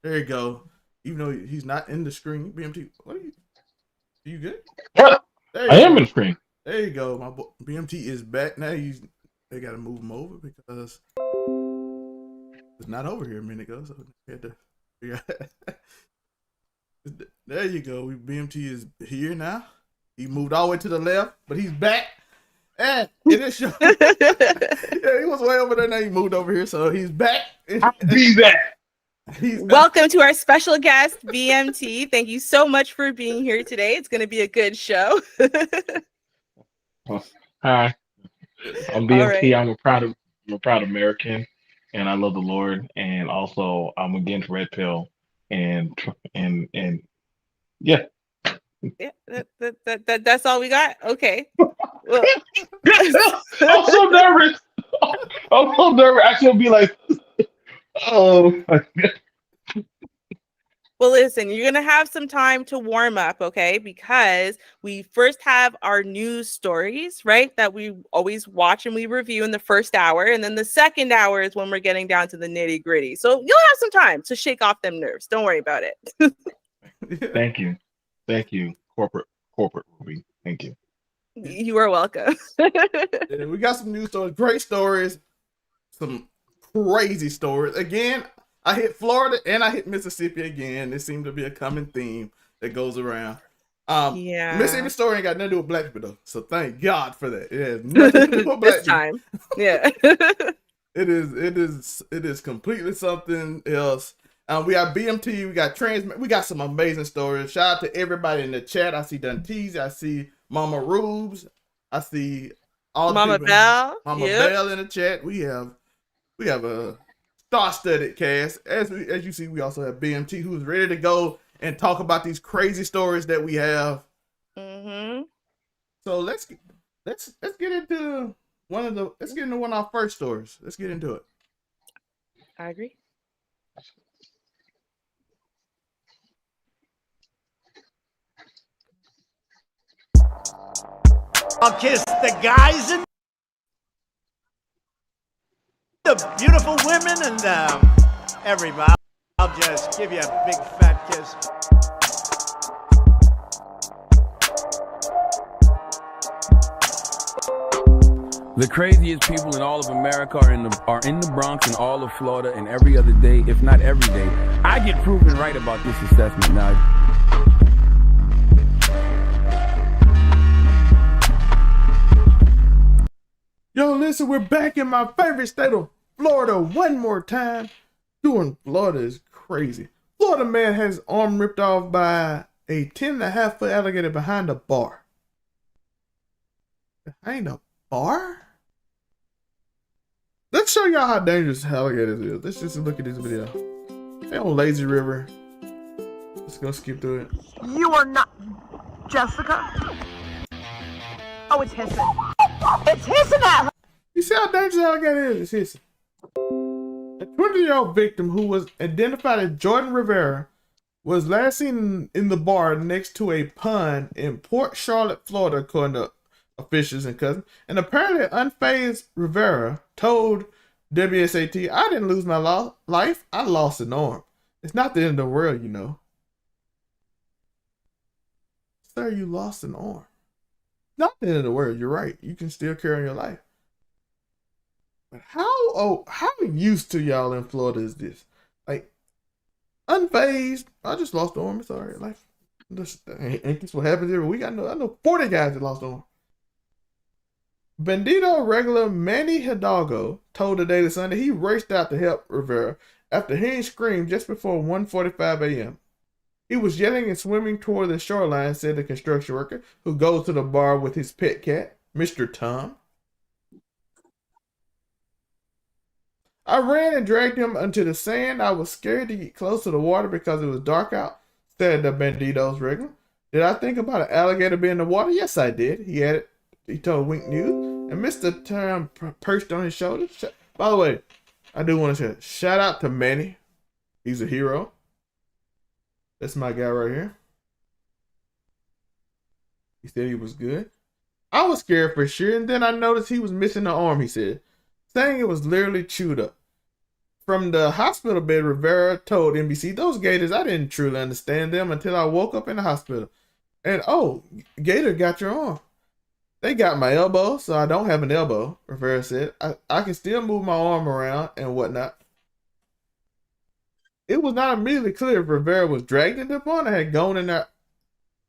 There you go. Even though he's not in the screen, BMT. What are you good? Yeah, I am in the screen. There you go. My BMT is back now. They got to move him over because it's not over here a minute ago. So we had to figure out. There you go. BMT is here now. He moved all the way to the left, but he's back. And it is show. Yeah, he was way over there. Now he moved over here, so he's back. I'll be back. Welcome to our special guest, BMT. Thank you so much for being here today. It's going to be a good show. Hi, I'm BMT. Right. I'm a proud American, and I love the Lord. And also, I'm against red pill. And yeah. Yeah, that's all we got. Okay. Well. I'm so nervous. I'm so nervous. I should be like, oh. Well, listen, you're going to have some time to warm up, okay? Because we first have our news stories, right? That we always watch and we review in the first hour. And then the second hour is when we're getting down to the nitty gritty. So you'll have some time to shake off them nerves. Don't worry about it. Thank you. Thank you, corporate Ruby. Thank you. You are welcome. Yeah, we got some news stories, great stories, some crazy stories. Again, I hit Florida and I hit Mississippi again. There seems to be a common theme that goes around. Yeah. Mississippi story ain't got nothing to do with black people though, so thank God for that. It has nothing to do with black this time. Yeah. It is completely something else. We got BMT, we got we got some amazing stories. Shout out to everybody in the chat. I see Duntees, I see Mama Rubes, I see all Mama Bell. Mama Bell in the chat. We have a star-studded cast. As you see, we also have BMT who's ready to go and talk about these crazy stories that we have. Mm-hmm. So let's get into one of our first stories. Let's get into it. I agree. I'll kiss the guys and the beautiful women and everybody. I'll just give you a big fat kiss. The craziest people in all of America are in the Bronx and all of Florida, and every other day, if not every day, I get proven right about this assessment now. Yo, listen, we're back in my favorite state of Florida one more time. Doing Florida is crazy. Florida man has his arm ripped off by a 10.5-foot alligator behind a bar. Behind a bar? Let's show y'all how dangerous alligators is. Let's just look at this video. They're on Lazy River. Let's go skip through it. You are not Jessica? Oh, it's hissing. It's hissing at her. You see how dangerous alligator is? It's hissing. A 20-year-old victim who was identified as Jordan Rivera was last seen in the bar next to a pond in Port Charlotte, Florida, according to officials and cousins. And apparently, unfazed Rivera told WSAT, "I didn't lose my life. I lost an arm. It's not the end of the world, you know." Sir, you lost an arm. Not the end of the world. You're right. You can still carry on your life. But how used to y'all in Florida is this? Like, unfazed. I just lost an arm. It's all right. Like, ain't this what happens every week? I know 40 guys that lost an arm. Bandito regular Manny Hidalgo told the Daily Sun that he raced out to help Rivera after hearing screams just before 1:45 a.m. He was yelling and swimming toward the shoreline, said the construction worker who goes to the bar with his pet cat, Mr. Tom. "I ran and dragged him onto the sand. I was scared to get close to the water because it was dark out," said the Bandito's regular. "Did I think about an alligator being in the water? Yes, I did," he added. He told Wink News. And Mr. Tom perched on his shoulder. By the way, I do want to say shout out to Manny. He's a hero. That's my guy right here. He said he was good. "I was scared for sure, and then I noticed he was missing an arm," he said, saying it was literally chewed up. From the hospital bed, Rivera told NBC, "Those gators, I didn't truly understand them until I woke up in the hospital. And oh, Gator got your arm. They got my elbow, so I don't have an elbow," Rivera said. I can still move my arm around and whatnot." It was not immediately clear if Rivera was dragged into the pond or had gone in there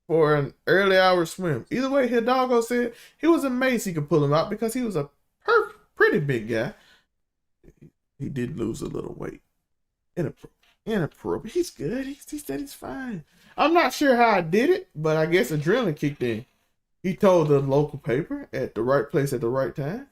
for an early hour swim. Either way, Hidalgo said he was amazed he could pull him out because he was a pretty big guy. He did lose a little weight. Inappropriate. He's good. He said he's fine. "I'm not sure how I did it, but I guess adrenaline kicked in," he told the local paper, "at the right place at the right time."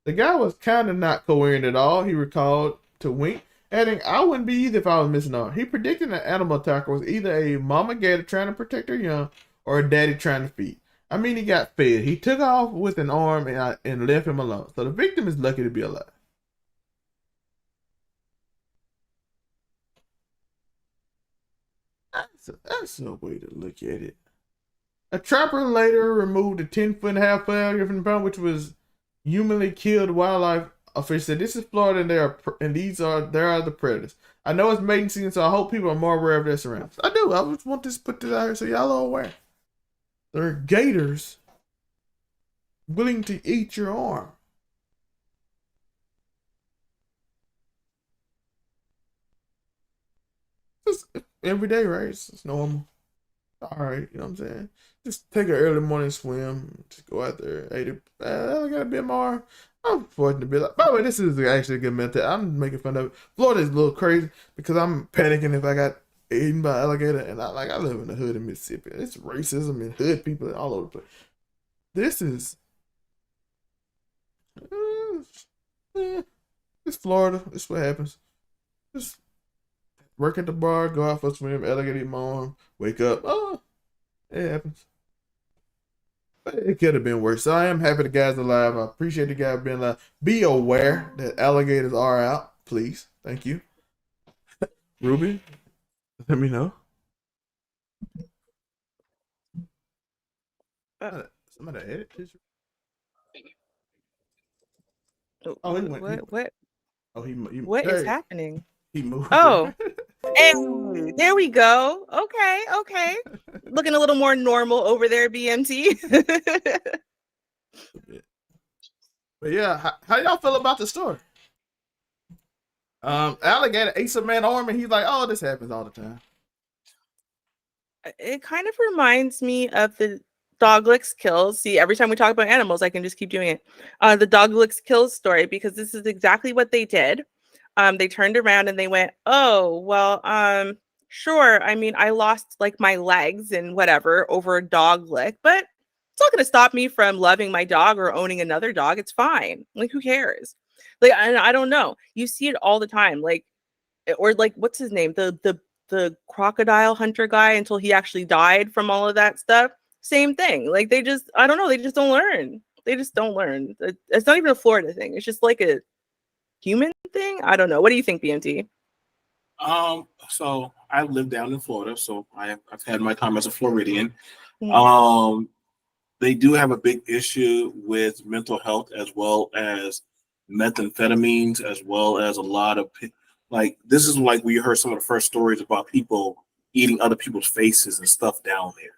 The guy was kind of not coherent at all, he recalled to Wink, adding, "I wouldn't be either if I was missing an arm." He predicted an animal attacker was either a mama gator trying to protect her young or a daddy trying to feed. I mean, he got fed. He took off with an arm and left him alone. So the victim is lucky to be alive. That's a way to look at it. A trapper later removed a 10.5-foot alligator from the pond, which was humanly killed wildlife officials said. "This is Florida, and there are the predators. I know it's mating season, so I hope people are more aware of their surroundings." I do. I just want to put this out here so y'all are aware. There are gators willing to eat your arm. It's every day, right? It's normal. All right, you know what I'm saying? Just take an early morning swim. Just go out there. I got a bit more. I'm fortunate to be like. By the way, this is actually a good mental. I'm making fun of it. Florida is a little crazy because I'm panicking if I got eaten by an alligator, and I live in the hood in Mississippi. It's racism and hood people all over the place. This is it's Florida. It's what happens. Just work at the bar, go out for a swim, alligator eat my arm, wake up. Oh, it happens. But it could have been worse. So I am happy the guy's alive. I appreciate the guy being alive. Be aware that alligators are out, please. Thank you. Ruby, let me know. Somebody edit this. Oh, he went. What? Oh, he What is happening? He moved. Oh, and there we go. Okay. Looking a little more normal over there, BMT. But yeah, how y'all feel about the story? Alligator ate some man arm, and he's like, "Oh, this happens all the time." It kind of reminds me of the dog licks kills. See, every time we talk about animals, I can just keep doing it. The dog licks kills story, because this is exactly what they did. They turned around and they went, "Oh, well, sure. I mean, I lost like my legs and whatever over a dog lick, but it's not going to stop me from loving my dog or owning another dog. It's fine. Like, who cares?" Like, I don't know. You see it all the time. Like, or like, what's his name? The crocodile hunter guy, until he actually died from all of that stuff. Same thing. Like, I don't know. They just don't learn. They just don't learn. It's not even a Florida thing. It's just like a human thing. I don't know. What do you think, BMT? So I live down in Florida, so I've had my time as a Floridian. They do have a big issue with mental health as well as methamphetamines, as well as a lot of like this is like we heard some of the first stories about people eating other people's faces and stuff down there,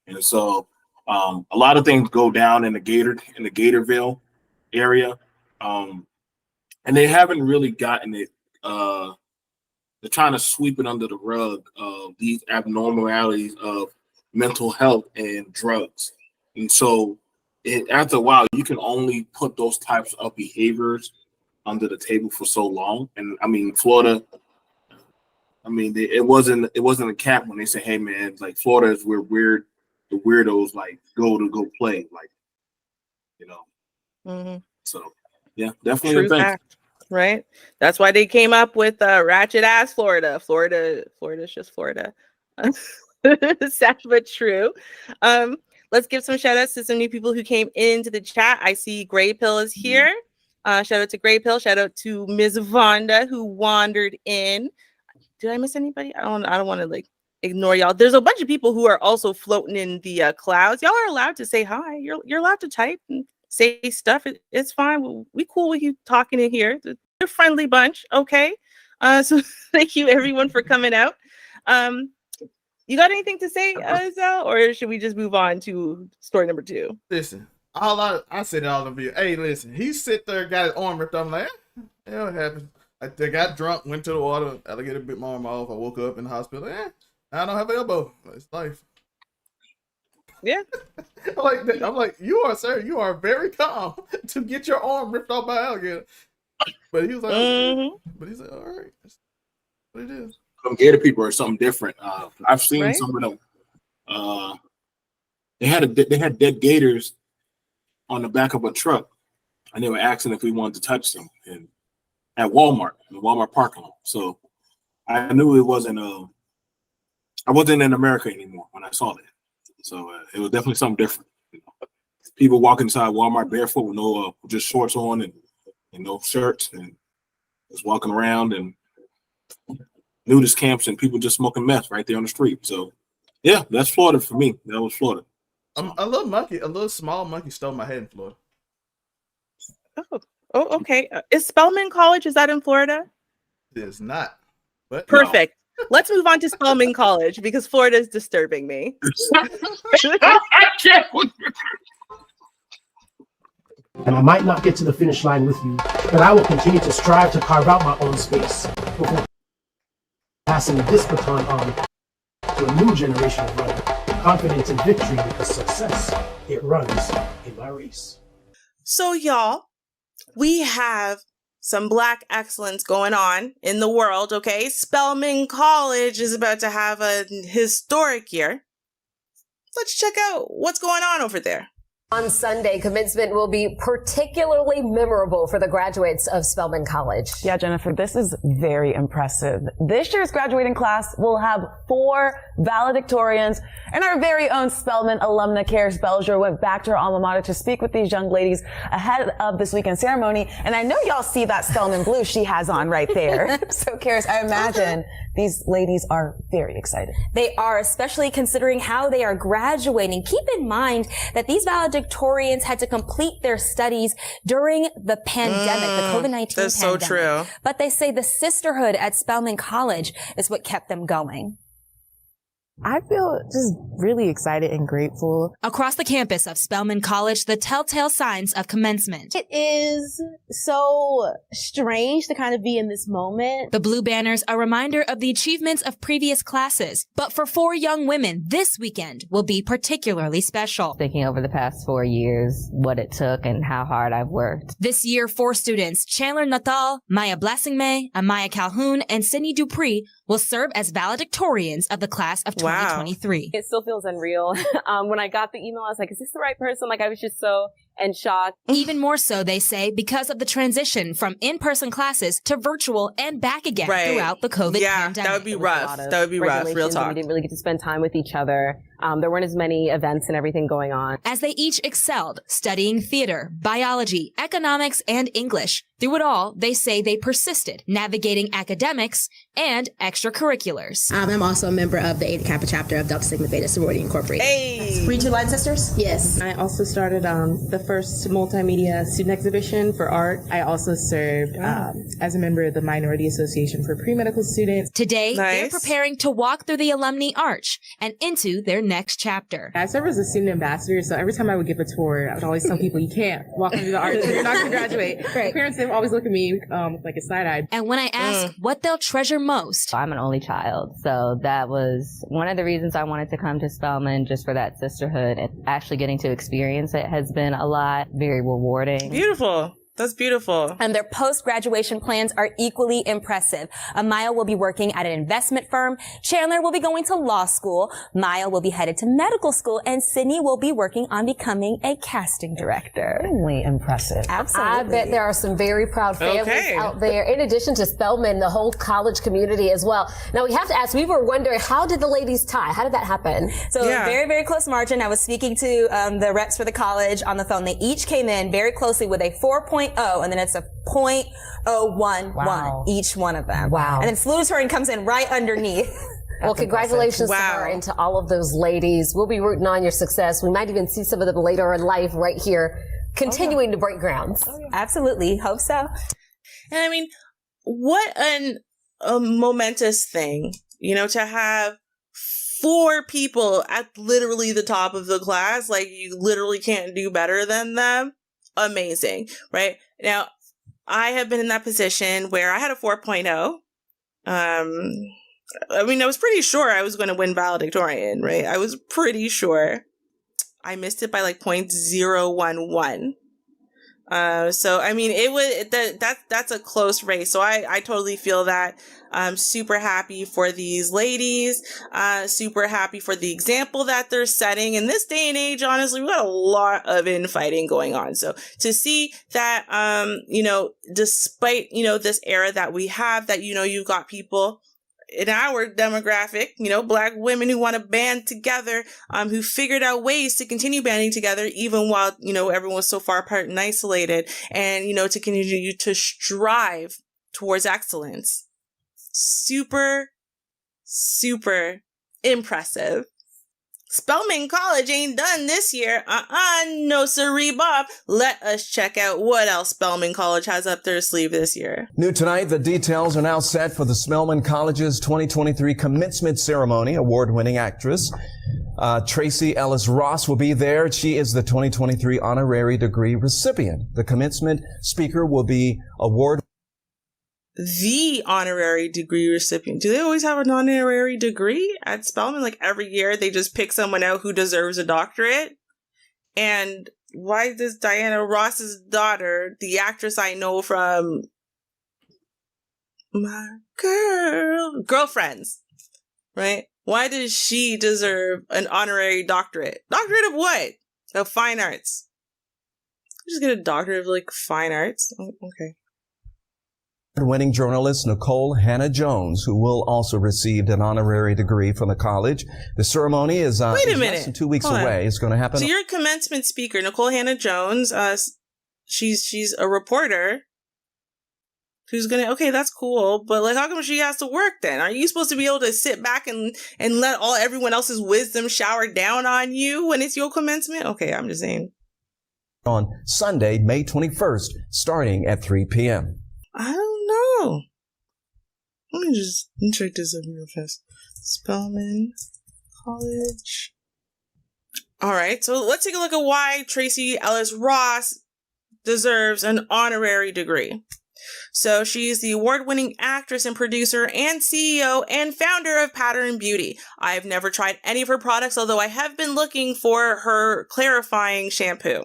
and so a lot of things go down in the Gatorville area, and they haven't really gotten it. They're trying to sweep it under the rug of these abnormalities of mental health and drugs. And so after a while, you can only put those types of behaviors under the table for so long. And I mean, Florida, it wasn't a cap when they say, hey man, like Florida is where the weirdos like go play, like, you know. So yeah, definitely True fact. Right. That's why they came up with ratchet ass Florida. Florida's just Florida. Sad but true. Let's give some shout outs to some new people who came into the chat. I see Gray Pill is here. Shout out to Gray Pill. Shout out to Ms. Vonda who wandered in. Did I miss anybody? I don't want to like ignore y'all. There's a bunch of people who are also floating in the clouds. Y'all are allowed to say hi. You're allowed to type and say stuff. It's fine. We cool with you talking in here. They're a friendly bunch. Okay. So thank you everyone for coming out. You got anything to say, Zal, or should we just move on to story number 2? Listen, I said it all of you. Hey, listen, he sit there, got his arm ripped off. I'm like, what happened? They got drunk, went to the water, alligator bit my arm off. I woke up in the hospital. I don't have an elbow. It's life. Yeah. I'm like, you are very calm to get your arm ripped off by an alligator. But he was like, all right, that's what it is. Gator people are something different. I've seen some of them. They had dead gators on the back of a truck, and they were asking if we wanted to touch them. And at Walmart, in the Walmart parking lot. So I knew it wasn't. I wasn't in America anymore when I saw that. So it was definitely something different. You know? People walking inside Walmart barefoot with no just shorts on and no shirts, and just walking around and nudist camps and people just smoking meth right there on the street. So yeah, that's Florida for me. That was Florida. A little small monkey stole my head in Florida. Oh, okay. Is Spellman College, is that in Florida? It is not. But perfect. No. Let's move on to Spellman College because Florida is disturbing me. And I might not get to the finish line with you, but I will continue to strive to carve out my own space before passing this baton on to a new generation of runners, confident in victory because success, it runs in my race. So y'all, we have some Black excellence going on in the world, okay? Spellman College is about to have a historic year. Let's check out what's going on over there. On Sunday, commencement will be particularly memorable for the graduates of Spellman College. Yeah, Jennifer, this is very impressive. This year's graduating class will have 4 valedictorians, and our very own Spellman alumna, Karis Belger, went back to her alma mater to speak with these young ladies ahead of this weekend ceremony. And I know y'all see that Spellman blue she has on right there. So, Karis, I imagine these ladies are very excited. They are, especially considering how they are graduating. Keep in mind that these valedictorians had to complete their studies during the pandemic, the COVID-19 pandemic. That's so true. But they say the sisterhood at Spellman College is what kept them going. I feel just really excited and grateful. Across the campus of Spellman College, the telltale signs of commencement. It is so strange to kind of be in this moment. The blue banners, a reminder of the achievements of previous classes. But for 4 young women, this weekend will be particularly special. Thinking over the past 4 years, what it took and how hard I've worked. This year, 4 students, Chandler Nathal, Maya Blessingmay, Amaya Calhoun, and Sydney Dupree, will serve as valedictorians of the class of 2023. It still feels unreal. When I got the email, I was like, is this the right person? Like, I was just so and shocked. Even more so, they say, because of the transition from in-person classes to virtual and back again throughout the COVID pandemic. That would be rough. That would be rough. Real talk. We didn't really get to spend time with each other. There weren't as many events and everything going on. As they each excelled, studying theater, biology, economics, and English. Through it all, they say they persisted, navigating academics and extracurriculars. I'm also a member of the Eta Kappa chapter of Delta Sigma Theta Sorority Incorporated. Hey! Free Two Line Sisters? Yes. I also started the first multimedia student exhibition for art. I also served as a member of the Minority Association for Pre-Medical Students. Today, they're preparing to walk through the alumni arch and into their next chapter. I serve as a student ambassador, so every time I would give a tour, I would always tell people, you can't walk into the arch, you're not going to graduate. My parents, they would always look at me like a side-eye. And when I ask what they'll treasure most. I'm an only child, so that was one of the reasons I wanted to come to Spellman, just for that sisterhood, and actually getting to experience it has been a lot, very rewarding. Beautiful. That's beautiful. And their post-graduation plans are equally impressive. Amaya will be working at an investment firm. Chandler will be going to law school. Maya will be headed to medical school. And Sydney will be working on becoming a casting director. Extremely impressive. Absolutely. I bet there are some very proud families out there, in addition to Spellman, the whole college community as well. Now, we have to ask, we were wondering, how did the ladies tie? How did that happen? So very, very close margin. I was speaking to the reps for the college on the phone. They each came in very closely with a 4.0, and then it's a 0.011, each one of them. Wow. And then salutatorian comes in right underneath. Well, congratulations to her and to all of those ladies. We'll be rooting on your success. We might even see some of them later in life right here, continuing to break grounds. Absolutely. Hope so. And I mean, what a momentous thing, to have 4 people at literally the top of the class. Like, you literally can't do better than them. Amazing, right? Now, I have been in that position where I had a 4.0. I was pretty sure I was going to win valedictorian, right? I was pretty sure. I missed it by like 0.011. So I mean, it was that's a close race. So I totally feel that. I'm super happy for these ladies. Super happy for the example that they're setting. In this day and age, honestly, we got a lot of infighting going on. So to see that, despite, this era that we have, that, you've got people in our demographic, Black women who want to band together, who figured out ways to continue banding together, even while, everyone was so far apart and isolated, and, to continue to strive towards excellence. Super, super impressive. Spellman College ain't done this year. No siree, Bob. Let us check out what else Spellman College has up their sleeve this year. New tonight, the details are now set for the Spellman College's 2023 commencement ceremony. Award-winning actress Tracy Ellis Ross will be there. She is the 2023 honorary degree recipient. The commencement speaker will be the honorary degree recipient. Do they always have an honorary degree at Spellman? Like, every year they just pick someone out who deserves a doctorate? And why does Diana Ross's daughter, the actress I know from my girlfriends, right? Why does she deserve an honorary doctorate? Doctorate of what? Of fine arts. Just get a doctorate of like fine arts? Oh, okay. Winning journalist Nicole Hannah-Jones, who will also receive an honorary degree from the college. The ceremony is Wait a minute. less than 2 weeks away. It's going to happen. So your commencement speaker, Nicole Hannah-Jones, she's a reporter who's gonna, okay, that's cool, but like, how come she has to work then? Are you supposed to be able to sit back and let everyone else's wisdom shower down on you when it's your commencement? Okay, I'm just saying. On Sunday, May 21st, starting at 3 p.m. I don't know. Let me check this up real fast. Spellman College. All right, so let's take a look at why Tracy Ellis Ross deserves an honorary degree. So she's the award-winning actress and producer and CEO and founder of Pattern Beauty. I've never tried any of her products, although I have been looking for her clarifying shampoo.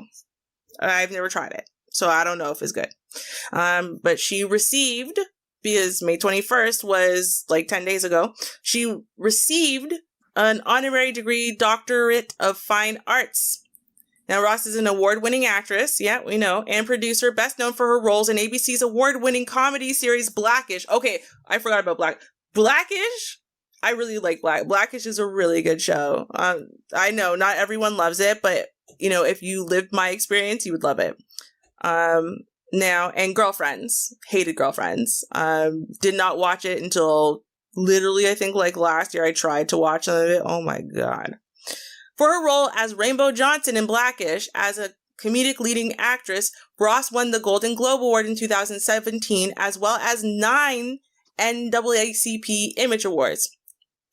I've never tried it, so I don't know if it's good. But she received, because May 21st was like 10 days ago, she received an honorary degree doctorate of fine arts. Now, Ross is an award-winning actress, yeah, we know, and producer, best known for her roles in ABC's award-winning comedy series Blackish. Okay, I forgot about Blackish. I really like Blackish is a really good show. I know not everyone loves it, but if you lived my experience, you would love it. Now, and Girlfriends, hated Girlfriends. Did not watch it until literally, I think like last year I tried to watch some of it. Oh my God. For her role as Rainbow Johnson in Blackish, as a comedic leading actress, Ross won the Golden Globe Award in 2017, as well as 9 NAACP Image Awards.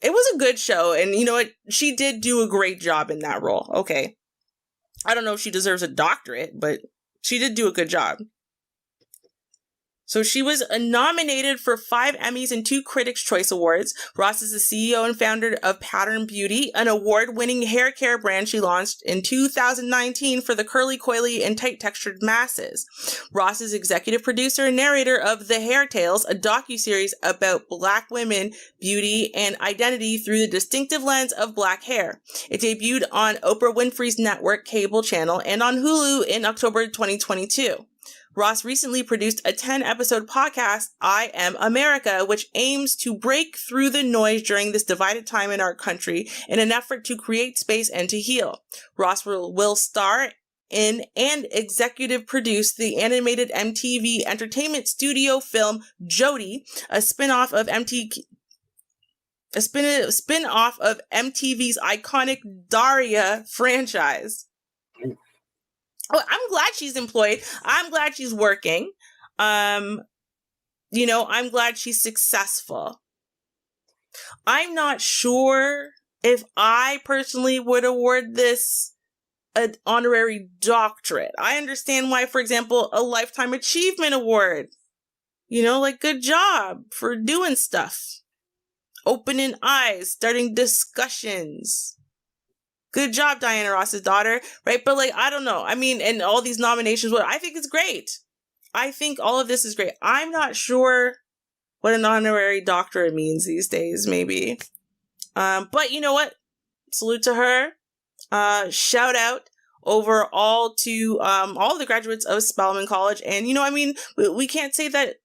It was a good show, and you know what? She did do a great job in that role. Okay. I don't know if she deserves a doctorate, but she did do a good job. So she was nominated for 5 Emmys and 2 Critics' Choice Awards. Ross is the CEO and founder of Pattern Beauty, an award-winning hair care brand she launched in 2019 for the curly, coily, and tight-textured masses. Ross is executive producer and narrator of The Hair Tales, a docuseries about Black women, beauty, and identity through the distinctive lens of Black hair. It debuted on Oprah Winfrey's network cable channel and on Hulu in October 2022. Ross recently produced a 10-episode podcast, I Am America, which aims to break through the noise during this divided time in our country in an effort to create space and to heal. Ross will star in and executive produce the animated MTV Entertainment Studio film Jody, a spin-off of MTV's iconic Daria franchise. Oh, I'm glad she's employed. I'm glad she's working. I'm glad she's successful. I'm not sure if I personally would award this an honorary doctorate. I understand why, for example, a Lifetime Achievement Award. Good job for doing stuff. Opening eyes, starting discussions. Good job, Diana Ross's daughter, right? But I don't know. I mean, and all these nominations, I think it's great. I think all of this is great. I'm not sure what an honorary doctorate means these days, maybe. But you know what? Salute to her. Shout out overall to all the graduates of Spellman College. And, we can't say that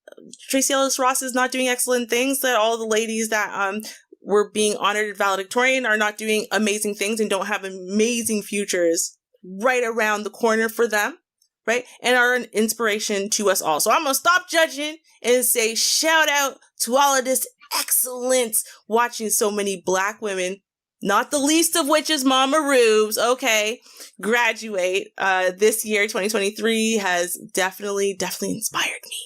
Tracee Ellis Ross is not doing excellent things, that all the ladies that we're being honored at Valedictorian are not doing amazing things and don't have amazing futures right around the corner for them, right? And are an inspiration to us all. So I'm going to stop judging and say shout out to all of this excellence, watching so many Black women, not the least of which is Mama Rubes, okay, graduate this year. 2023 has definitely inspired me.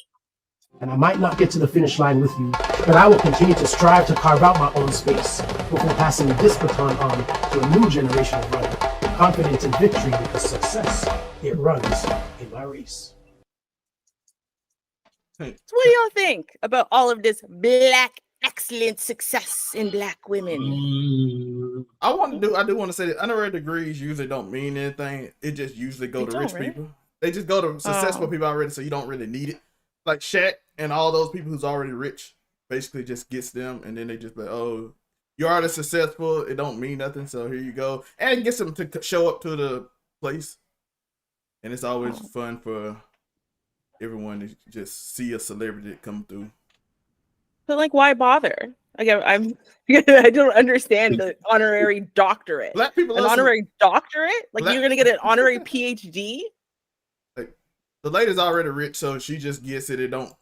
And I might not get to the finish line with you, but I will continue to strive to carve out my own space before passing this baton on to a new generation of running, confident in victory because success, it runs in my race. So what do y'all think about all of this Black excellent success in Black women? I do want to say that honorary degrees usually don't mean anything. It just usually go to rich people. They just go to successful people already, so you don't really need it. Like Shaq and all those people who's already rich, basically just gets them, and then they just like, oh, you're already successful. It don't mean nothing, so here you go, and it gets them to show up to the place, and it's always fun for everyone to just see a celebrity come through. But why bother? I don't understand the honorary doctorate. Black people, an honorary doctorate? You're gonna get an honorary PhD? The lady's already rich, so she just gets it. It don't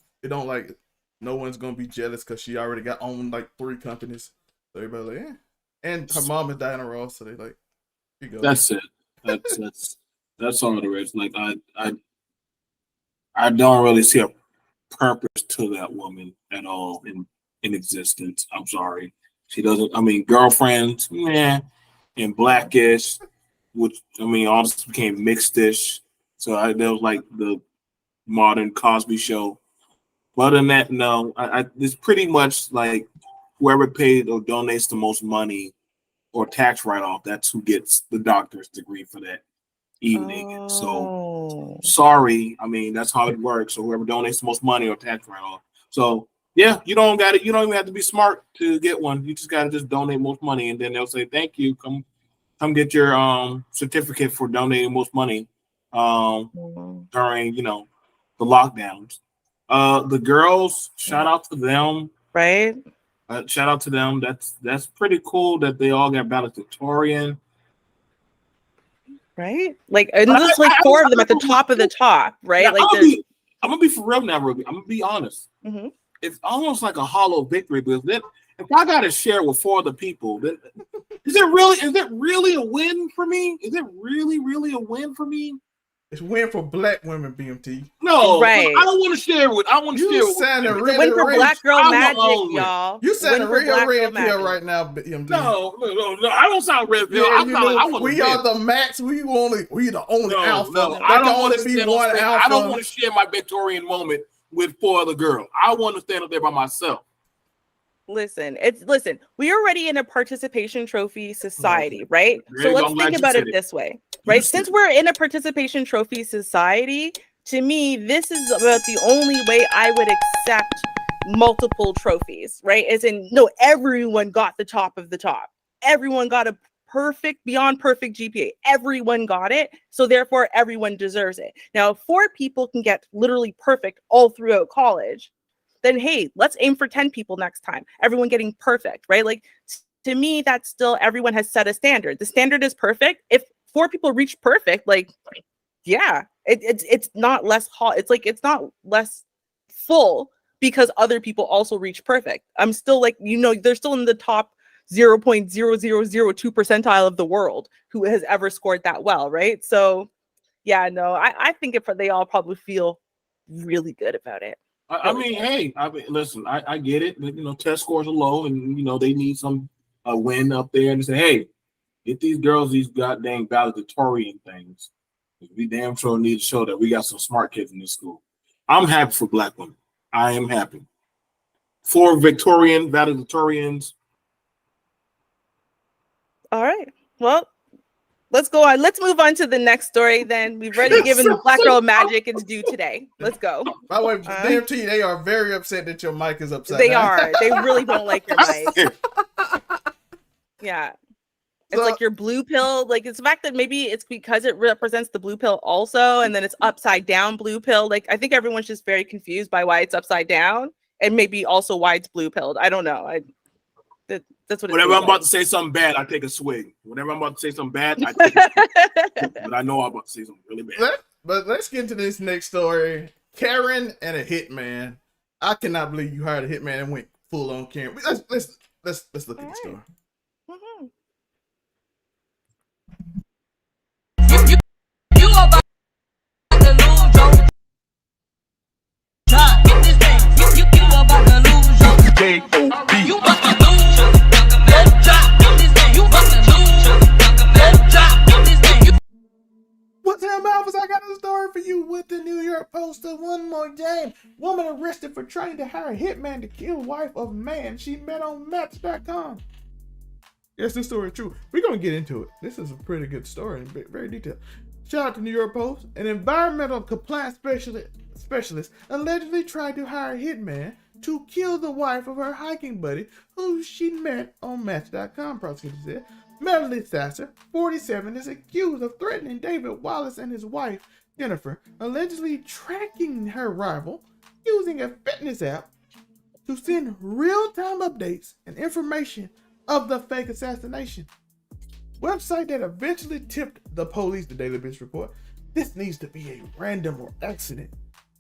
no one's gonna be jealous because she already got owned 3 companies. So everybody and her mom is Diana Ross, so they here you go. That's it. That's all there is. I don't really see a purpose to that woman at all in existence. I'm sorry. She doesn't. I mean, Girlfriends, and Blackish, which all this became mixed-ish. So that was the modern Cosby Show. But other than that, no. It's pretty much whoever paid or donates the most money or tax write-off, that's who gets the doctor's degree for that evening. So sorry. That's how it works. So whoever donates the most money or tax write-off. So yeah, you don't even have to be smart to get one. You just got to just donate most money, and then they'll say, thank you. Come come get your certificate for donating most money during, you know, the lockdowns. The girls, shout out to them. Right. Shout out to them. That's pretty cool that they all got valedictorian. Right? Like, and there's like four of them at the top of the top, right? Now, Like, I'm gonna be for real now, Ruby. I'm gonna be honest. Mhm. It's almost like a hollow victory because then, if I gotta share with four other people, then, is it really a win for me? Is it really a win for me? It's a win for black women, BMT. No, Right. I don't want to share with. I want to share with. Sounding it's a really win for rich. Black Girl I'm Magic, on it. y'all. You sounding Win for real Black Girl red pill Magic. right now, BMT. No, I don't sound red pill. Yeah, I want we are the max. We the only alpha. No, There I can don't only want to be stand one on stage. alpha. I don't want to share my Victorian moment with four other girls. I want to stand up there by myself. Listen, we are already in a participation trophy society, right? There So you go. let's I'm glad think you about said it it. this way, right? You Since said we're in a participation trophy society, to me, this is about the only way I would accept multiple trophies, right? As in, no, everyone got the top of the top. Everyone got a perfect, beyond perfect GPA. Everyone got it. So therefore, everyone deserves it. Now, if 4 people can get literally perfect all throughout college, then hey, let's aim for 10 people next time. Everyone getting perfect, right? Like, to me, that's still, everyone has set a standard. The standard is perfect. If 4 people reach perfect, like, yeah, it's not less hot. It's like, it's not less full because other people also reach perfect. I'm still like, you know, they're still in the top 0.0002 percentile of the world who has ever scored that well, right? So yeah, no, I think they all probably feel really good about it. I mean, hey, listen, I get it. You know, test scores are low, and you know they need some win up there, and say, hey, get these girls these goddamn valedictorian things. We damn sure need to show that we got some smart kids in this school. I'm happy for black women. I am happy. 4 Victorian valedictorians. All right. Well, let's go on. Let's move on to the next story then. We've already given the Black Girl Magic its due today. Let's go. By the way, DMT, they are very upset that your mic is upside They down. are. They really don't like your mic. Yeah. It's like your blue pill. Like, it's the fact that maybe it's because it represents the blue pill also, and then it's upside down blue pill. Like, I think everyone's just very confused by why it's upside down, and maybe also why it's blue pilled. I don't know. That's what. Whenever I'm about to say something bad, I take a swig. Whenever I'm about to say something bad, I take a swig. But I know I'm about to say something really bad. But let's get into this next story. Karen and a hitman. I cannot believe you hired a hitman and went full on Karen. Let's look at the story. Mm-hmm. You about to lose your job. Get this thing. You about to lose your J-O-B. You about to lose your job. Get this thing. You about to lose your job. Get this thing. What's up, Malphus? I got a story for you with the New York Post. One more time. Woman arrested for trying to hire a hitman to kill wife of man she met on Match.com. Yes, this story is true. We're going to get into it. This is a pretty good story and very detailed. Shout out to New York Post. An environmental compliance specialist allegedly tried to hire a hitman to kill the wife of her hiking buddy who she met on Match.com, prosecutor said. Melody Sasser, 47, is accused of threatening David Wallace and his wife, Jennifer, allegedly tracking her rival using a fitness app to send real-time updates and information of the fake assassination. Website that eventually tipped the police, the Daily Beast report. This needs to be a random or accident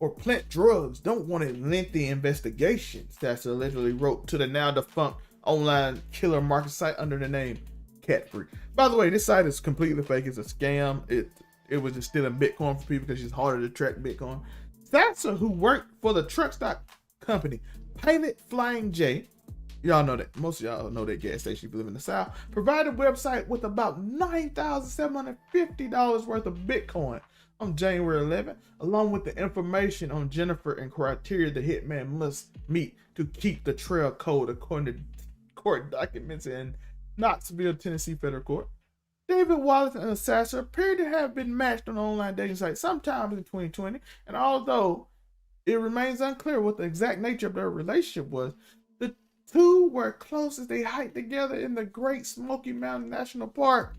or plant drugs. Don't want a lengthy investigation, Sasser allegedly wrote to the now defunct online killer market site under the name Catfree. By the way, this site is completely fake. It's a scam. It was just stealing Bitcoin for people because it's harder to track Bitcoin. Sasser, who worked for the truck stop company Pilot Flying J, y'all know that, most of y'all know that gas station if you live in the South, provided website with about $9,750 worth of Bitcoin on January 11th, along with the information on Jennifer and criteria the hitman must meet to keep the trail cold according to court documents in Knoxville, Tennessee federal court. David Wallace and Sasser appear to have been matched on an online dating site sometime in 2020, and although it remains unclear what the exact nature of their relationship was, the two were close as they hiked together in the Great Smoky Mountain National Park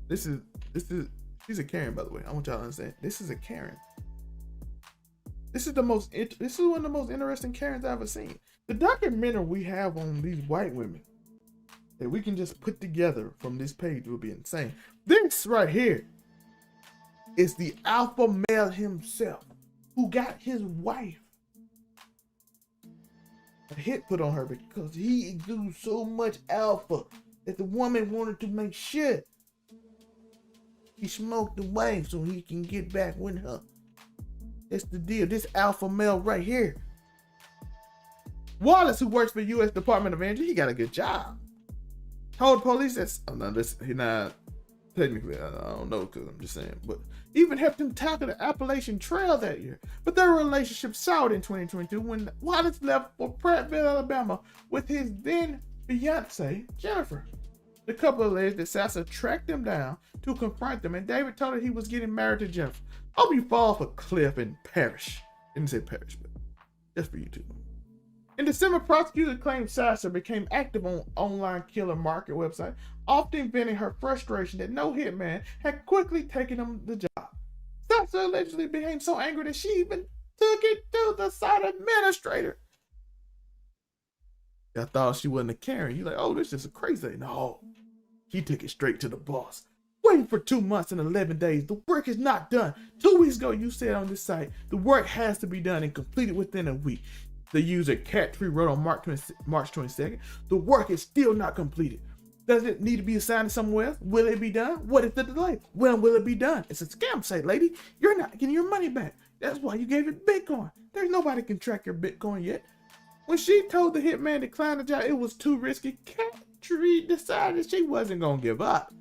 This is she's a Karen, by the way. I want y'all to understand. This is a Karen. This is one of the most interesting Karens I've ever seen. The documentary we have on these white women that we can just put together from this page will be insane. This right here is the alpha male himself who got his wife a hit put on her because he exudes so much alpha that the woman wanted to make sure he smoked the wife so he can get back with her. That's the deal. This alpha male right here. Wallace, who works for the U.S. Department of Energy, he got a good job. Told police that's, oh no, this he not technically, I don't know because I'm just saying, but even helped him tackle the Appalachian Trail that year. But their relationship soured in 2022 when Wallace left for Prattville, Alabama with his then fiance, Jennifer. The couple alleged that Sasser tracked them down to confront them, and David told her he was getting married to Jennifer. Hope you fall off a cliff and perish. Didn't say perish, but just for you two. In December, prosecutors claimed Sasser became active on online killer market website, often venting her frustration that no hitman had quickly taken him the job. Sasser allegedly became so angry that she even took it to the site administrator. I thought she wasn't a Karen. You're like, oh, this is a crazy. No, he took it straight to the boss. Waiting for 2 months and 11 days. The work is not done. 2 weeks ago, you said on this site, the work has to be done and completed within a week. The user Cat3 wrote on March 22nd, the work is still not completed. Does it need to be assigned somewhere else? Will it be done? What is the delay? When will it be done? It's a scam site, lady. You're not getting your money back. That's why you gave it Bitcoin. There's nobody can track your Bitcoin yet. When she told the hitman to decline the job, it was too risky. Cat3 decided she wasn't going to give up.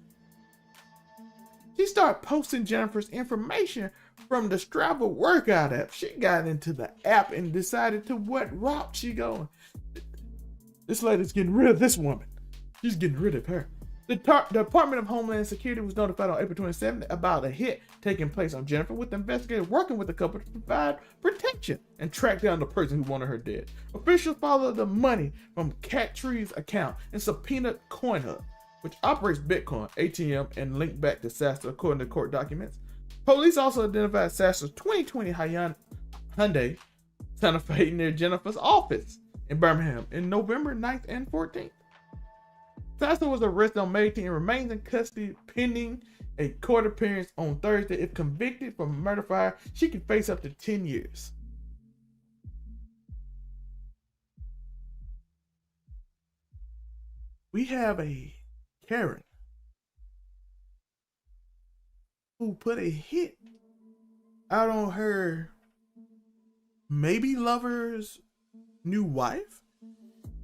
She started posting Jennifer's information from the Strava workout app. She got into the app and decided to what route she going. This lady's getting rid of this woman. She's getting rid of her. The Department of Homeland Security was notified on April 27th about a hit taking place on Jennifer, with investigators working with the couple to provide protection and track down the person who wanted her dead. Officials followed the money from Cat3's account and subpoenaed CoinHub, which operates Bitcoin, ATM, and linked back to Sasser according to court documents. Police also identified Sasser's 2020 Hyundai Santa Fe near Jennifer's office in Birmingham in November 9th and 14th. Sasser was arrested on May 10th and remains in custody pending a court appearance on Thursday. If convicted for murder for hire, she can face up to 10 years. We have a Karen who put a hit out on her maybe lover's new wife.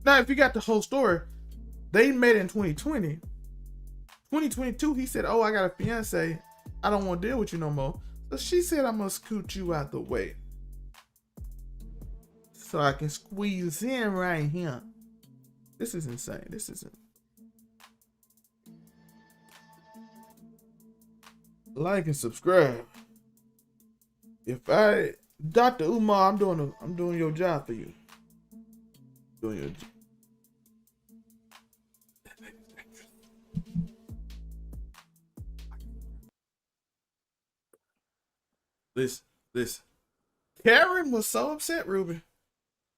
Now, if you got the whole story, they met in 2020. 2022, he said, oh, I got a fiance. I don't want to deal with you no more. So she said, I'm going to scoot you out the way so I can squeeze in right here. This is insane. This isn't. Like and subscribe. Dr. Umar, I'm doing your job for you. Doing your job. Listen. Karen was so upset, Ruby.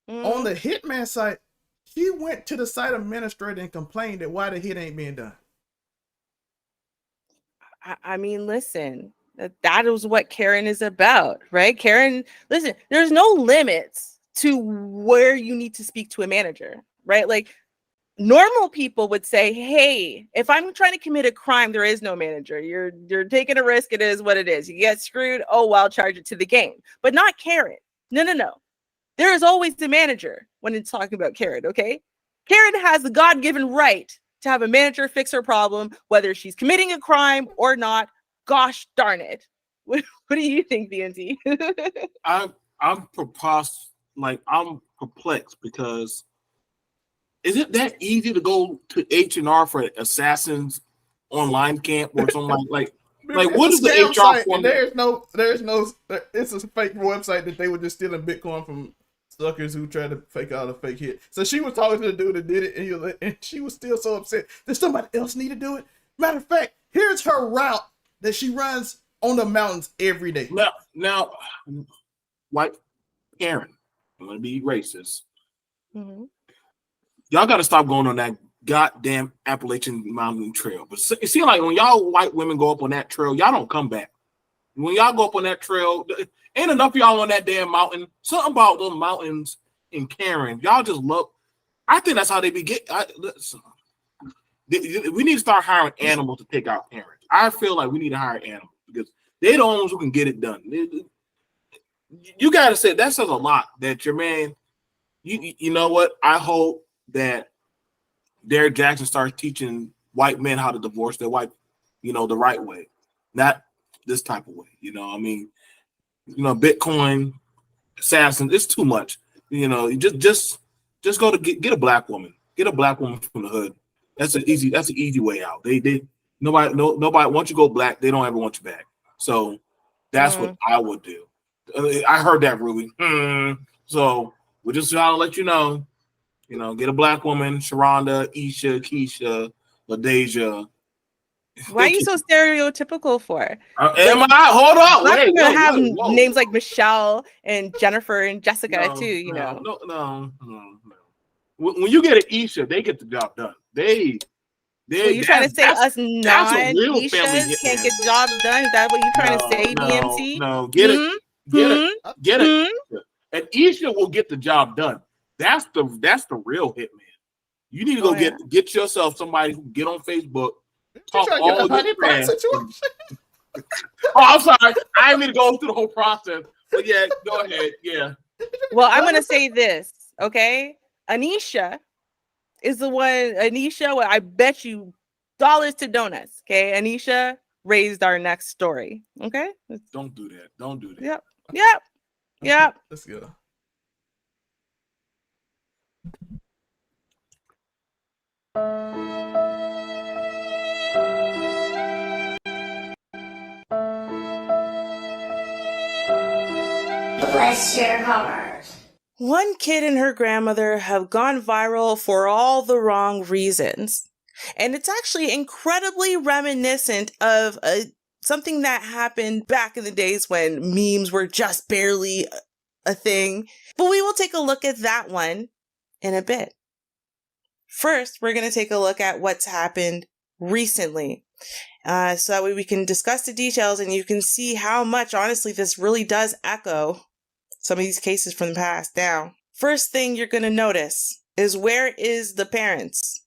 On the Hitman site, she went to the site administrator and complained that why the hit ain't being done. I mean, listen, that is what Karen is about, right? Karen, listen, there's no limits to where you need to speak to a manager, right? Like, normal people would say, hey, if I'm trying to commit a crime, there is no manager. You're taking a risk. It is what it is. You get screwed. Oh, well, I'll charge it to the game. But not Karen. No. There is always the manager when it's talking about Karen, okay? Karen has the God-given right to have a manager fix her problem, whether she's committing a crime or not. Gosh darn it. What do you think, BNT? I'm perplexed because is it that easy to go to H&R for Assassin's online camp or something like what is the HR form? There's no, it's a fake website that they were just stealing Bitcoin from suckers who tried to fake out a fake hit. So she was talking to the dude that did it, and she was still so upset that somebody else need to do it. Matter of fact, Here's her route that she runs on the mountains every day. Now, white Karen, I'm gonna be racist. Mm-hmm. Y'all got to stop going on that goddamn Appalachian Mountain Trail. But it seems like when y'all white women go up on that trail, y'all don't come back. When y'all go up on that trail, ain't enough of y'all on that damn mountain. Something about those mountains in Karen, y'all just love. I think that's how they be get. We need to start hiring animals to take out parents. I feel like we need to hire animals because they're the only ones who can get it done. You got to say that says a lot that your man. You know what? I hope that Derek Jackson starts teaching white men how to divorce their wife, the right way, not this type of way. I mean, Bitcoin assassins, it's too much. Just go to get a black woman. Get a black woman from the hood. That's an easy way out. Nobody once you go black, they don't ever want you back. So that's what I would do. I heard that, Ruby. So we're just trying to let you know, get a black woman, Sharonda, Isha, Keisha, LaDeja. Why are you so stereotypical for? Am I? Hold on. Black Wait, women have whoa. names like Michelle and Jennifer and Jessica too. No. When you get an Isha, they get the job done. So you're trying to say us non-Ishas can't get jobs done? Is that what you're trying to say, DMT? No, get it. And Isha will get the job done. That's the real hitman. You need to go get yourself somebody who get on Facebook. Talk all your trash. I'm sorry. I didn't mean to go through the whole process. But yeah, go ahead. Yeah. Well, I'm gonna say this, okay? Anisha is the one. Anisha, well, I bet you dollars to donuts. Okay, Anisha raised our next story. Okay. Don't do that. Yep. Let's go. Bless your heart. One kid and her grandmother have gone viral for all the wrong reasons. And it's actually incredibly reminiscent of something that happened back in the days when memes were just barely a thing. But we will take a look at that one in a bit. First, we're going to take a look at what's happened recently. So that way we can discuss the details and you can see how much, honestly, this really does echo some of these cases from the past. Now, first thing you're going to notice is, where is the parents?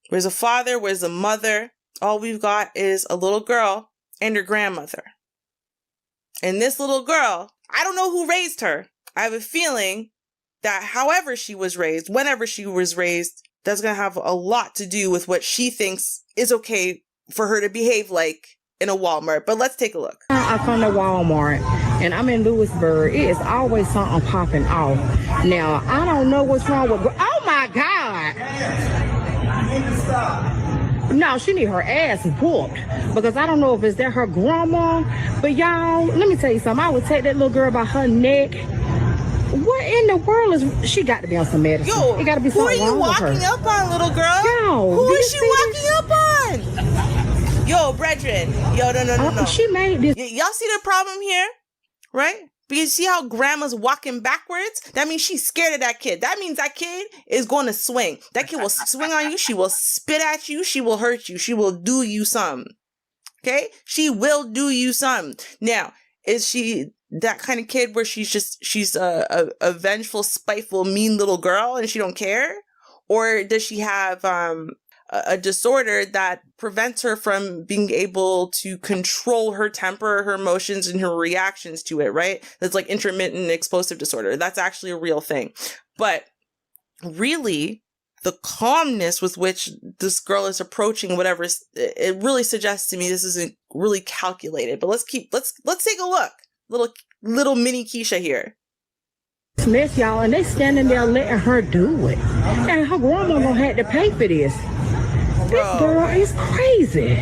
Where's the father? Where's the mother? All we've got is a little girl and her grandmother. And this little girl, I don't know who raised her. I have a feeling that however she was raised, whenever she was raised, that's going to have a lot to do with what she thinks is okay for her to behave like in a Walmart. But let's take a look. I come to Walmart and I'm in Lewisburg. It is always something popping off. Now, I don't know what's wrong with... Oh my God! No, she need her ass whooped, because I don't know if it's that her grandma, but y'all, let me tell you something. I would take that little girl by her neck. What in the world is... She got to be on some medicine. Yo, it got to be something wrong with her. Who are you walking up on, little girl? Yo, who is she walking up on? Yo, brethren. Yo, no. She made this. Y'all see the problem here? Right? But you see how grandma's walking backwards? That means she's scared of that kid. That means that kid is going to swing. That kid will swing on you. She will spit at you. She will hurt you. She will do you something. Okay? She will do you something. Now, is she that kind of kid where she's a vengeful, spiteful, mean little girl and she don't care? Or does she have a disorder that prevents her from being able to control her temper, her emotions, and her reactions to it, right? That's like intermittent explosive disorder. That's actually a real thing. But really, the calmness with which this girl is approaching whatever, it really suggests to me this isn't really calculated. But let's take a look. Little mini Keisha here. Mess, y'all, and they standing there letting her do it. And her grandma gonna have to pay for this. This girl is crazy.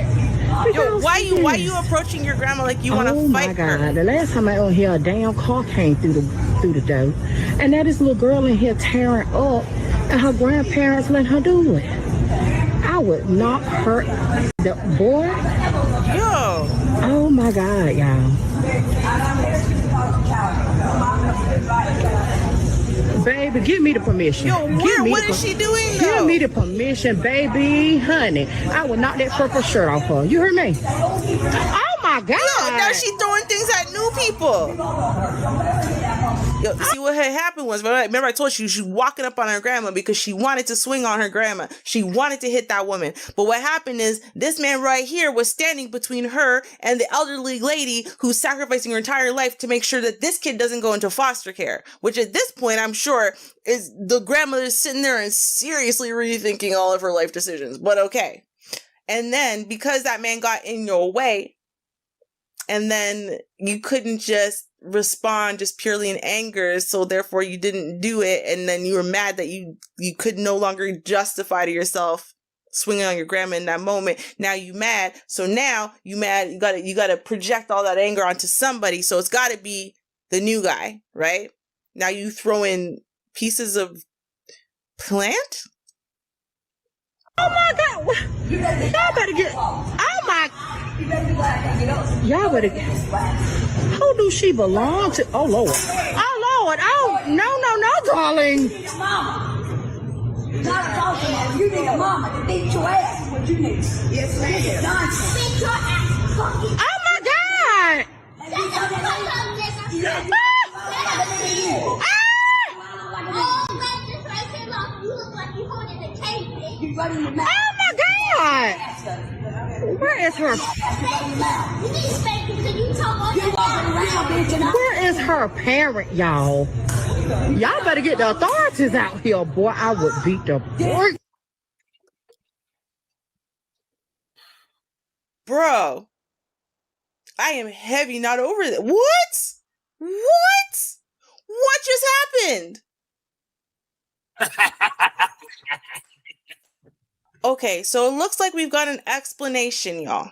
Yo, why you approaching your grandma like you want to fight her? Oh my God! The last time I was here, a damn car came through the door, and now this little girl in here tearing up, and her grandparents let her do it. I would knock her, the boy. Yo. Oh my God, y'all. Baby, give me the permission. Yo, what is she doing though? Give me the permission, baby, honey. I would knock that purple shirt off her. You heard me? Oh my God. Yo, now she throwing things at new people. Yo, see what had happened was, remember I told you she was walking up on her grandma because she wanted to swing on her grandma. She wanted to hit that woman. But what happened is this man right here was standing between her and the elderly lady who's sacrificing her entire life to make sure that this kid doesn't go into foster care, which at this point, I'm sure is the grandmother sitting there and seriously rethinking all of her life decisions. But okay. And then because that man got in your way, and then you couldn't just respond just purely in anger, so therefore you didn't do it, and then you were mad that you could no longer justify to yourself swinging on your grandma in that moment. Now you mad, so now you mad. You gotta project all that anger onto somebody. So it's got to be the new guy, right? Now you throw in pieces of plant. Oh my God! Y'all better get. Oh my. Y'all better. Who do she belong to? Oh Lord! Oh Lord! Oh no, darling! You need a mama to beat your ass. What you need? Yes, ma'am. Beat your ass. Oh my God! Oh my God! Where is her? Where is her parent, y'all? Y'all better get the authorities out here, boy. I would beat the boy. Bro, I am heavy not over that. What just happened? Okay, so it looks like we've got an explanation, y'all.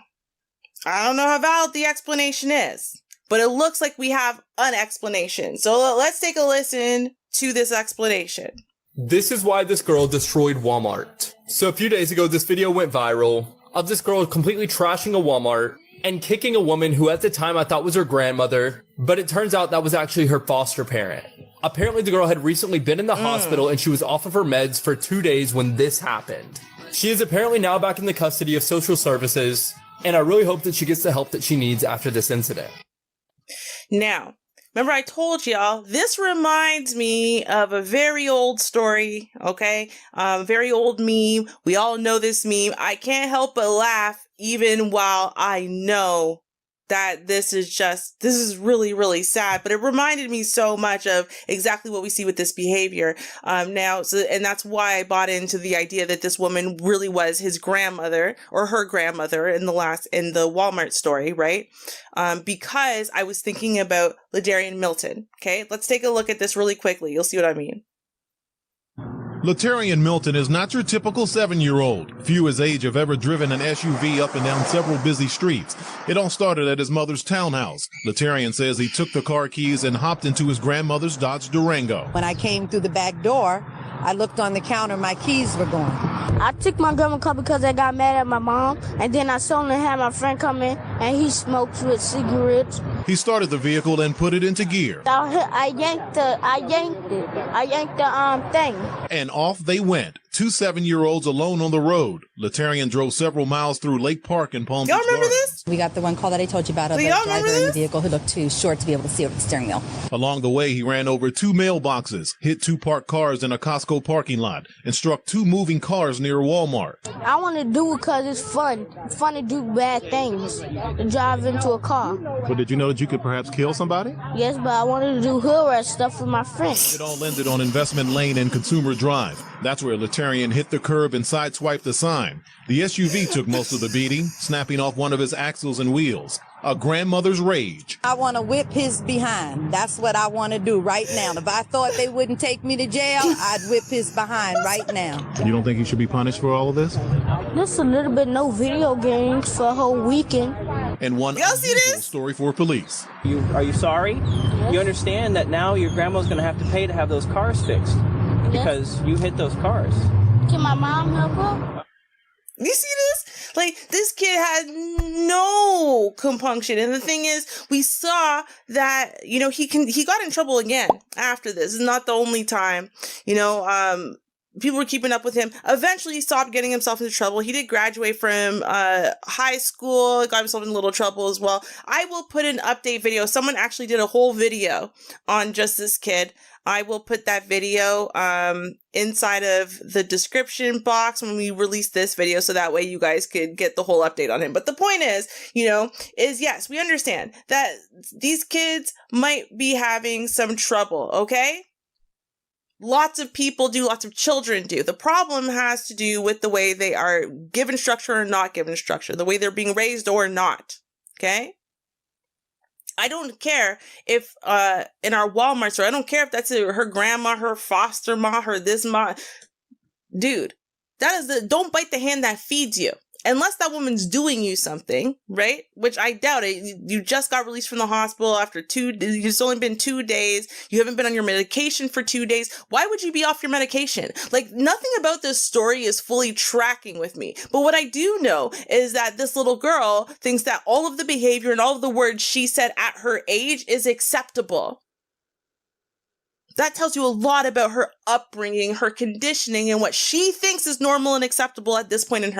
I don't know how valid the explanation is, but it looks like we have an explanation. So let's take a listen to this explanation. This is why this girl destroyed Walmart. So a few days ago, this video went viral of this girl completely trashing a Walmart and kicking a woman who at the time I thought was her grandmother, but it turns out that was actually her foster parent. Apparently the girl had recently been in the hospital and she was off of her meds for 2 days when this happened. She is apparently now back in the custody of social services, and I really hope that she gets the help that she needs after this incident. Now, remember I told y'all, this reminds me of a very old story, okay? Very old meme. We all know this meme. I can't help but laugh even while I know that this is really, really sad, but it reminded me so much of exactly what we see with this behavior and that's why I bought into the idea that this woman really was his grandmother or her grandmother in the Walmart story, right? Because I was thinking about Ladarian Milton. Okay, let's take a look at this really quickly. You'll see what I mean. Latarian Milton is not your typical 7-year-old. Few his age have ever driven an SUV up and down several busy streets. It all started at his mother's townhouse. Latarian says he took the car keys and hopped into his grandmother's Dodge Durango. When I came through the back door, I looked on the counter, my keys were gone. I took my grandma's car because I got mad at my mom, and then I suddenly had my friend come in, and he smoked with cigarettes. He started the vehicle and put it into gear. I yanked the thing. And off they went. 2 7-year-olds alone on the road. Latarian drove several miles through Lake Park in Palm Beach. Y'all remember this? We got the one call that I told you about of the driver in the vehicle who looked too short to be able to see over the steering wheel. Along the way, he ran over 2 mailboxes, hit 2 parked cars in a Costco parking lot, and struck 2 moving cars near Walmart. I want to do it because it's fun. It's fun to do bad things, to drive into a car. But did you know that you could perhaps kill somebody? Yes, but I wanted to do hood rat stuff with my friends. It all ended on Investment Lane and Consumer Drive. That's where Latarian hit the curb and sideswiped the sign. The SUV took most of the beating, snapping off one of his axles and wheels. A grandmother's rage. I want to whip his behind. That's what I want to do right now. If I thought they wouldn't take me to jail, I'd whip his behind right now. You don't think he should be punished for all of this? Just a little bit, no video games for a whole weekend. And one unusual story for police. Are you sorry? You understand that now your grandma's going to have to pay to have those cars fixed because you hit those cars. Can my mom help her? You see this? Like, this kid had no compunction. And the thing is, we saw that, you know, he got in trouble again after this. It's not the only time, you know, people were keeping up with him. Eventually, he stopped getting himself into trouble. He did graduate from high school, got himself in a little trouble as well. I will put an update video. Someone actually did a whole video on just this kid. I will put that video inside of the description box when we release this video, so that way you guys could get the whole update on him. But the point is, you know, is yes, we understand that these kids might be having some trouble, okay? Lots of people do, lots of children do. The problem has to do with the way they are given structure or not given structure, the way they're being raised or not, okay? I don't care if in our Walmart store, I don't care if that's her grandma, her foster mom, her this mom. Dude, that is don't bite the hand that feeds you. Unless that woman's doing you something, right? Which I doubt it. You just got released from the hospital after it's only been 2 days. You haven't been on your medication for 2 days. Why would you be off your medication? Like, nothing about this story is fully tracking with me. But what I do know is that this little girl thinks that all of the behavior and all of the words she said at her age is acceptable. That tells you a lot about her upbringing, her conditioning, and what she thinks is normal and acceptable at this point in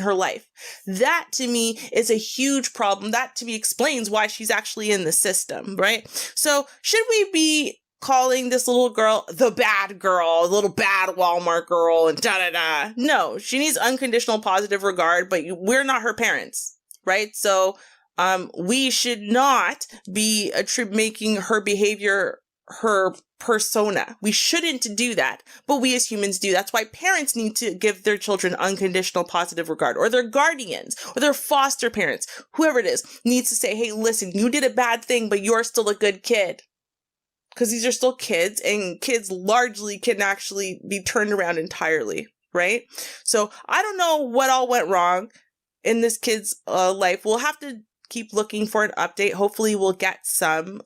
her life. That, to me, is a huge problem. That, to me, explains why she's actually in the system, right? So, should we be calling this little girl the bad girl, the little bad Walmart girl, and da-da-da? No, she needs unconditional positive regard, but we're not her parents, right? So, we should not be making her behavior her persona. We shouldn't do that, but we as humans do. That's why parents need to give their children unconditional positive regard, or their guardians, or their foster parents, whoever it is, needs to say, hey, listen, you did a bad thing, but you're still a good kid. Because these are still kids, and kids largely can actually be turned around entirely, right? So I don't know what all went wrong in this kid's life. We'll have to keep looking for an update. Hopefully we'll get some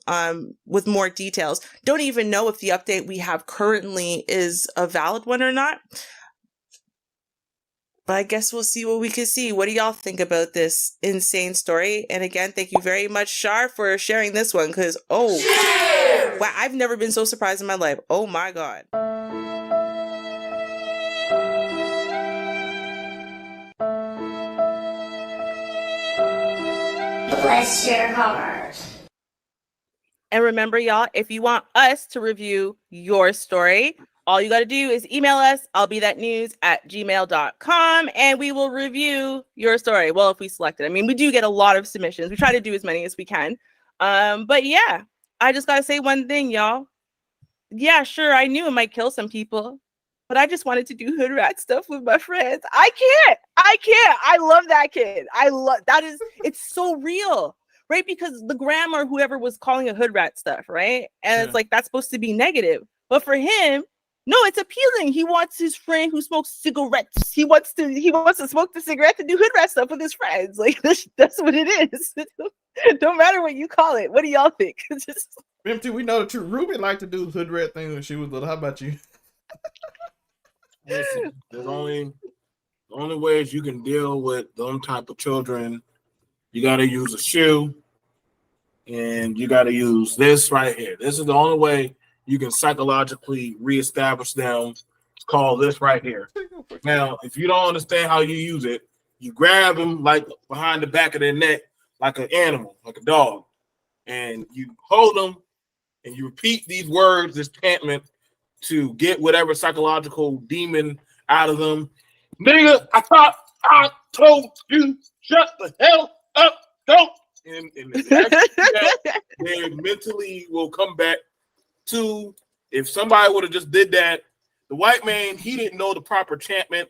with more details. Don't even know if the update we have currently is a valid one or not. But I guess we'll see what we can see. What do y'all think about this insane story? And again, thank you very much, Shar, for sharing this one, because, oh, wow, I've never been so surprised in my life. Oh my God. Bless your heart. And remember, y'all, if you want us to review your story, all you got to do is email us, albethatnews@gmail.com, and we will review your story. Well, if we select it. I mean, we do get a lot of submissions. We try to do as many as we can. But yeah, I just got to say one thing, y'all. Yeah, sure, I knew it might kill some people, but I just wanted to do hood rat stuff with my friends. I can't. I love that kid. It's so real, right? Because the grandma or whoever was calling it hood rat stuff, right? And it's like, that's supposed to be negative. But for him, no, it's appealing. He wants his friend who smokes cigarettes. He wants to smoke the cigarette and do hood rat stuff with his friends. Like, that's what it is. Don't matter what you call it. What do y'all think? MT, we know that Ruby liked to do hood rat things when she was little. How about you? Listen, there's only ways you can deal with them type of children. You got to use a shoe, and you got to use this right here. This is the only way you can psychologically reestablish them. It's called this right here. Now, if you don't understand how you use it, you grab them like behind the back of their neck, like an animal, like a dog, and you hold them, and you repeat these words, this chantment, to get whatever psychological demon out of them. Nigga, I thought I told you, shut the hell up, don't. And they mentally will come back to, if somebody would have just did that, the white man, he didn't know the proper chantment.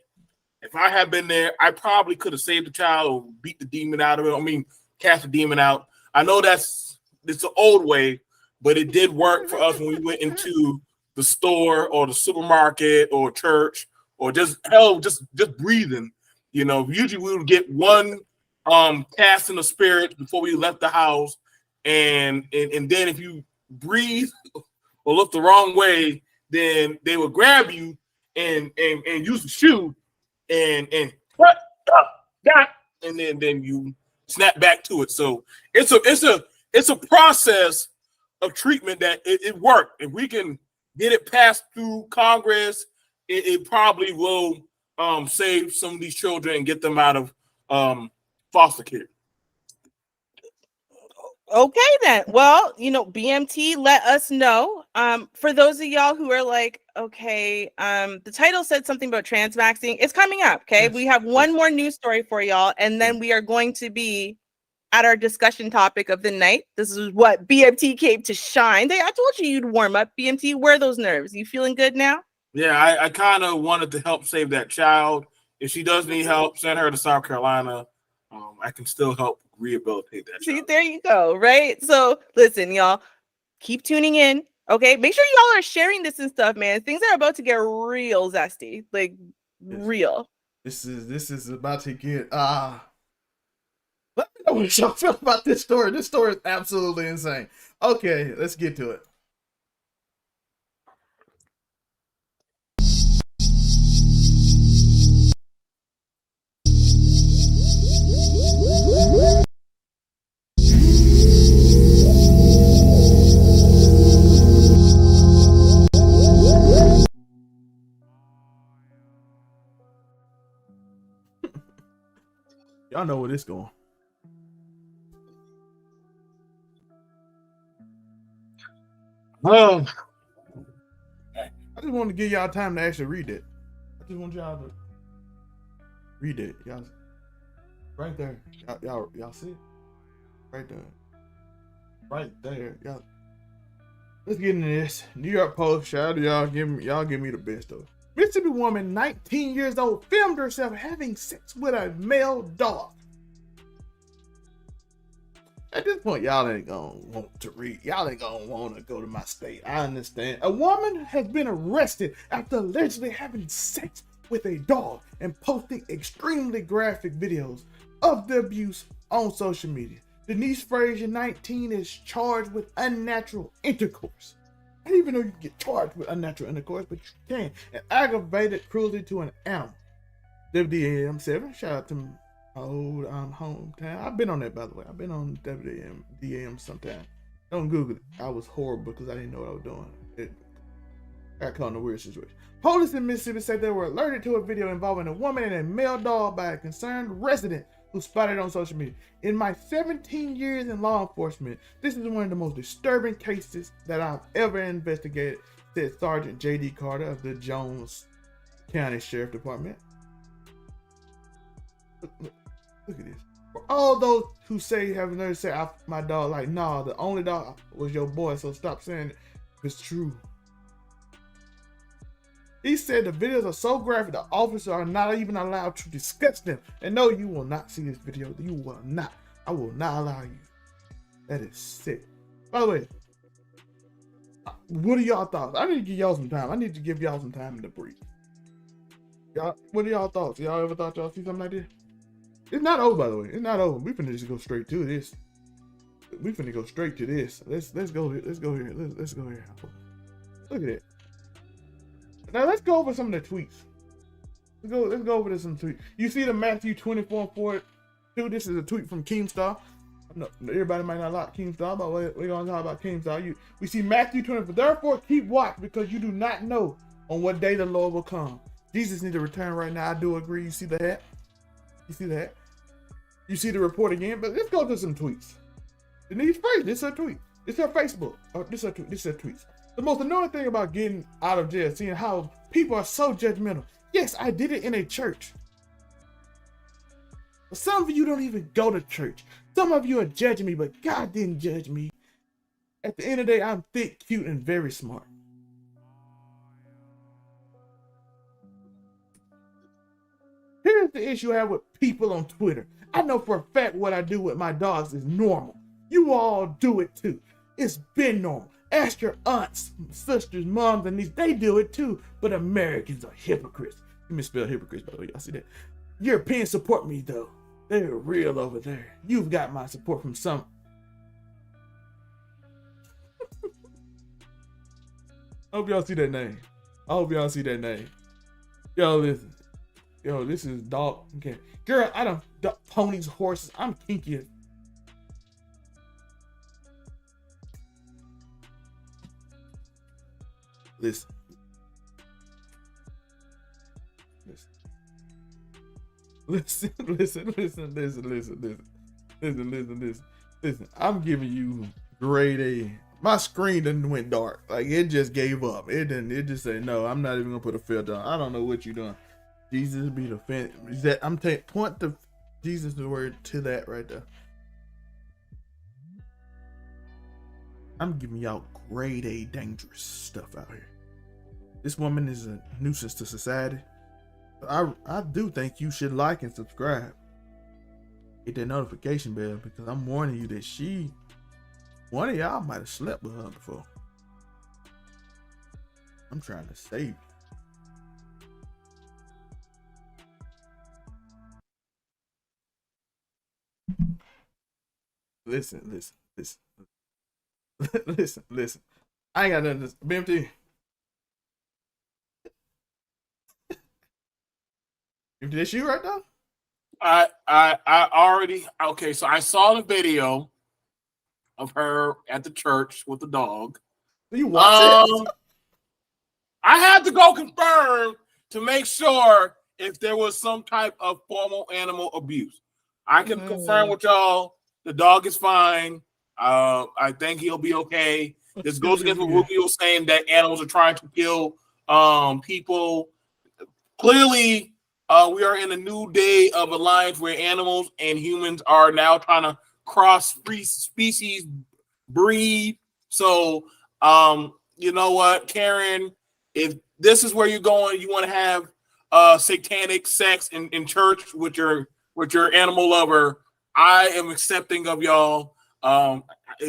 If I had been there, I probably could have saved the child or beat the demon out of it. I mean, cast the demon out. I know it's an old way, but it did work for us when we went into the store or the supermarket or church or just breathing. You know, usually we would get one cast in the spirit before we left the house, and then if you breathe or look the wrong way, then they would grab you and use the shoe and and then you snap back to it. So it's a process of treatment that it worked. If we can get it passed through Congress, it probably will save some of these children and get them out of foster care. Okay then. Well, BMT let us know. For those of y'all who are like, okay, the title said something about transmaxing. It's coming up. Okay. Yes. We have one more news story for y'all, and then we are going to be at our discussion topic of the night. This is what BMT came to shine. I told you you'd warm up, BMT. Where are those nerves? You feeling good now? Yeah, I kind of wanted to help save that child. If she does need help, send her to South Carolina. I can still help rehabilitate that child. See, there you go, right? So listen, y'all, keep tuning in, okay? Make sure y'all are sharing this and stuff, man. Things are about to get real zesty, like real. This is about to get let me know what y'all feel about this story. This story is absolutely insane. Okay, let's get to it. Y'all know where this going. I just want to give y'all time to actually read it. I just want y'all to read it. Y'all, right there. Y'all see it? Right there. Right there. Y'all. Let's get into this. New York Post. Shout out to y'all. Give me the best though. Mississippi woman, 19 years old, filmed herself having sex with a male dog. At this point, y'all ain't gonna want to read. Y'all ain't gonna want to go to my state. I understand. A woman has been arrested after allegedly having sex with a dog and posting extremely graphic videos of the abuse on social media. Denise Frazier, 19, is charged with unnatural intercourse. I didn't even know you could get charged with unnatural intercourse, but you can. And aggravated cruelty to an animal. WDAM7, shout out to my old hometown. I've been on that, by the way. I've been on WDAM sometime. Don't Google it. I was horrible because I didn't know what I was doing. Got caught in a weird situation. Police in Mississippi said they were alerted to a video involving a woman and a male dog by a concerned resident who spotted it on social media. In my 17 years in law enforcement, this is one of the most disturbing cases that I've ever investigated, said Sergeant J.D. Carter of the Jones County Sheriff Department. Look at this. For all those who say, have never said my dog, like, nah, the only dog was your boy, so stop saying it. It's true. He said the videos are so graphic, the officers are not even allowed to discuss them. And no, you will not see this video. You will not. I will not allow you. That is sick. By the way, what are y'all thoughts? I need to give y'all some time. I need to give y'all some time to breathe. Y'all, what are y'all thoughts? Y'all ever thought y'all see something like this? It's not over, by the way. It's not over. We finna just go straight to this. We finna go straight to this. Let's go here. Let's go here. Let's go here. Look at it. Now let's go over some of the tweets. Let's go over some tweets. You see the Matthew 24:42. This is a tweet from Keemstar. No, everybody might not like Keemstar, but we're gonna talk about Keemstar. We see Matthew 24. Therefore, keep watch because you do not know on what day the Lord will come. Jesus need to return right now. I do agree. You see that? You see that? You see the report again. But let's go to some tweets. Denise Frazier. This is her tweet. This is her Facebook. This is her tweet. This is her tweets. The most annoying thing about getting out of jail, seeing how people are so judgmental. Yes, I did it in a church. But some of you don't even go to church. Some of you are judging me, but God didn't judge me. At the end of the day, I'm thick, cute, and very smart. Here's the issue I have with people on Twitter. I know for a fact what I do with my dogs is normal. You all do it too. It's been normal. Ask your aunts, sisters, moms, and nieces. They do it too. But Americans are hypocrites. Let me spell hypocrites, by the way. Y'all see that? Europeans support me, though. They're real over there. You've got my support from some. I hope y'all see that name. I hope y'all see that name. Y'all listen. Yo, this is dog. Okay, girl, I don't ponies, horses. I'm kinky. Listen. Listen. I'm giving you grade A. My screen done went dark. Like it just gave up. It didn't. It just said no. I'm not even gonna put a filter on. I don't know what you're doing. Jesus be the fan. Is that I'm taking point the Jesus the word to that right there. I'm giving y'all grade A dangerous stuff out here. This woman is a nuisance to society. I do think you should like and subscribe. Hit that notification bell because I'm warning you that one of y'all might have slept with her before. I'm trying to save you. Listen. Listen. I ain't got nothing to BMT. Did that you right now? I already okay. So I saw the video of her at the church with the dog. You watch it? I had to go confirm to make sure if there was some type of formal animal abuse. I can confirm with y'all the dog is fine. I think he'll be okay. This goes against what Ruby was saying that animals are trying to kill people. Clearly, we are in a new day of alliance where animals and humans are now trying to cross free species breed. So, you know what, Karen, if this is where you're going, you want to have satanic sex in church with your animal lover, I am accepting of y'all.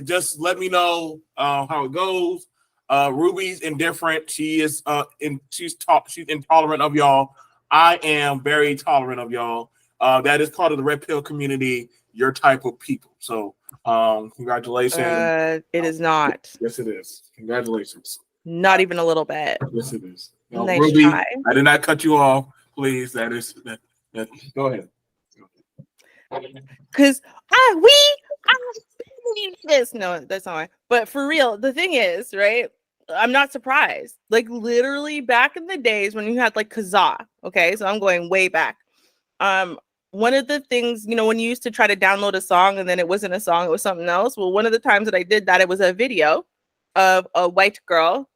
Just let me know how it goes. Ruby's indifferent. She's intolerant of y'all. I am very tolerant of y'all. That is part of the red pill community, your type of people. So congratulations. It is not. Yes, it is. Congratulations. Not even a little bit. Yes, it is. No, Nice Ruby, try. I did not cut you off. Please, that go ahead. Because this. No, that's not why. But for real, the thing is, right? I'm not surprised. Like literally back in the days when you had like Kazaa. Okay, so I'm going way back. One of the things, when you used to try to download a song and then it wasn't a song, it was something else. Well, one of the times that I did that, it was a video of a white girl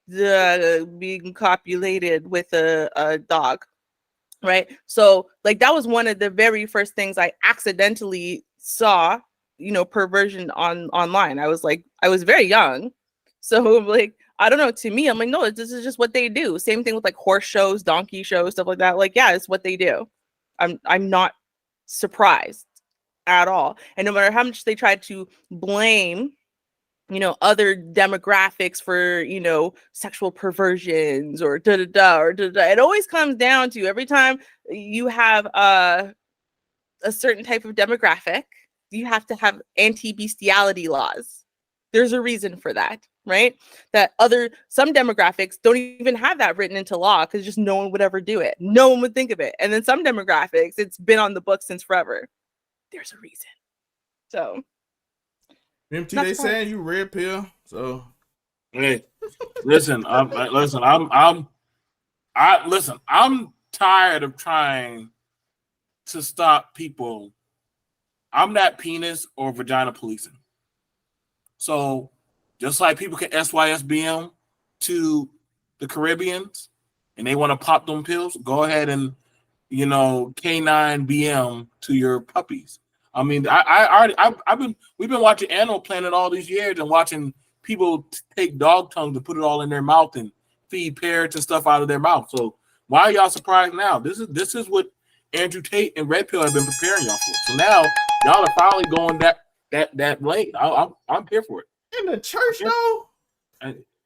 being copulated with a dog. Right. So like that was one of the very first things I accidentally saw, perversion online. I was very young. So like, I don't know, to me, I'm like, no, this is just what they do. Same thing with like horse shows, donkey shows, stuff like that. Like, yeah, it's what they do. I'm not surprised at all. And no matter how much they try to blame, other demographics for, sexual perversions or it always comes down to every time you have a certain type of demographic, you have to have anti-bestiality laws. There's a reason for that, right? That some demographics don't even have that written into law because just no one would ever do it. No one would think of it. And then some demographics, it's been on the books since forever. There's a reason. So MT, they saying you red pill. So hey, listen, I'm tired of trying to stop people. I'm not penis or vagina policing. So just like people can SYSBM to the Caribbeans and they want to pop them pills, go ahead and K9 BM to your puppies. I mean, we've been watching Animal Planet all these years and watching people take dog tongues and put it all in their mouth and feed parrots and stuff out of their mouth. So why are y'all surprised now? This is what Andrew Tate and Red Pill have been preparing y'all for. So now y'all are finally going that lane. I'm here for it. In the church, though.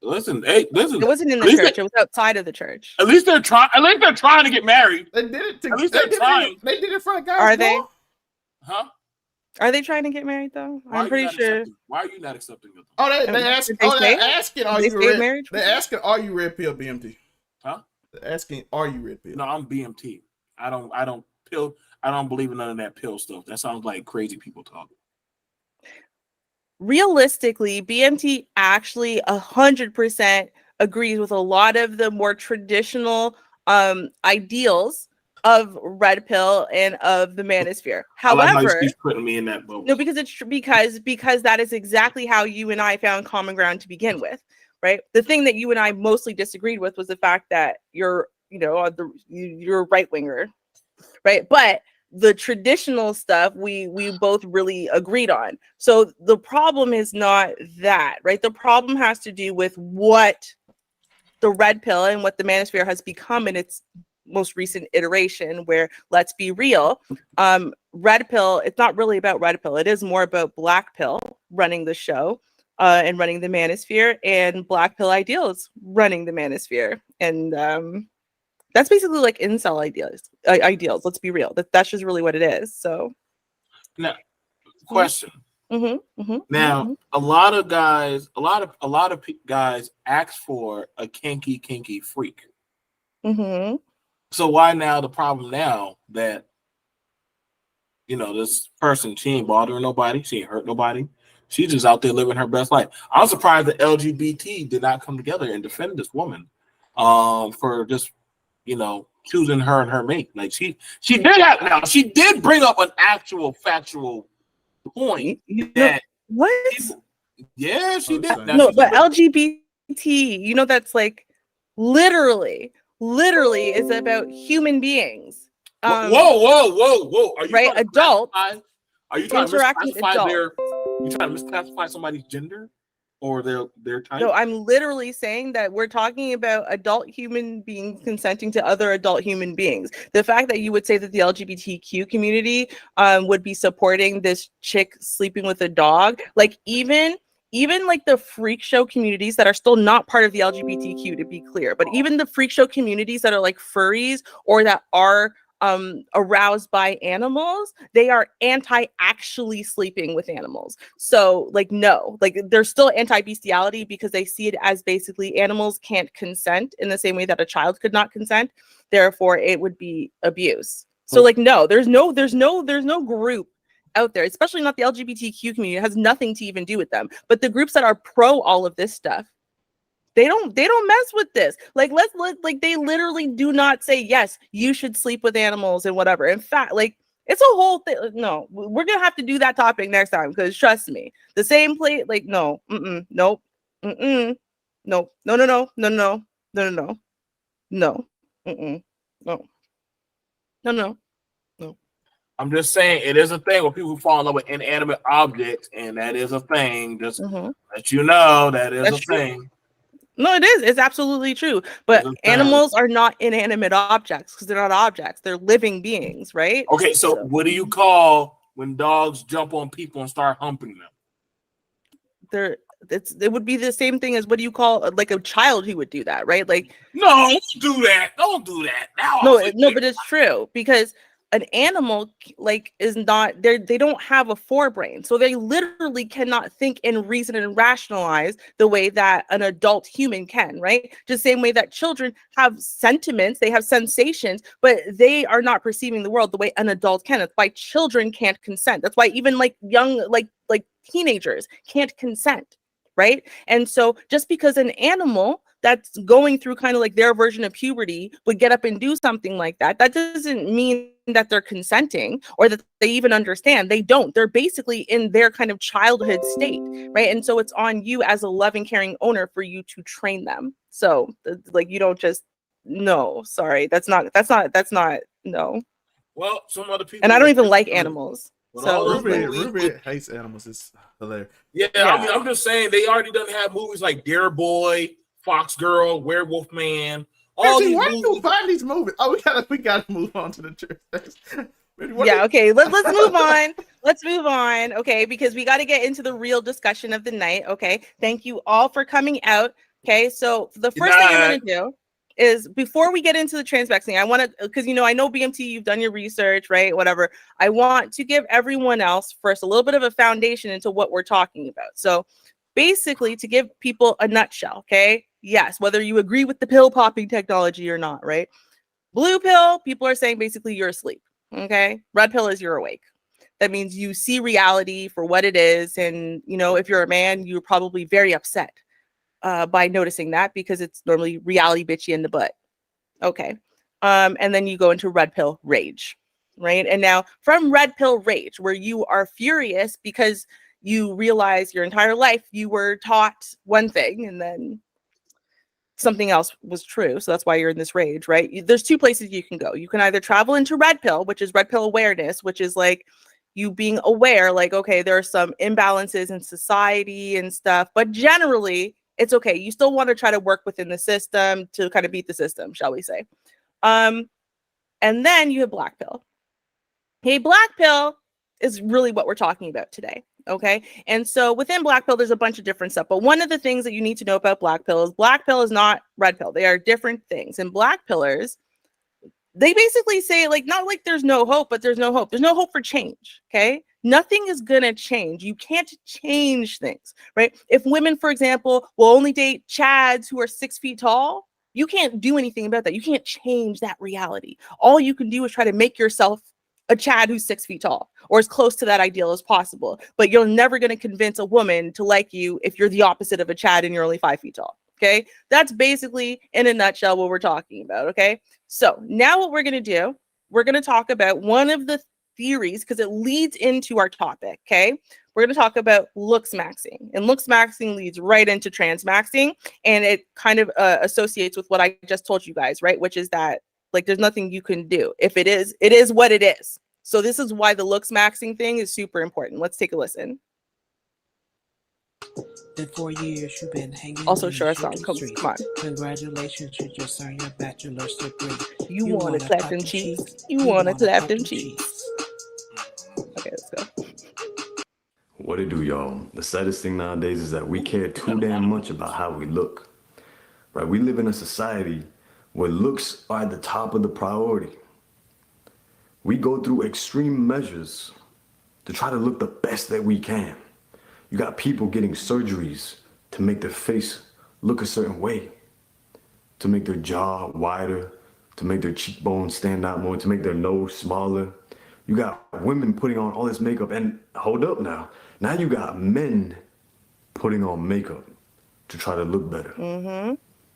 Listen. It wasn't in the church. It was outside of the church. At least they're trying to get married. They did it. At least they're trying. They did it for a guy. Are they? Huh? Are they trying to get married though? I'm pretty sure. Why are you not accepting of them? Oh, they asking. Are you red? They asking, are you red pill BMT? Huh? They're asking, are you red pill? No, I'm BMT. I don't believe in none of that pill stuff. That sounds like crazy people talk. Realistically, BMT actually 100% agrees with a lot of the more traditional ideals of red pill and of the manosphere. I like how However, you keep putting me in that boat. no, because it's because that is exactly how you and I found common ground to begin with, right? The thing that you and I mostly disagreed with was the fact that you're a right winger, right? But the traditional stuff we both really agreed on. So the problem is not that, right? The problem has to do with what the red pill and what the manosphere has become in its most recent iteration, where, let's be real, red pill, it's not really about red pill. It is more about black pill running the show and running the manosphere, and black pill ideals running the manosphere. And that's basically like incel ideals. Let's be real. That's just really what it is. So now, question. Mm-hmm. Now, a lot of guys ask for a kinky freak. Mm-hmm. So why now the problem now that this person, she ain't bothering nobody, she ain't hurt nobody, she's just out there living her best life. I'm surprised the LGBT did not come together and defend this woman for just choosing her and her mate. Like she did bring up an actual factual point that what? Yeah, she did. No, but LGBT, that's like literally is about human beings. Whoa! Are you right? Adults. Are you trying to misclassify somebody's gender or their type? No, I'm literally saying that we're talking about adult human beings consenting to other adult human beings. The fact that you would say that the LGBTQ community would be supporting this chick sleeping with a dog, like even like the freak show communities that are still not part of the LGBTQ, to be clear, but even the freak show communities that are like furries or that are aroused by animals, they are anti-actually sleeping with animals. So like, no, like they're still anti-bestiality because they see it as basically animals can't consent in the same way that a child could not consent. Therefore, it would be abuse. So like, no, there's no group out there, especially not the LGBTQ community. It has nothing to even do with them. But the groups that are pro all of this stuff, they don't mess with this. Like like they literally do not say yes, you should sleep with animals and whatever. In fact, like it's a whole thing. No, we're gonna have to do that topic next time, because trust me, the same plate. Like no, nope, no, no, no. I'm just saying it is a thing where people fall in love with inanimate objects, and that is a thing. Just let you know that is a thing. No, it is. It's absolutely true. But animals are not inanimate objects because they're not objects. They're living beings, right? Okay, so what do you call when dogs jump on people and start humping them? It would be the same thing as what do you call like a child who would do that, right? Like no, don't do that. Don't do that. Now no, but it's true, because an animal like is not they don't have a forebrain, so they literally cannot think and reason and rationalize the way that an adult human can, right? Just the same way that children have sentiments, they have sensations, but they are not perceiving the world the way an adult can. That's why children can't consent. That's why even like young like teenagers can't consent, right? And so just because an animal that's going through kind of like their version of puberty would get up and do something like that, that doesn't mean that they're consenting or that they even understand. They don't. They're basically in their kind of childhood state, right? And so it's on you as a loving, caring owner for you to train them. So like you don't just sorry, that's not no. Well, some other people, and I don't even like animals. So Ruby hates animals. It's hilarious. Yeah. I'm just saying they already done have movies like Dare Boy, Fox Girl, Werewolf Man. All these where do you find these movies? Oh, we gotta move on to the truth. Okay, let's move on. Let's move on. Okay, because we got to get into the real discussion of the night. Okay, thank you all for coming out. Okay, so the first thing I'm gonna do is, before we get into the transmaxxing, I want to, because I know BMT, you've done your research, right? Whatever. I want to give everyone else first a little bit of a foundation into what we're talking about. So basically, to give people a nutshell, okay? Yes, whether you agree with the pill popping technology or not, right? Blue pill, people are saying basically you're asleep. Okay. Red pill is you're awake. That means you see reality for what it is. And, you know, if you're a man, you're probably very upset by noticing that, because it's normally reality bitchy in the butt. Okay. And then you go into red pill rage, right? And now from red pill rage, where you are furious because you realize your entire life you were taught one thing and then something else was true. So that's why you're in this rage, right? There's two places you can go. You can either travel into red pill, which is red pill awareness, which is like you being aware, like, okay, there are some imbalances in society and stuff, but generally it's okay. You still want to try to work within the system to kind of beat the system, shall we say. And then you have black pill. Hey, black pill is really what we're talking about today. Okay. And so within black pill, there's a bunch of different stuff. But one of the things that you need to know about black pill is not red pill. They are different things. And black pillars, they basically say, like, not like there's no hope, but there's no hope. There's no hope for change. Okay. Nothing is going to change. You can't change things, right? If women, for example, will only date Chads who are 6 feet tall, you can't do anything about that. You can't change that reality. All you can do is try to make yourself a Chad who's 6 feet tall, or as close to that ideal as possible. But you're never going to convince a woman to like you if you're the opposite of a Chad and you're only 5 feet tall. Okay. That's basically in a nutshell what we're talking about. Okay. So now what we're going to do, we're going to talk about one of the theories, because it leads into our topic. Okay. We're going to talk about looks maxing, and looks maxing leads right into transmaxing. And it kind of associates with what I just told you guys, right? Which is that, like, there's nothing you can do. If it is what it is. So this is why the looks maxing thing is super important. Let's take a listen. In 4 years, you've been hanging. Also, sure, a song. Come on. Congratulations, you just earned your bachelor's degree. You want to clap them cheeks? You want to clap them cheeks? Okay, let's go. What it do, y'all? The saddest thing nowadays is that we care too damn much about how we look. Right? We live in a society where looks are at the top of the priority. We go through extreme measures to try to look the best that we can. You got people getting surgeries to make their face look a certain way, to make their jaw wider, to make their cheekbones stand out more, to make their nose smaller. You got women putting on all this makeup, and hold up now you got men putting on makeup to try to look better. Mm-hmm.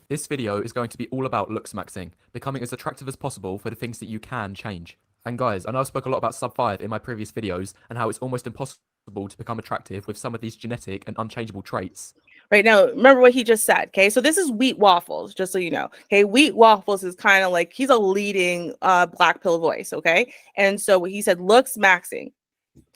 This video is going to be all about looks maxing, becoming as attractive as possible for the things that you can change. And guys, I know I spoke a lot about sub 5 in my previous videos and how it's almost impossible to become attractive with some of these genetic and unchangeable traits. Right now, remember what he just said, okay? So this is Wheat Waffles, just so you know. Okay, Wheat Waffles is kind of like, he's a leading black pill voice, okay? And so he said, looks maxing.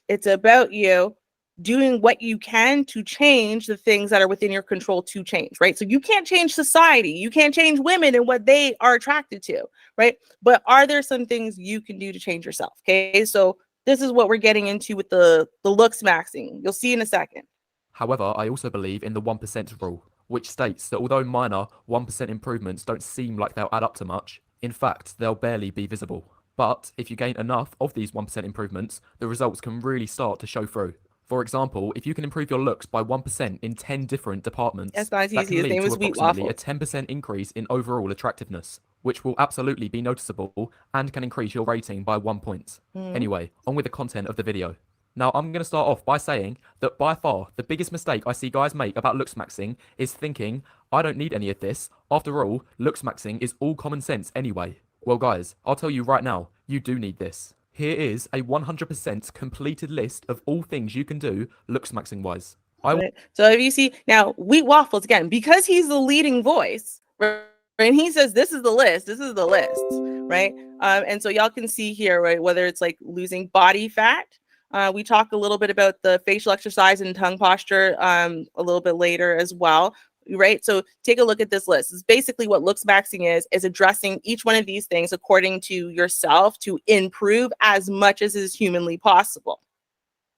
It's about you doing what you can to change the things that are within your control to change, right? So you can't change society. You can't change women and what they are attracted to, right? But are there some things you can do to change yourself? Okay, so this is what we're getting into with the looks maxing. You'll see in a second. However, I also believe in the 1% rule, which states that although minor 1% improvements don't seem like they'll add up to much, in fact, they'll barely be visible. But if you gain enough of these 1% improvements, the results can really start to show through. For example, if you can improve your looks by 1% in 10 different departments, that's not that easy. can His name lead is to Wheat approximately Waffle. a 10% increase in overall attractiveness, which will absolutely be noticeable and can increase your rating by 1 point. Anyway, on with the content of the video. Now, I'm going to start off by saying that by far the biggest mistake I see guys make about looks maxing is thinking, I don't need any of this. After all, looks maxing is all common sense anyway. Well, guys, I'll tell you right now, you do need this. Here is a 100% completed list of all things you can do looks maxing wise. So if you see now, Wheat Waffles again, because he's the leading voice, right? And he says this is the list, right? And so y'all can see here, right, whether it's like losing body fat. We talk a little bit about the facial exercise and tongue posture a little bit later as well. Right. So take a look at this list. It's basically what looks maxing is addressing each one of these things according to yourself to improve as much as is humanly possible.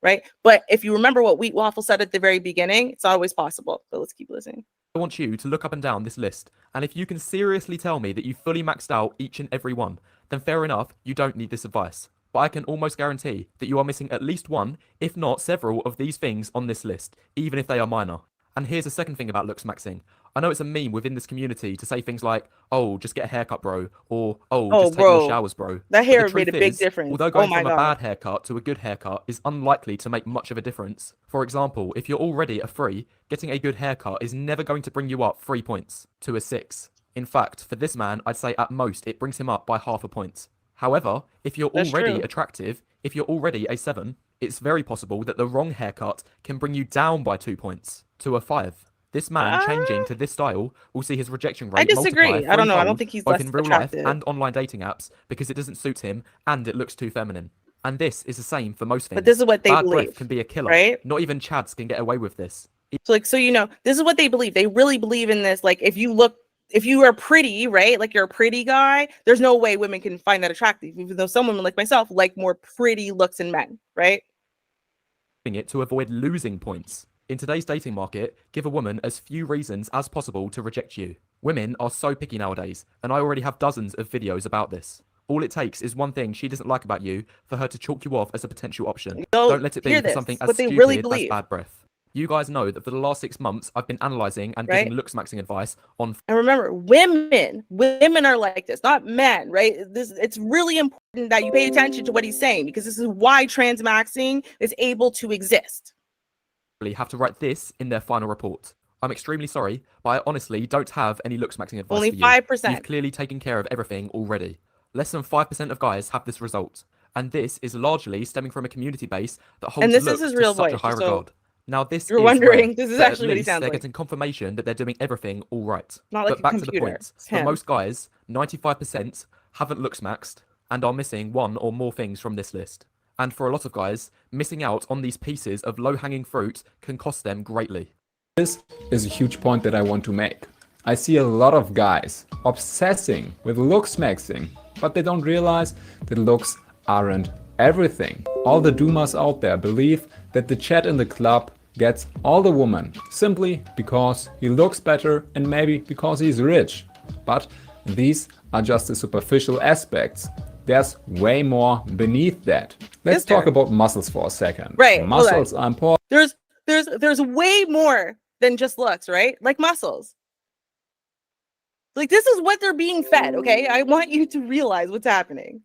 Right. But if you remember what Wheat Waffle said at the very beginning, it's always possible. So let's keep listening. I want you to look up and down this list. And if you can seriously tell me that you fully maxed out each and every one, then fair enough, you don't need this advice. But I can almost guarantee that you are missing at least one, if not several of these things on this list, even if they are minor. And here's the second thing about looks maxing. I know it's a meme within this community to say things like, oh, just get a haircut, bro, or Oh, just take bro. more showers, bro. That But hair the made a truth big is, difference. although Oh going my from a God. bad haircut to a good haircut is unlikely to make much of a difference. For example, if you're already a 3, getting a good haircut is never going to bring you up 3 points to a 6. In fact, for this man, I'd say at most it brings him up by half a point. However, if you're That's already true. attractive, if you're already a 7, it's very possible that the wrong haircut can bring you down by 2 points to a 5. This man changing to this style will see his rejection rate disagree. multiply I don't know. I don't threefold, think he's both less in real life attractive. and online dating apps because it doesn't suit him and it looks too feminine. And this is the same for most things. But this is what they Bad believe, breath can be a killer. right? Not even Chads can get away with this. So like, so you know, this is what they believe. They really believe in this. Like, if you are pretty, right? Like you're a pretty guy, there's no way women can find that attractive, even though some women like myself like more pretty looks in men, right? It to avoid losing points. In today's dating market, give a woman as few reasons as possible to reject you. Women are so picky nowadays, and I already have dozens of videos about this. All it takes is one thing she doesn't like about you for her to chalk you off as a potential option. Don't let it be for something as what they stupid really as believe. bad breath. You guys know that for the last 6 months, I've been analysing and Right. giving looks-maxing advice on... And remember, women are like this, not men, right? It's really important that you pay attention to what he's saying, because this is why transmaxing is able to exist. have to write this in their final report. I'm extremely sorry, but I honestly don't have any looks-maxing advice Only for you. 5%. You've clearly taken care of everything already. Less than 5% of guys have this result, and this is largely stemming from a community base that holds this is looks his to real such a voice, high so regard. Now this you're is wondering, rare, this is but at actually what he least sounds they're like. getting confirmation that they're doing everything all right. Not like But a back to the computer. point. It's For him. most guys, 95% haven't looks maxed and are missing one or more things from this list. And for a lot of guys, missing out on these pieces of low-hanging fruit can cost them greatly. This is a huge point that I want to make. I see a lot of guys obsessing with looks maxing, but they don't realize that looks aren't everything. All the doomers out there believe that the chat in the club gets all the women simply because he looks better and maybe because he's rich. But these are just the superficial aspects. There's way more beneath that. Let's talk about muscles for a second. Right. hold on. Muscles are important. There's way more than just looks, right? Like muscles. Like this is what they're being fed, okay? I want you to realize what's happening.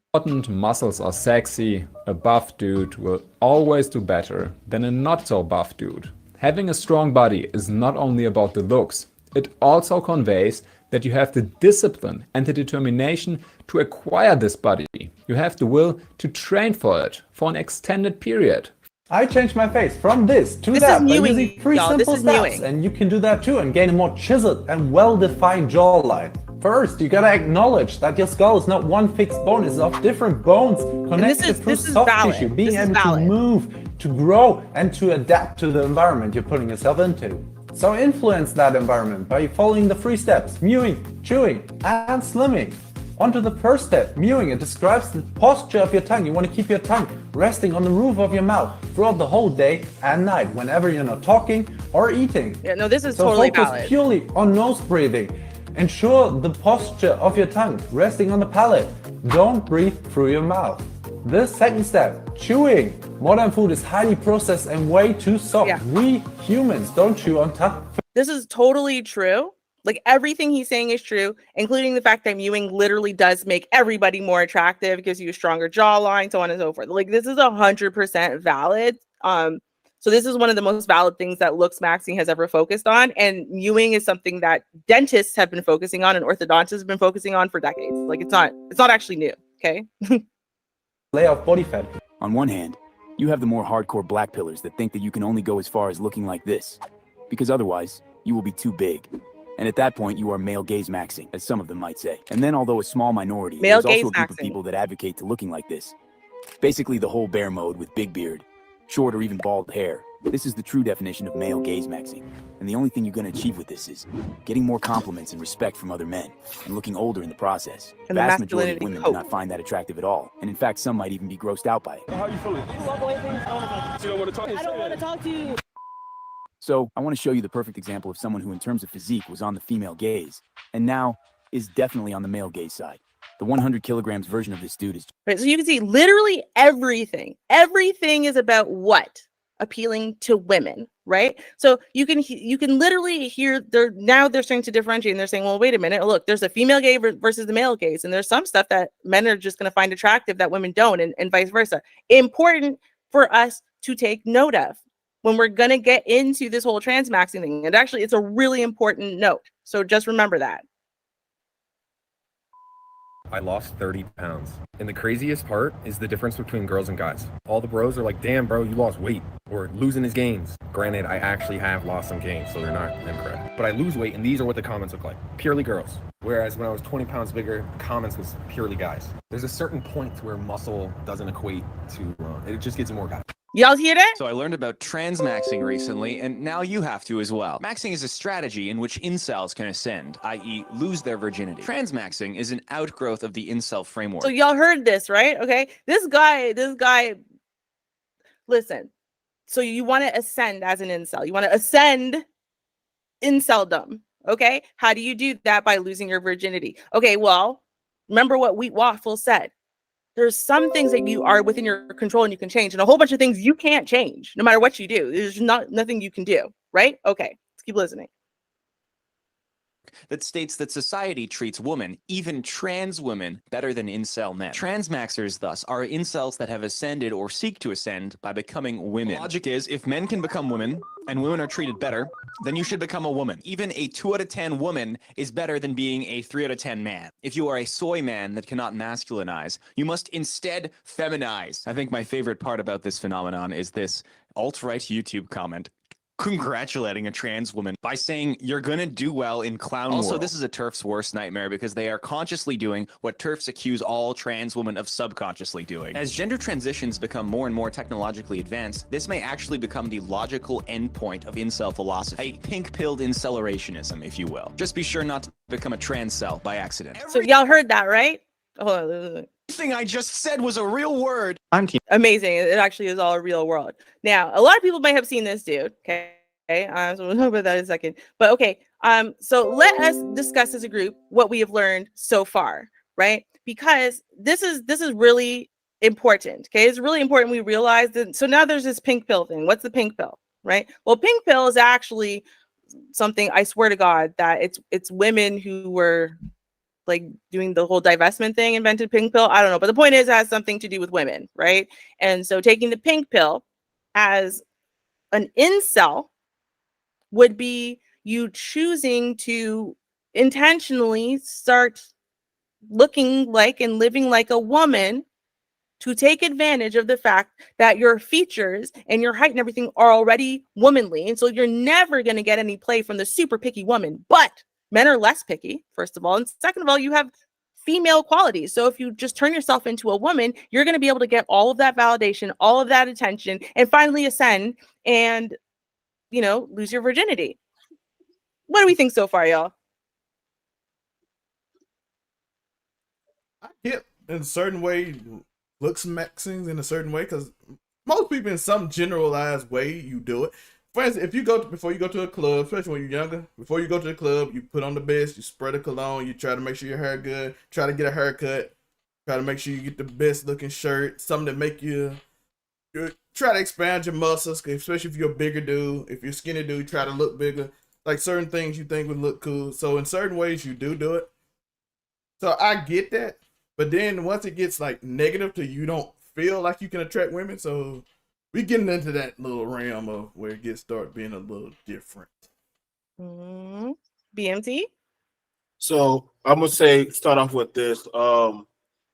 Muscles are sexy. A buff dude will always do better than a not so buff dude. Having a strong body is not only about the looks, it also conveys that you have the discipline and the determination to acquire this body. You have the will to train for it for an extended period. I changed my face from this to This that is by mewing, using 3 y'all. This simple is steps, mewing. and you can do that too and gain a more chiseled and well-defined jawline. First, you gotta acknowledge that your skull is not one fixed bone, it's of different bones connected through this is soft valid. tissue, being This is able to valid. move, to grow, and to adapt to the environment you're putting yourself into. So influence that environment by following the 3 steps: mewing, chewing, and slimming. On to the first step, mewing. It describes the posture of your tongue. You want to keep your tongue resting on the roof of your mouth throughout the whole day and night, whenever you're not talking or eating. Yeah, no, this is So totally focus valid. purely on nose breathing. Ensure the posture of your tongue resting on the palate. Don't breathe through your mouth. The second step, chewing. Modern food is highly processed and way too soft. Yeah. We humans don't chew on tough. This is totally true. Like everything he's saying is true, including the fact that mewing literally does make everybody more attractive, gives you a stronger jawline, so on and so forth. Like this is 100% valid. So this is one of the most valid things that looks maxing has ever focused on, and mewing is something that dentists have been focusing on and orthodontists have been focusing on for decades. Like it's not actually new. Okay. Lay off body fat. On one hand, you have the more hardcore black pillars that think that you can only go as far as looking like this, because otherwise you will be too big. And at that point, you are male gaze maxing, as some of them might say. And then, although a small minority, Male there's gaze also a group of maxing. people that advocate to looking like this. Basically, the whole bear mode with big beard, short or even bald hair. This is the true definition of male gaze maxing. And the only thing you're going to achieve with this is getting more compliments and respect from other men, and looking older in the process. And the Vast majority of masculinity women coat. do not find that attractive at all. And in fact, some might even be grossed out by it. How you feeling? You walk away, please. You don't want to talk? I don't want to talk to you. So, I want to show you the perfect example of someone who in terms of physique was on the female gaze, and now is definitely on the male gaze side. The 100 kilograms version of this dude is... Right. So you can see literally everything. Everything is about what? appealing to women, right? So you can literally hear they're starting to differentiate, and they're saying, well, wait a minute, look, there's a female gay versus the male gays, and there's some stuff that men are just going to find attractive that women don't, and vice versa. Important for us to take note of when we're going to get into this whole transmaxing thing. And actually, it's a really important note. So just remember that. I lost 30 pounds. And the craziest part is the difference between girls and guys. All the bros are like, damn, bro, you lost weight. Or losing his gains. Granted, I actually have lost some gains, so they're not incorrect. But I lose weight, and these are what the comments look like. Purely girls. Whereas when I was 20 pounds bigger, comments was purely guys. There's a certain point where muscle doesn't equate to, it just gets more guys. Y'all hear that? So I learned about transmaxing recently, and now you have to as well. Maxing is a strategy in which incels can ascend, i.e. lose their virginity. Transmaxing is an outgrowth of the incel framework. So y'all heard this, right? Okay. This guy, listen. So you want to ascend as an incel. You want to ascend inceldom. Okay. How do you do that? By losing your virginity. Okay. Well, remember what Wheat Waffle said. There's some things that you are within your control and you can change, and a whole bunch of things you can't change no matter what you do. There's nothing you can do, right? Okay, let's keep listening. That states that society treats women, even trans women, better than incel men. Transmaxers, thus, are incels that have ascended or seek to ascend by becoming women. The logic is, if men can become women, and women are treated better, then you should become a woman. Even a 2 out of 10 woman is better than being a 3 out of 10 man. If you are a soy man that cannot masculinize, you must instead feminize. I think my favorite part about this phenomenon is this alt-right YouTube comment congratulating a trans woman by saying you're gonna do well in clown world. Also, this is a TERF's worst nightmare because they are consciously doing what TERFs accuse all trans women of subconsciously doing. As gender transitions become more and more technologically advanced, this may actually become the logical endpoint of incel philosophy, a pink-pilled inceleration, if you will. Just be sure not to become a trans cell by accident. So y'all heard that, right? Hold on. Everything I just said was a real word. Amazing. It actually is all a real world. Now, a lot of people might have seen this dude. Okay. So we'll talk about that in a second. But okay. So let us discuss as a group what we have learned so far, right? Because this is really important. Okay. It's really important we realize that. So now there's this pink pill thing. What's the pink pill? Right? Well, pink pill is actually something, I swear to God, that it's women who were like doing the whole divestment thing invented pink pill. I don't know, but the point is it has something to do with women, right? And so taking the pink pill as an incel would be you choosing to intentionally start looking like and living like a woman to take advantage of the fact that your features and your height and everything are already womanly. And so you're never going to get any play from the super picky woman, but men are less picky, first of all. And second of all, you have female qualities. So if you just turn yourself into a woman, you're going to be able to get all of that validation, all of that attention, and finally ascend and, lose your virginity. What do we think so far, y'all? I get in a certain way, looks maxings in a certain way, because most people in some generalized way you do it. For instance, if you before you go to a club, especially when you're younger, before you go to the club, you put on the best, you spray the cologne, you try to make sure your hair good, try to get a haircut, try to make sure you get the best looking shirt, something that make you try to expand your muscles, especially if you're a bigger dude. If you're a skinny dude, try to look bigger. Like certain things you think would look cool. So in certain ways you do it. So I get that. But then once it gets like negative to you don't feel like you can attract women, so we getting into that little realm of where it gets start being a little different. BMT? So I'm gonna start off with this.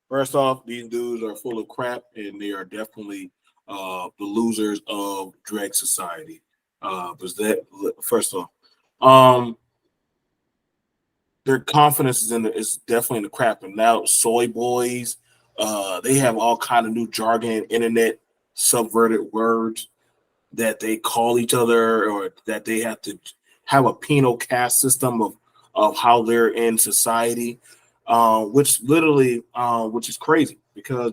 First off, these dudes are full of crap, and they are definitely the losers of drag society. First off, their confidence is definitely in the crap. And now soy boys, they have all kind of new jargon, internet subverted words that they call each other, or that they have to have a penal caste system of how they're in society, which is crazy, because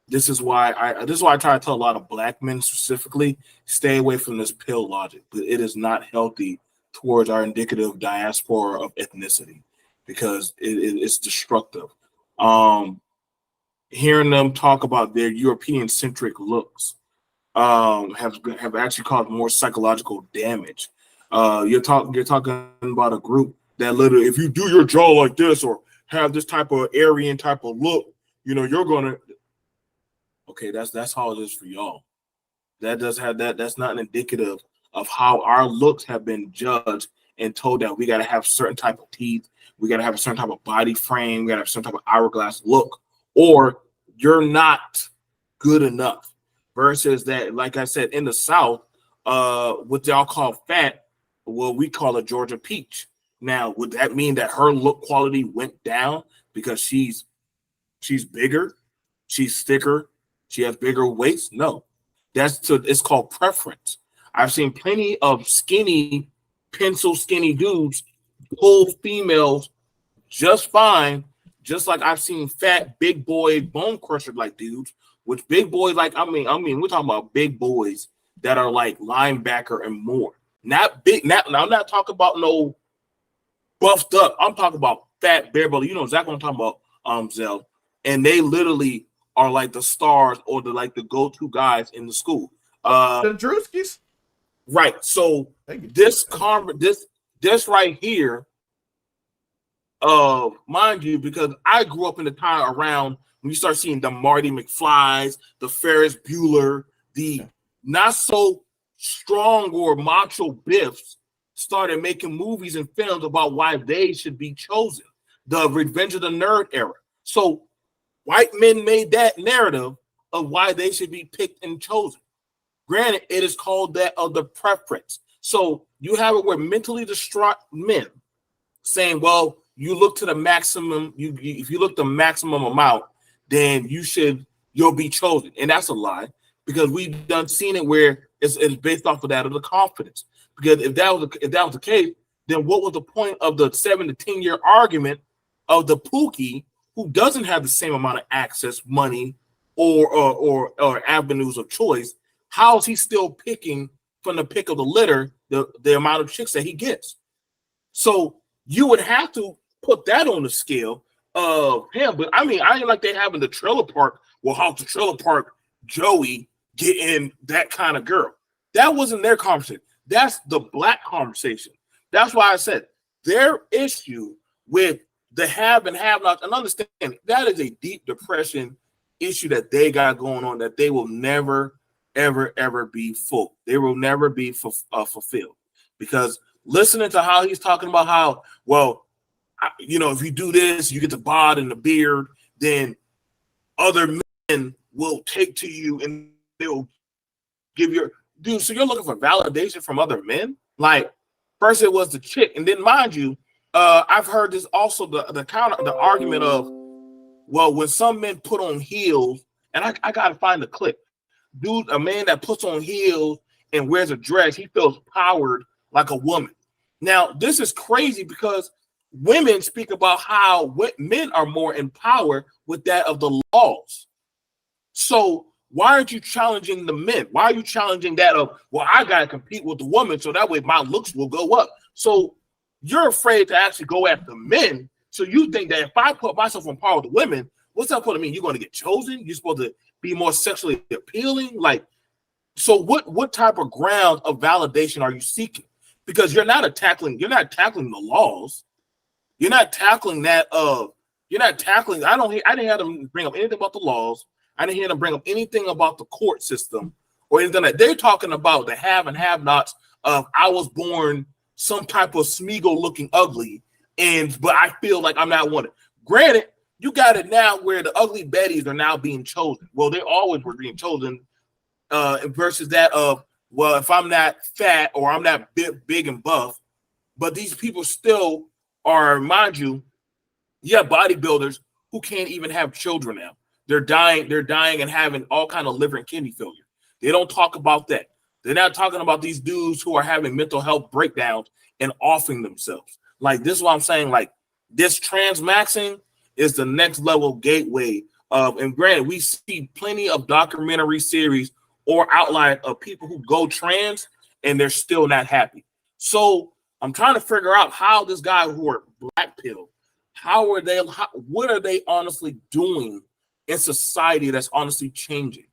this is why I try to tell a lot of black men specifically, stay away from this pill logic. It is not healthy towards our indicative diaspora of ethnicity, because it's destructive. Hearing them talk about their European-centric looks, have actually caused more psychological damage. You're talking about a group that literally, if you do your jaw like this or have this type of Aryan type of look, you know, you're gonna. Okay, that's how it is for y'all. That does have that. That's not indicative of how our looks have been judged and told that we got to have certain type of teeth, we got to have a certain type of body frame, we got to have certain type of hourglass look, or you're not good enough. Versus that, like I said, in the South, what y'all call fat, well, we call it Georgia peach. Now, would that mean that her look quality went down because she's bigger, she's thicker, she has bigger weights? No, it's called preference. I've seen plenty of skinny, pencil skinny dudes pull females just fine, just like I've seen fat, big boy, bone crusher like dudes, which big boys like, I mean, we're talking about big boys that are like linebacker and more. Not big, now I'm not talking about no buffed up. I'm talking about fat, bare belly. You know exactly what I'm talking about, Zell. And they literally are like the stars or the go-to guys in the school. The Drewskis. Right. So this right here, mind you, because I grew up in the time around when you start seeing the Marty McFlys, the Ferris Bueller, the not so strong or macho Biffs started making movies and films about why they should be chosen. The Revenge of the Nerd era. So white men made that narrative of why they should be picked and chosen. Granted, it is called that of the preference. So you have it where mentally distraught men saying, well, you look to the maximum, if you look the maximum amount, then you'll be chosen. And that's a lie, because we've done seen it where it's based off of that of the confidence. Because if that was the case, then what was the point of the 7 to 10 year argument of the Pookie who doesn't have the same amount of access, money, or avenues of choice? How is he still picking from the pick of the litter the amount of chicks that he gets? So you would have to put that on the scale of him. But I mean, I ain't like they having the trailer park. Well, how's the trailer park Joey getting that kind of girl? That wasn't their conversation. That's the black conversation. That's why I said their issue with the have and have nots, and understand that is a deep depression issue that they got going on, that they will never, ever be full. They will never be fulfilled. Because listening to how he's talking about how, well, if you do this, you get the bod and the beard, then other men will take to you and they'll give your dude. So you're looking for validation from other men? Like, first it was the chick, and then mind you, I've heard this also the argument of, well, when some men put on heels, and I gotta find the clip. Dude, a man that puts on heels and wears a dress, he feels powered like a woman. Now, this is crazy because women speak about how men are more in power with that of the laws. So why aren't you challenging the men? Why are you challenging that of, well, I got to compete with the woman so that way my looks will go up? So you're afraid to actually go after the men. So you think that if I put myself on par with the women, what's that supposed to mean? You're going to get chosen? You're supposed to be more sexually appealing? Like, so what type of ground of validation are you seeking? Because you're not tackling the laws. You're not tackling that I didn't have them bring up anything about the laws. I didn't hear them bring up anything about the court system or anything like that. They're talking about the have and have nots of, I was born some type of Smeagol looking ugly, but I feel like I'm not wanted. Granted, you got it now where the ugly Bettys are now being chosen. Well, they always were being chosen, versus that of, well, if I'm not fat or I'm not big and buff, but these people still are, mind you, bodybuilders who can't even have children now. They're dying and having all kind of liver and kidney failure. They don't talk about that. They're not talking about these dudes who are having mental health breakdowns and offing themselves. Like, this is what I'm saying. Like, this transmaxing is the next level gateway of, and granted, we see plenty of documentary series or outline of people who go trans and they're still not happy. So I'm trying to figure out how this guy who are black pill, what are they honestly doing in society that's honestly changing?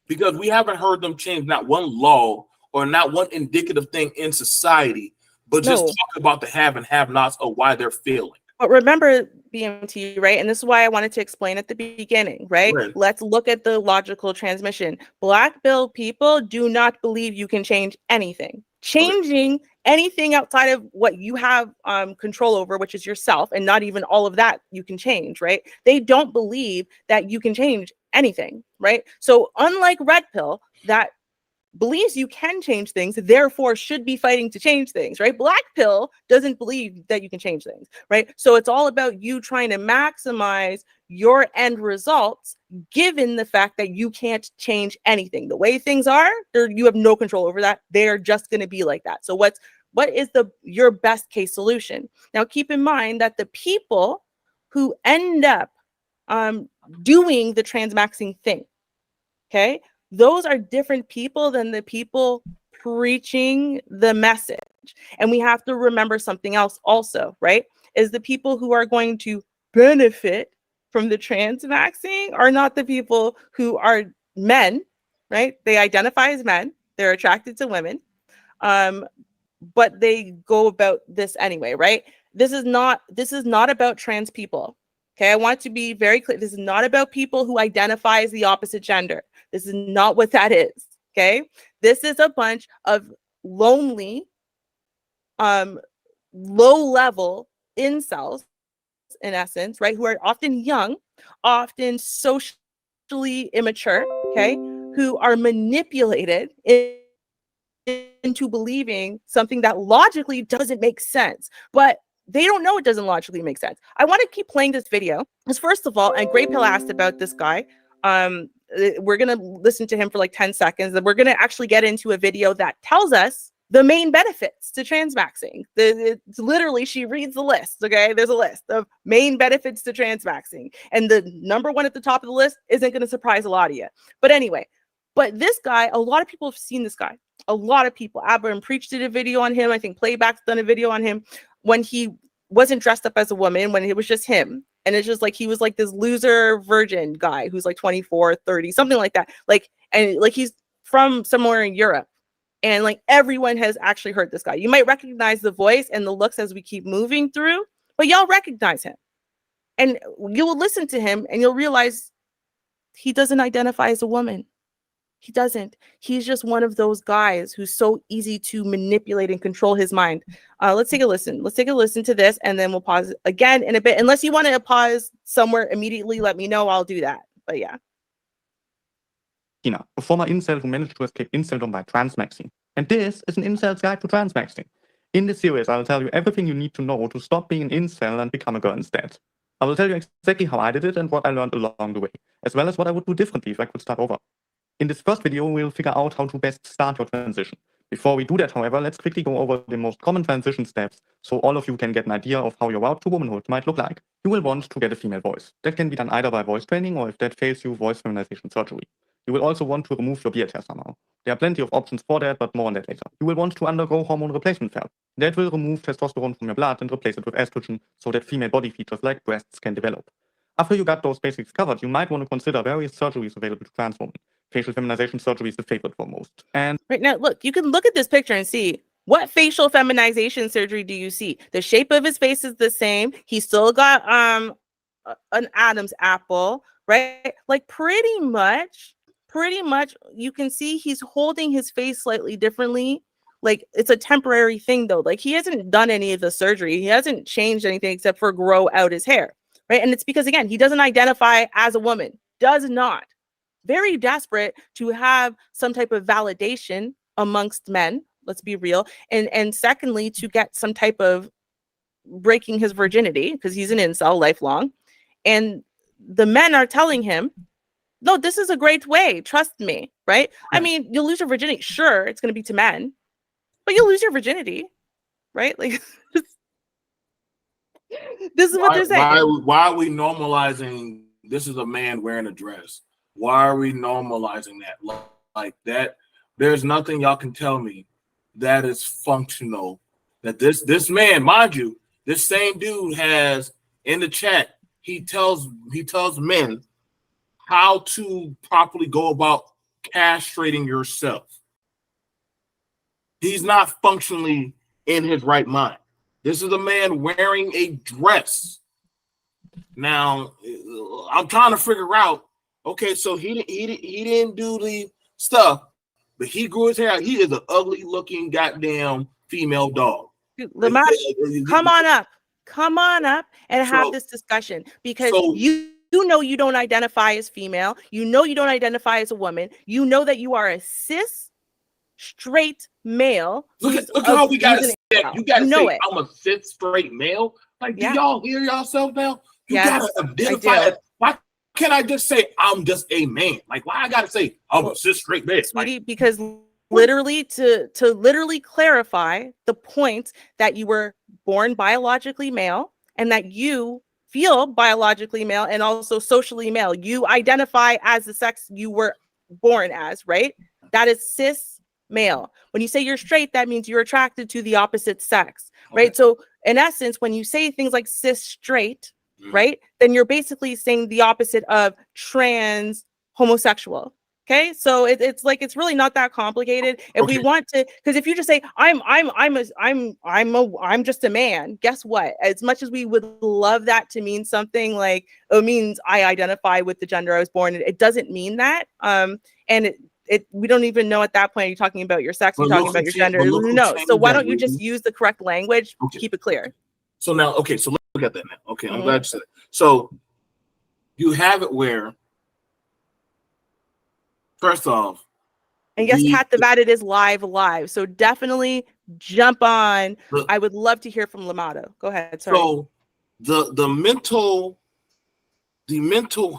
because we haven't heard them change not one law or not one indicative thing in society, but just talk about the have and have-nots of why they're failing. But remember, BMT, right? And this is why I wanted to explain at the beginning, right? Let's look at the logical transmission. Black pill people do not believe you can change anything. Changing anything outside of what you have control over, which is yourself, and not even all of that you can change, right? They don't believe that you can change anything, right? So unlike red pill, that believes you can change things, therefore should be fighting to change things, right? Black pill doesn't believe that you can change things, right? So it's all about you trying to maximize your end results, given the fact that you can't change anything. The way things are, you have no control over that. They're just going to be like that. So what is your best case solution? Now, keep in mind that the people who end up doing the transmaxing thing, okay, those are different people than the people preaching the message. And we have to remember something else also, right? Is the people who are going to benefit from the transmaxing are not the people who are men, right? They identify as men. They're attracted to women. But they go about this anyway, right? This is not about trans people. Okay, I want to be very clear. This is not about people who identify as the opposite gender. This is not what that is. Okay, this is a bunch of lonely, low-level incels, in essence, right? Who are often young, often socially immature. Okay, who are manipulated into believing something that logically doesn't make sense, but they don't know it doesn't logically make sense. I want to keep playing this video because first of all, and Grey Pill asked about this guy. We're going to listen to him for like 10 seconds. And we're going to actually get into a video that tells us the main benefits to transmaxing. It's literally, she reads the list. Okay. There's a list of main benefits to transmaxing. And the number one at the top of the list isn't going to surprise a lot of you. But anyway, this guy, a lot of people have seen this guy. A lot of people. Abraham Preach did a video on him. I think Playback's done a video on him when he wasn't dressed up as a woman, when it was just him. And it's just like he was like this loser virgin guy who's like 24, 30, something like that. And he's from somewhere in Europe. And like everyone has actually heard this guy. You might recognize the voice and the looks as we keep moving through, but y'all recognize him. And you will listen to him and you'll realize he doesn't identify as a woman. He doesn't. He's just one of those guys who's so easy to manipulate and control his mind. Let's take a listen. Let's take a listen to this, and then we'll pause again in a bit. Unless you want to pause somewhere immediately, let me know. I'll do that. But yeah. Tina, a former incel who managed to escape inceldom by transmaxing. And this is an incel's guide to transmaxing. In this series, I will tell you everything you need to know to stop being an incel and become a girl instead. I will tell you exactly how I did it and what I learned along the way, as well as what I would do differently if I could start over. In this first video, we'll figure out how to best start your transition. Before we do that, however, let's quickly go over the most common transition steps so all of you can get an idea of how your route to womanhood might look like. You will want to get a female voice. That can be done either by voice training or if that fails you, voice feminization surgery. You will also want to remove your beard hair somehow. There are plenty of options for that, but more on that later. You will want to undergo hormone replacement therapy. That will remove testosterone from your blood and replace it with estrogen so that female body features like breasts can develop. After you got those basics covered, you might want to consider various surgeries available to trans women. Facial feminization surgery is the favorite for most. And right now, look, you can look at this picture and see what facial feminization surgery do you see? The shape of his face is the same. He's still got an Adam's apple, right? Like pretty much you can see he's holding his face slightly differently. Like it's a temporary thing though. Like he hasn't done any of the surgery. He hasn't changed anything except for grow out his hair, right? And it's because again, he doesn't identify as a woman, does not. Very desperate to have some type of validation amongst men, let's be real. And secondly, to get some type of breaking his virginity because he's an incel lifelong. And the men are telling him, no, this is a great way. Trust me, right? I mean, you'll lose your virginity. Sure, it's going to be to men, but you'll lose your virginity, right? Like, this is what they're saying. Why are we normalizing this is a man wearing a dress? Why are we normalizing that? Like that, there's nothing y'all can tell me that is functional. That this man, mind you, this same dude has in the chat, he tells men how to properly go about castrating yourself. He's not functionally in his right mind. This is a man wearing a dress. Now, I'm trying to figure out, okay, so he didn't do the stuff, but he grew his hair out. He is an ugly looking goddamn female dog. Dude, LLamato, come on up and have this discussion, because you know you don't identify as female. You know you don't identify as a woman. You know that you are a cis straight male. Look how we got to say that. You got to say I'm a cis straight male. Like, do y'all hear yourself now? You got to identify it. Why can't I just say I'm just a man? Like, why I got to say I'm a cis straight man? Sweetie, because literally to literally clarify the point that you were born biologically male and that you feel biologically male and also socially male. You identify as the sex you were born as, right? That is cis male. When you say you're straight, that means you're attracted to the opposite sex, right? So in essence, when you say things like cis straight, right, then you're basically saying the opposite of trans homosexual. Okay, so it's like, it's really not that complicated. If we want to, because if you just say I'm just a man, guess what? As much as we would love that to mean something like it means I identify with the gender I was born in, it doesn't mean that. And we don't even know at that point. You're talking about your sex, you're talking about your gender. No, so why don't you just use the correct language to keep it clear? So now, okay, so let's look at that now. Okay, I'm glad you said it. So you have it where, first off, and yes, Cat the Vat, it is live. So definitely jump on. I would love to hear from LLamato. Go ahead. Sorry. So the mental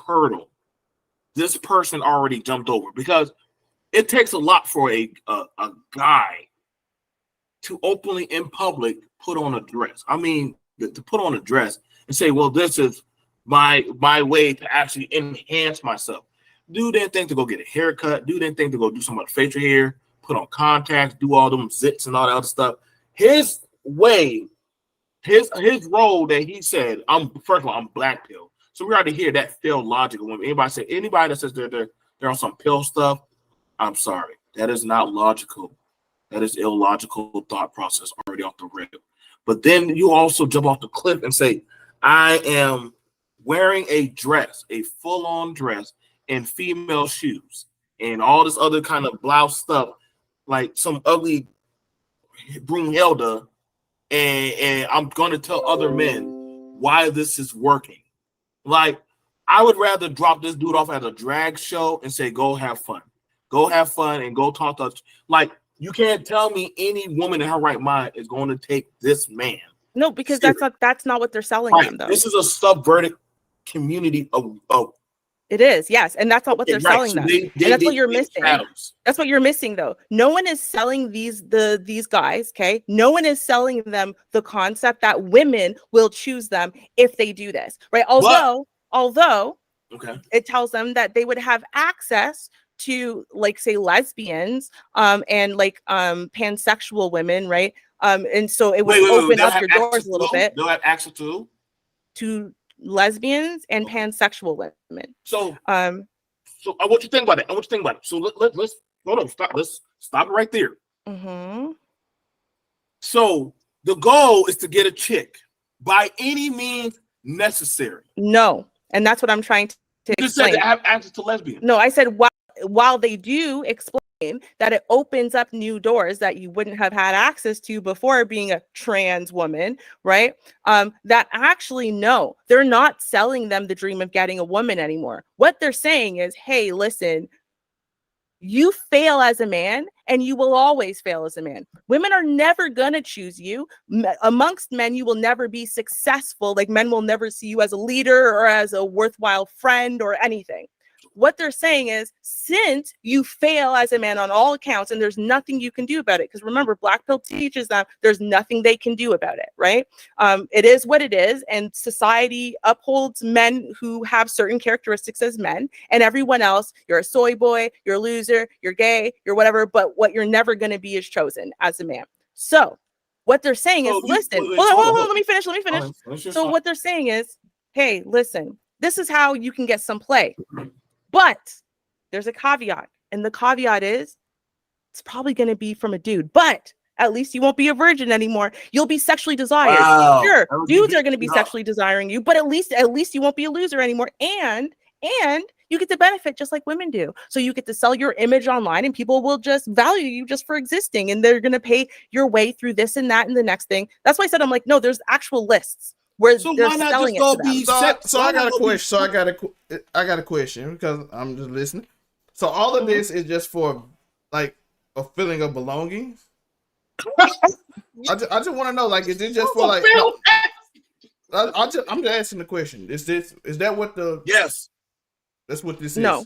hurdle, this person already jumped over, because it takes a lot for a guy to openly in public put on a dress. I mean, to put on a dress and say, well, this is my way to actually enhance myself. Dude didn't think to go get a haircut. Dude didn't think to go do some of the facial hair, put on contacts, do all them zits and all that other stuff. His way, his role that he said, first of all, I'm black pill. So we already hear that feel logical. When anybody that says they're on some pill stuff, I'm sorry. That is not logical. That is illogical thought process already off the rip. But then you also jump off the cliff and say, I am wearing a dress, a full-on dress, and female shoes and all this other kind of blouse stuff, like some ugly Brunhilde, and I'm gonna tell other men why this is working. Like, I would rather drop this dude off at a drag show and say, go have fun and go talk to us. Like, you can't tell me any woman in her right mind is going to take this man. No, because that's not what they're selling them, though. This is a subverted community of it is, yes, and that's not what they're selling them. And that's what you're missing. That's what you're missing, though. No one is selling these guys, okay? No one is selling them the concept that women will choose them if they do this, right? Although it tells them that they would have access to, like, say, lesbians and like pansexual women, right? And so it would open up your doors a little bit. They'll have access to lesbians and pansexual women. So I want you to think about it. So let's hold on, stop. Let's stop it right there. So the goal is to get a chick by any means necessary. No, and that's what I'm trying to explain. You said to have access to lesbians. No, I said while they do explain that it opens up new doors that you wouldn't have had access to before being a trans woman, right? That actually, no, they're not selling them the dream of getting a woman anymore. What they're saying is, hey, listen, you fail as a man and you will always fail as a man. Women are never gonna choose you. Amongst men, you will never be successful. Like, men will never see you as a leader or as a worthwhile friend or anything. What they're saying is, since you fail as a man on all accounts and there's nothing you can do about it, because remember, Black Pill teaches them there's nothing they can do about it, right? It is what it is, and society upholds men who have certain characteristics as men, and everyone else, you're a soy boy, you're a loser, you're gay, you're whatever, but what you're never going to be is chosen as a man. So what they're saying is, listen, hold on, let me finish. So what they're saying is, hey, listen, this is how you can get some play. But there's a caveat, And the caveat is it's probably going to be from a dude, but at least you won't be a virgin anymore. You'll be sexually desired. Wow. Sure, That was dudes are going to be enough. sexually desiring you, but at least you won't be a loser anymore. And you get to benefit just like women do. So you get to sell your image online, and people will just value you just for existing, and they're going to pay your way through this and that and the next thing. That's why I said, I'm like, no, there's actual lists where So they're why not selling just it go to them. be So I got a question. I got a question because I'm just listening. So all of this is just for like a feeling of belonging. I just want to know, like, is it just for like? I'm just asking the question. Is that what the? Yes, that's what this is. No.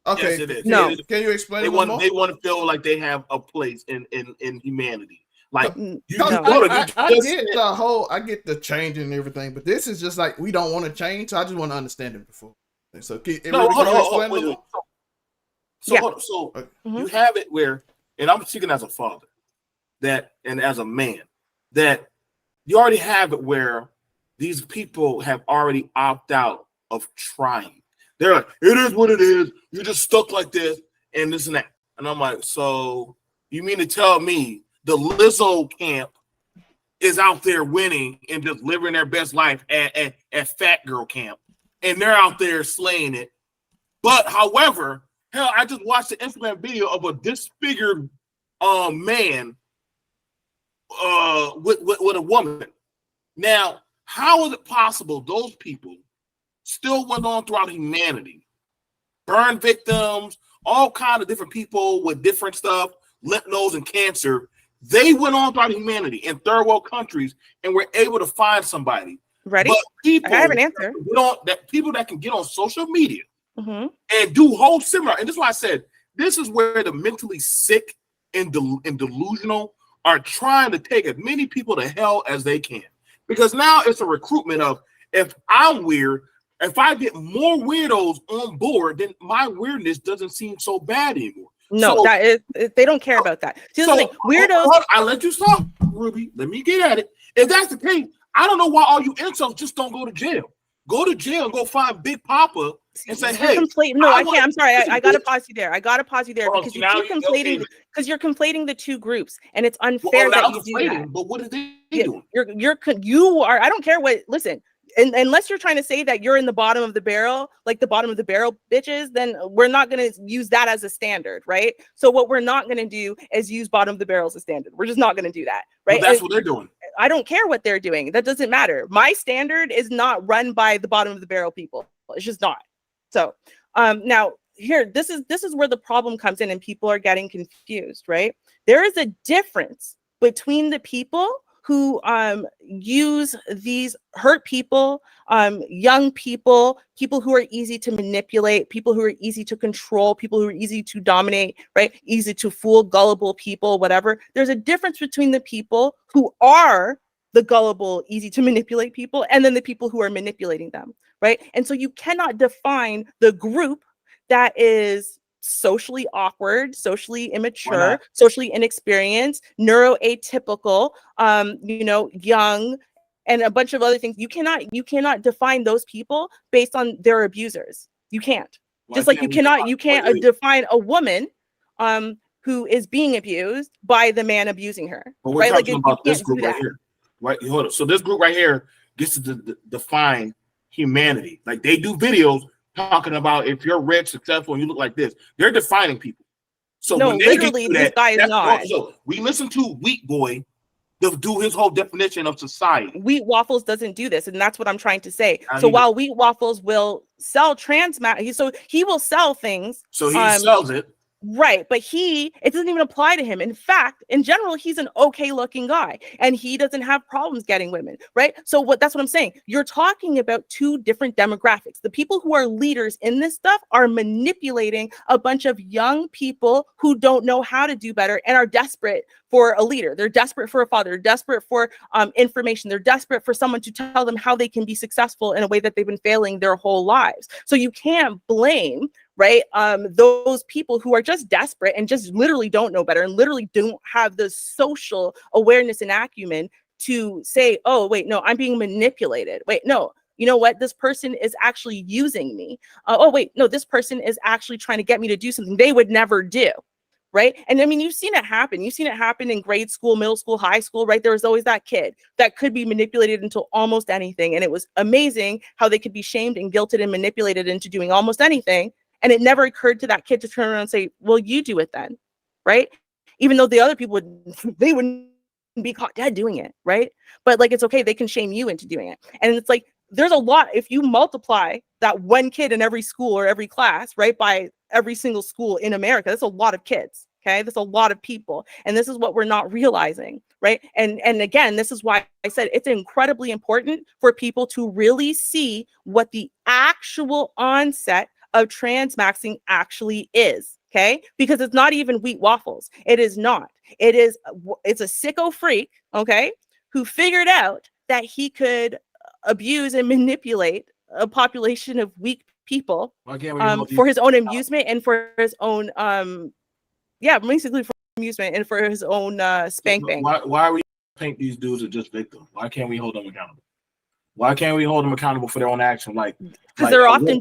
Okay. Yes, it is. No. Can you explain? They want to feel like they have a place in humanity. Like No. I get the whole, I get the change and everything, but this is just like we don't want to change. So I just want to understand it before. So hold on. So you have it where, and I'm speaking as a father, and as a man, that you already have it where these people have already opted out of trying. They're like, it is what it is. You're just stuck like this and this and that. And I'm like, so you mean to tell me the Lizzo camp is out there winning and just living their best life at Fat Girl Camp, and they're out there slaying it? But however, hell, I just watched an Instagram video of a disfigured man with a woman. Now, how is it possible those people still went on throughout humanity? Burn victims, all kinds of different people with different stuff, lymph nodes and cancer. They went on throughout humanity in third world countries and were able to find somebody. Ready? But people, I have an answer. People that can get on social media and do whole similar. And this is why I said this is where the mentally sick and delusional are trying to take as many people to hell as they can. Because now it's a recruitment of, if I'm weird, if I get more weirdos on board, then my weirdness doesn't seem so bad anymore. No, so, that is, they don't care about that. See, the thing, weirdos. I let you stop, Ruby. Let me get at it. If that's the case, I don't know why all you incels just don't go to jail. Go to jail and go find Big Papa and say, "Hey, no, I can't. I'm sorry. I gotta pause you there. Because you keep conflating. Because you're conflating the two groups, and it's unfair that you do that. But what are they doing? You are. I don't care what. Listen. Unless you're trying to say that you're in the bottom of the barrel, like the bottom of the barrel bitches, then we're not going to use that as a standard, right? So what we're not going to do is use bottom of the barrel as a standard. We're just not going to do that, right? Well, that's what they're doing. I don't care what they're doing. That doesn't matter. My standard is not run by the bottom of the barrel people. It's just not. So now here, this is where the problem comes in and people are getting confused, right? There is a difference between the people who use these hurt people, young people, people who are easy to manipulate, people who are easy to control, people who are easy to dominate, right? Easy to fool, gullible people, whatever. There's a difference between the people who are the gullible, easy to manipulate people, and then the people who are manipulating them, right? And so you cannot define the group that is socially awkward, socially immature, socially inexperienced, neuroatypical, young, and a bunch of other things. You cannot define those people based on their abusers. You can't. Just like you can't define a woman who is being abused by the man abusing her. But we're right? talking about this group right here. Right? Hold on. So this group right here gets to define humanity. Like they do videos talking about if you're rich, successful, and you look like this. They're defining people. So no, when they literally, do this that, guy is not. So we listen to Wheat Boy do his whole definition of society. Wheat Waffles doesn't do this, and that's what I'm trying to say. So while Wheat Waffles will sell so he will sell things. So he sells it. Right, but it doesn't even apply to him. In fact, in general, he's an okay looking guy and he doesn't have problems getting women, right? So that's what I'm saying. You're talking about two different demographics. The people who are leaders in this stuff are manipulating a bunch of young people who don't know how to do better and are desperate for a leader. They're desperate for a father. They're desperate for information. They're desperate for someone to tell them how they can be successful in a way that they've been failing their whole lives. So you can't blame those people who are just desperate and just literally don't know better and literally don't have the social awareness and acumen to say, oh, wait, no, I'm being manipulated. Wait, no, you know what, this person is actually using me. Oh, wait, no, this person is actually trying to get me to do something they would never do. Right. And I mean, you've seen it happen. You've seen it happen in grade school, middle school, high school, right? There was always that kid that could be manipulated into almost anything. And it was amazing how they could be shamed and guilted and manipulated into doing almost anything. And it never occurred to that kid to turn around and say, well, you do it then. Right. Even though the other people they wouldn't be caught dead doing it. Right. But like, it's okay. They can shame you into doing it. And it's like, there's a lot. If you multiply that one kid in every school or every class, right, by every single school in America, that's a lot of kids. Okay, that's a lot of people. And this is what we're not realizing, right? And again, this is why I said it's incredibly important for people to really see what the actual onset of transmaxing actually is. Okay, because it's not even wheat waffles. It is not. It's a sicko freak, okay, who figured out that he could abuse and manipulate a population of weak people for his own amusement and for his own basically for amusement and for his own spank bang. Why are we paint these dudes as just victims? Why can't we hold them accountable? Why can't we hold them accountable for their own action? Because they're often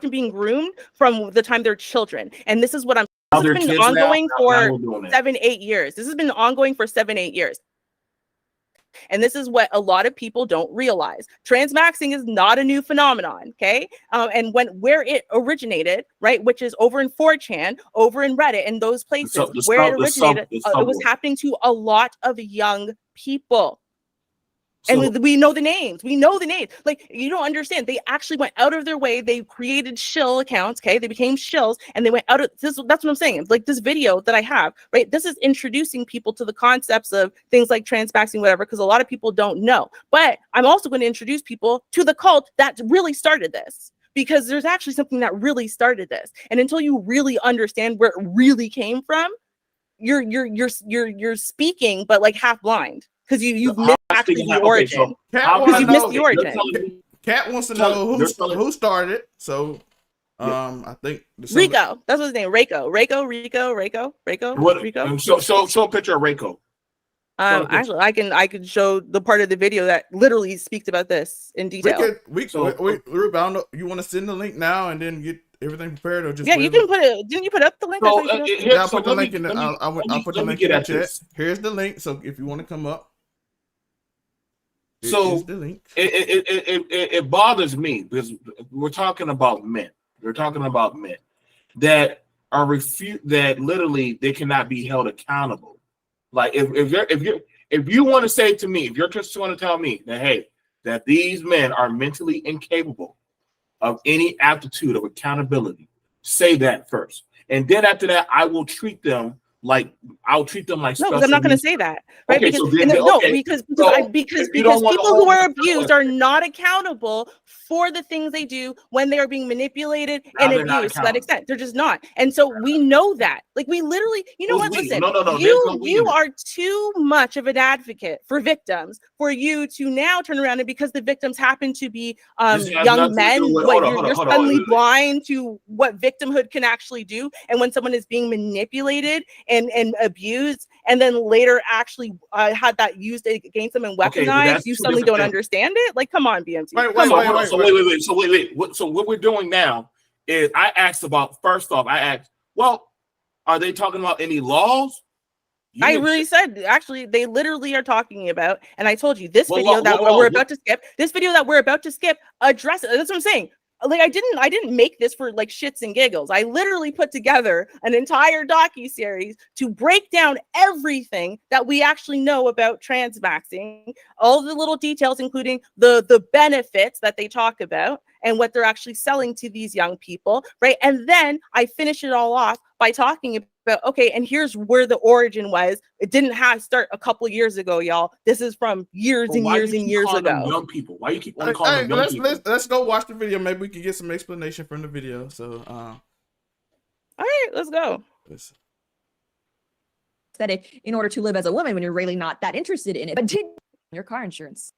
being groomed from the time they're children. And this is what this has been ongoing for 7-8 years. This has been ongoing for 7-8 years. And this is what a lot of people don't realize. Transmaxing is not a new phenomenon, okay? And where it originated, right, which is over in 4chan, over in Reddit, and those places where it originated, it was happening to a lot of young people. And we know the names. We know the names. Like, you don't understand. They actually went out of their way. They created shill accounts. Okay, they became shills, and they went out of this. That's what I'm saying. It's like this video that I have, right? This is introducing people to the concepts of things like transmaxing, whatever, because a lot of people don't know. But I'm also going to introduce people to the cult that really started this, because there's actually something that really started this. And until you really understand where it really came from, you're speaking, but like half blind. Because you've missed actually the origin. Because you've missed the origin. Kat wants to know who started it. So, I think Rico. That's what his name. Rico. Show a picture of Rico. Actually, I can show the part of the video that literally speaks about this in detail. Wait, I don't know. You want to send the link now and then get everything prepared, or just you can put it. Didn't you put up the link? I'll put the link in the. I'll put the link in the chat. Here's the link. So if you want to come up. So it bothers me because we're talking about men. We're talking about men that are that literally they cannot be held accountable. Like if you want to say to me, if you're just want to tell me that hey, that these men are mentally incapable of any aptitude of accountability, say that first, and then after that, I will treat them like no, because I'm not going to say that, right? Okay, because people who are abused are not accountable for the things they do when they are being manipulated and abused to that extent. They're just not, and so we know that. Like we literally, you know what? Listen, you are too much of an advocate for victims for you to now turn around and because the victims happen to be young men, you're suddenly blind to what victimhood can actually do, and when someone is being manipulated and abused, and then later actually had that used against them and weaponized, you suddenly don't understand it? Like, come on, BMT. So what we're doing now is I asked, well, are they talking about any laws? I really said, actually, they literally are talking about, and I told you this video that we're about to skip addresses. That's what I'm saying. Like I didn't make this for like shits and giggles. I literally put together an entire docu-series to break down everything that we actually know about transmaxing, all the little details, including the benefits that they talk about and what they're actually selling to these young people, right? And then I finish it all off by talking about, okay, and here's where the origin was. It didn't start a couple years ago, y'all. This is from years and years and years ago. Young people. Why you keep on calling them young people? Let's go watch the video. Maybe we can get some explanation from the video. So, all right, let's go. Aesthetic in order to live as a woman when you're really not that interested in it. But did your car insurance?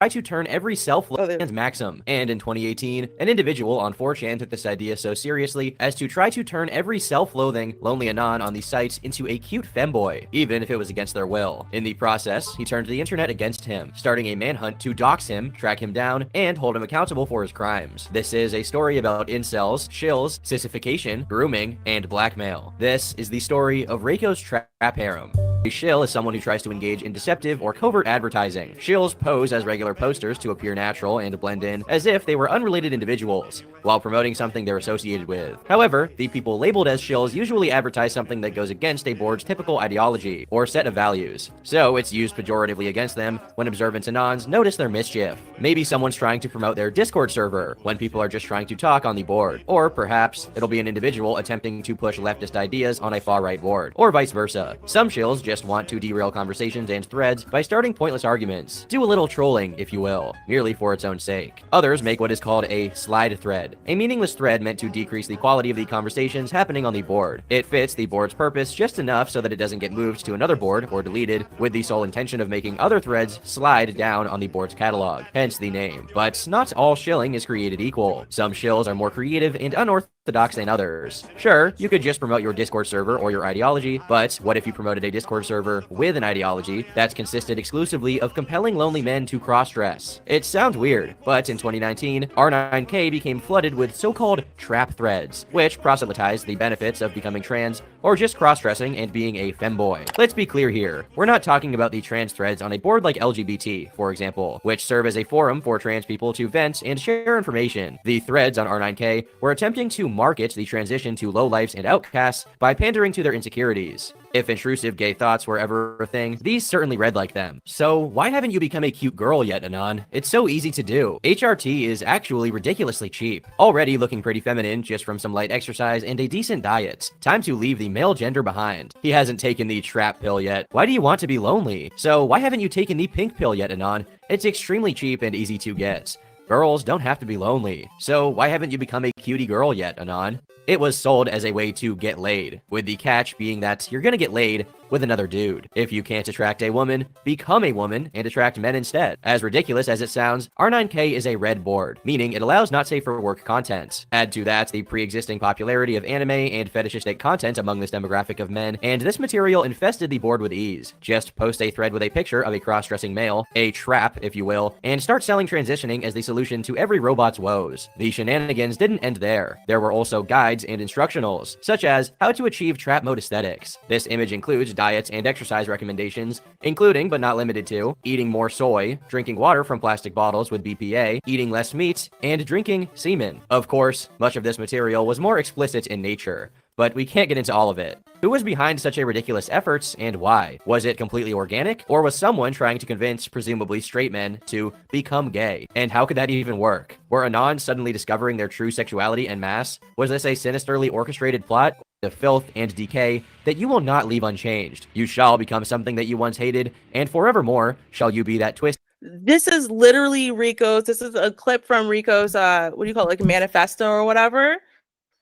try to turn every self-Transmaxxing. And in 2018, an individual on 4chan took this idea so seriously as to try to turn every self-loathing lonely anon on these sites into a cute femboy, even if it was against their will. In the process, he turned the internet against him, starting a manhunt to dox him, track him down, and hold him accountable for his crimes. This is a story about incels, shills, sissification, grooming, and blackmail. This is the story of Reiko's trap harem. A shill is someone who tries to engage in deceptive or covert advertising. Shills pose as regular posters to appear natural and blend in as if they were unrelated individuals, while promoting something they're associated with. However, the people labeled as shills usually advertise something that goes against a board's typical ideology or set of values, so it's used pejoratively against them when observant anons notice their mischief. Maybe someone's trying to promote their Discord server when people are just trying to talk on the board, or perhaps it'll be an individual attempting to push leftist ideas on a far-right board, or vice versa. Some shills just want to derail conversations and threads by starting pointless arguments, do a little trolling, if you will, merely for its own sake. Others make what is called a slide thread, a meaningless thread meant to decrease the quality of the conversations happening on the board. It fits the board's purpose just enough so that it doesn't get moved to another board or deleted, with the sole intention of making other threads slide down on the board's catalog, hence the name. But not all shilling is created equal. Some shills are more creative and unorthodox than others. Sure, you could just promote your Discord server or your ideology, but what if you promoted a Discord server with an ideology that's consisted exclusively of compelling lonely men to cross-dress? It sounds weird, but in 2019, R9K became flooded with so-called trap threads, which proselytized the benefits of becoming trans or just cross-dressing and being a femboy. Let's be clear here, we're not talking about the trans threads on a board like LGBT, for example, which serve as a forum for trans people to vent and share information. The threads on R9K were attempting to market the transition to lowlifes and outcasts by pandering to their insecurities. If intrusive gay thoughts were ever a thing, these certainly read like them. So why haven't you become a cute girl yet, Anon? It's so easy to do. HRT is actually ridiculously cheap. Already looking pretty feminine just from some light exercise and a decent diet. Time to leave the male gender behind. He hasn't taken the trap pill yet. Why do you want to be lonely? So why haven't you taken the pink pill yet, Anon? It's extremely cheap and easy to get. Girls don't have to be lonely. So why haven't you become a cutie girl yet, Anon? It was sold as a way to get laid, with the catch being that you're gonna get laid with another dude. If you can't attract a woman, become a woman and attract men instead. As ridiculous as it sounds, R9K is a red board, meaning it allows not safe for work content. Add to that the pre-existing popularity of anime and fetishistic content among this demographic of men, and this material infested the board with ease. Just post a thread with a picture of a cross-dressing male, a trap if you will, and start selling transitioning as the solution to every robot's woes. The shenanigans didn't end there. There were also guides and instructionals, such as how to achieve trap mode aesthetics. This image includes diets and exercise recommendations, including but not limited to eating more soy, drinking water from plastic bottles with BPA, eating less meat, and drinking semen. Of course, much of this material was more explicit in nature, but we can't get into all of it. Who was behind such a ridiculous effort and why? Was it completely organic, or was someone trying to convince presumably straight men to become gay? And how could that even work? Were Anons suddenly discovering their true sexuality en masse? Was this a sinisterly orchestrated plot? The filth and decay that you will not leave unchanged. You shall become something that you once hated, and forevermore shall you be that twist. This is literally Rico's. This is a clip from Rico's, what do you call it, like a manifesto or whatever,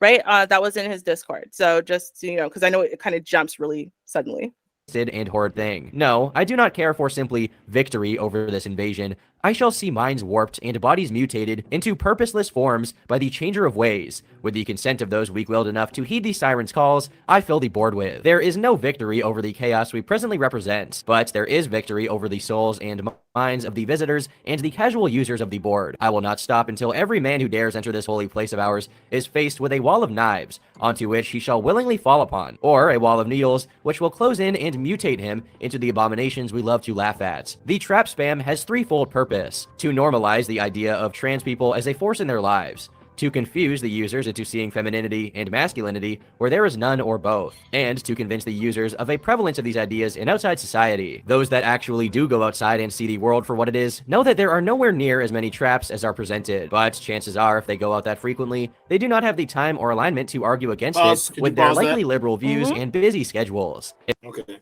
right? That was in his Discord. So just, you know, because I know it kind of jumps really suddenly. And horrid thing. No, I do not care for simply victory over this invasion. I shall see minds warped and bodies mutated into purposeless forms by the changer of ways. With the consent of those weak-willed enough to heed the siren's calls, I fill the board with. There is no victory over the chaos we presently represent, but there is victory over the souls and minds of the visitors and the casual users of the board. I will not stop until every man who dares enter this holy place of ours is faced with a wall of knives, onto which he shall willingly fall upon, or a wall of needles, which will close in and mutate him into the abominations we love to laugh at. The trap spam has threefold purpose: to normalize the idea of trans people as a force in their lives, to confuse the users into seeing femininity and masculinity where there is none or both, and to convince the users of a prevalence of these ideas in outside society. Those that actually do go outside and see the world for what it is know that there are nowhere near as many traps as are presented, but chances are if they go out that frequently, they do not have the time or alignment to argue against it with their likely liberal views and busy schedules. Okay.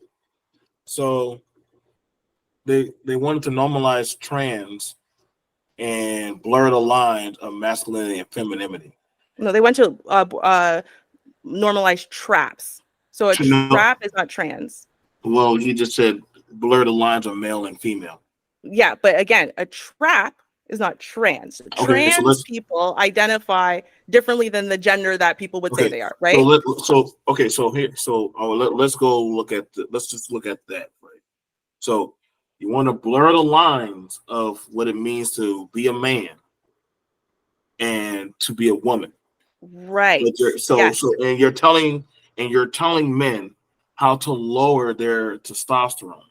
So they wanted to normalize trans and blur the lines of masculinity and femininity. No, they went to normalize traps. So a trap is not trans. Well, you just said blur the lines of male and female. Yeah, but again, a trap is not trans. Okay, so Trans people identify differently than the gender that people would say they are, right? Let's go look at let's just look at that, right? So you want to blur the lines of what it means to be a man and to be a woman, right? And you're telling men how to lower their testosterone.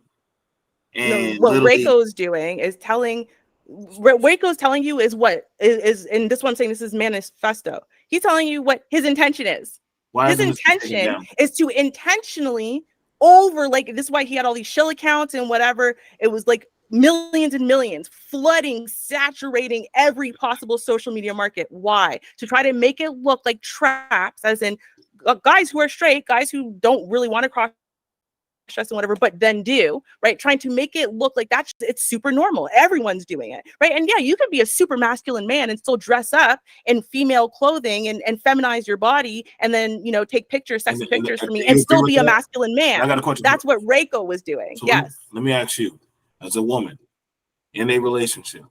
And what Reiko's doing is telling you is what is and this one saying this is manifesto. He's telling you what his intention is. His intention is to intentionally this is why he had all these shill accounts and whatever. It was like millions and millions flooding, saturating every possible social media market. Why? To try to make it look like traps, as in guys who are straight, guys who don't really want to cross dress and whatever, but then do, right? Trying to make it look like it's super normal. Everyone's doing it, right? And yeah, you could be a super masculine man and still dress up in female clothing and feminize your body and then, take pictures, sexy pictures for me and still be a masculine man. I got a question. That's what Reiko was doing. So yes. Let me ask you, as a woman in a relationship,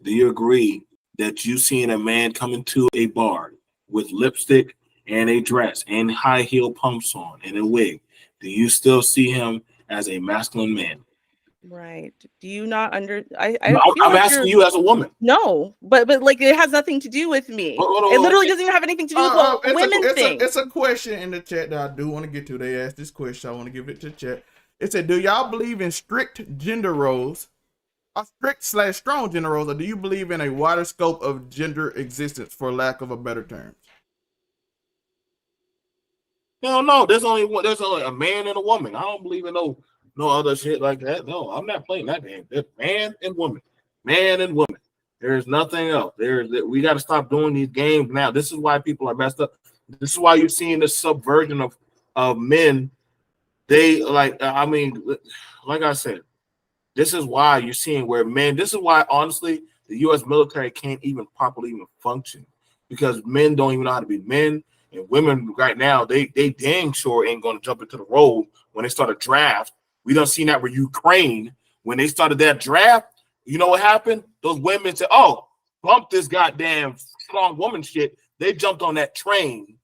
do you agree that you seeing a man come into a bar with lipstick and a dress and high heel pumps on and a wig, do you still see him as a masculine man? Right. Do you not I'm asking you as a woman. No, but like it has nothing to do with me. It literally doesn't even have anything to do with what women think. It's a question in the chat that I do want to get to. They asked this question. I want to give it to the chat. It said, do y'all believe in strict gender roles, strict/strong gender roles, or do you believe in a wider scope of gender existence, for lack of a better term? No, there's only a man and a woman. I don't believe in no other shit like that. No, I'm not playing that game. It's man and woman. There's nothing else. We got to stop doing these games now. This is why people are messed up. This is why you're seeing this subversion of men. They like I said, this is why you're seeing where men. This is why honestly the U.S. military can't even properly function, because men don't even know how to be men. And women right now, they dang sure ain't going to jump into the road when they start a draft. We done seen that with Ukraine. When they started that draft, you know what happened? Those women said, oh, bump this goddamn strong woman shit. They jumped on that train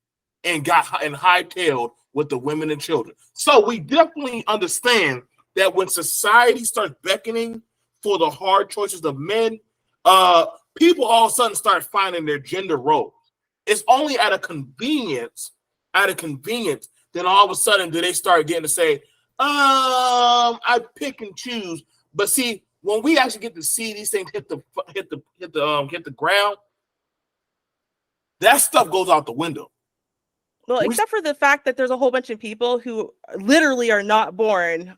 and got and hightailed with the women and children. So we definitely understand that when society starts beckoning for the hard choices of men, people all of a sudden start finding their gender roles. It's only at a convenience, then all of a sudden do they start getting to say, I pick and choose. But see, when we actually get to see these things hit the ground, that stuff goes out the window. Well, except for the fact that there's a whole bunch of people who literally are not born,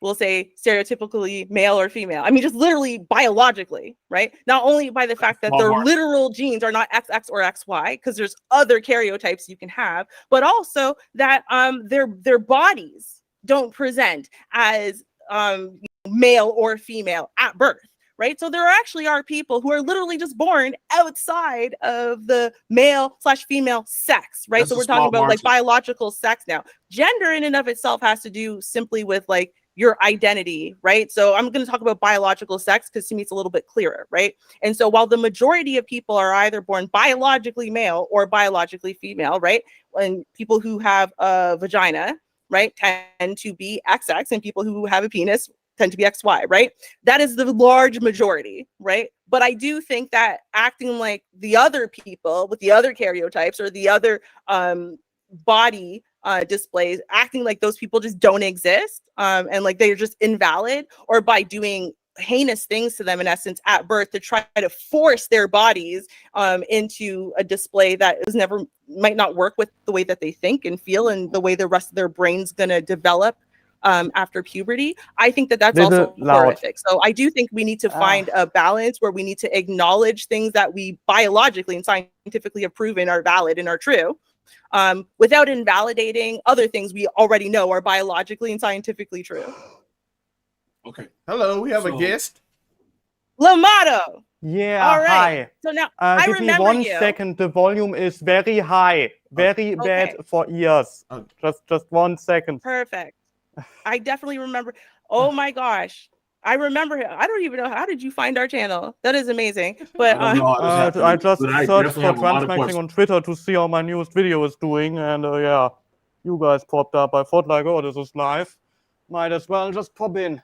we'll say stereotypically male or female. I mean, just literally biologically, right? Not only by the fact that their literal genes are not XX or XY, because there's other karyotypes you can have, but also that their bodies don't present as male or female at birth. Right. So there actually are people who are literally just born outside of the male/female sex. Right. That's so we're talking about like biological sex now. Gender in and of itself has to do simply with like your identity. Right. So I'm going to talk about biological sex because to me it's a little bit clearer. Right. And so while the majority of people are either born biologically male or biologically female. Right. And people who have a vagina, right, tend to be XX, and people who have a penis tend to be XY, right? That is the large majority, right? But I do think that acting like the other people with the other karyotypes or the other body displays, acting like those people just don't exist and like they're just invalid, or by doing heinous things to them in essence at birth to try to force their bodies into a display that might not work with the way that they think and feel and the way the rest of their brain's gonna develop after puberty. I think that that's also horrific. So I do think we need to find a balance where we need to acknowledge things that we biologically and scientifically have proven are valid and are true, without invalidating other things we already know are biologically and scientifically true. Okay. Hello, we have a guest. LLamato. Yeah, all right. Hi. So now I give me remember 1 second. The volume is very high, very bad for ears. Just 1 second. Perfect. I definitely remember. Oh my gosh. I remember. I don't even know, how did you find our channel? That is amazing. But I don't know. I just but I searched definitely for have a lot of Transmaxxing questions. on Twitter to see how my newest video is doing, and yeah, you guys popped up. I thought like, oh, this is live. Might as well just pop in.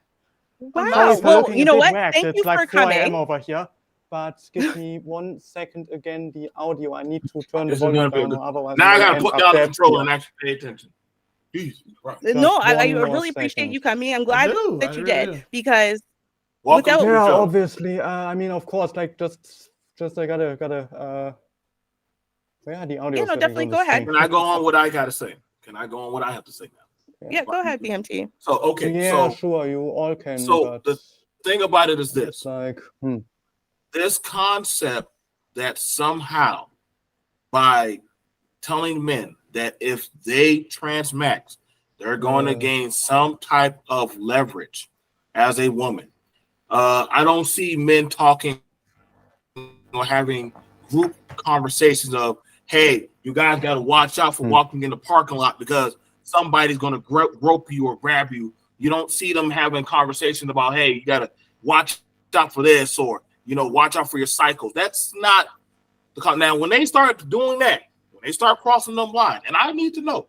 I'm sorry wow. for Well, looking you a know bit what? whacked. Thank It's you like for 4 a.m. coming. over here. But give me 1 second again. The audio. I need to turn the This is volume gonna be a down, good. otherwise Now I I'm gonna gotta end put up down the dead controller here. and actually pay attention. Jesus Christ. No, I one more really appreciate second. you coming. I'm I glad do. that I you really did, do. because Welcome without to the Yeah, show. obviously. I mean, of course, like just I gotta yeah, the audio yeah, is no, getting definitely really go ahead. Can I go on what I gotta say? Can I go on what I have to say now? Yeah, go ahead, BMT. So okay, Yeah, so sure, you all can, so but the thing about it is it's this: like, this concept that somehow by telling men that if they transmax, they're going to gain some type of leverage as a woman. I don't see men talking or having group conversations of, hey, you guys got to watch out for walking in the parking lot because somebody's going to rope you or grab you. You don't see them having conversations about, hey, you got to watch out for this, or, you know, watch out for your cycles. That's not the. Now, when they start doing that, when they start crossing them lines, and I need to know,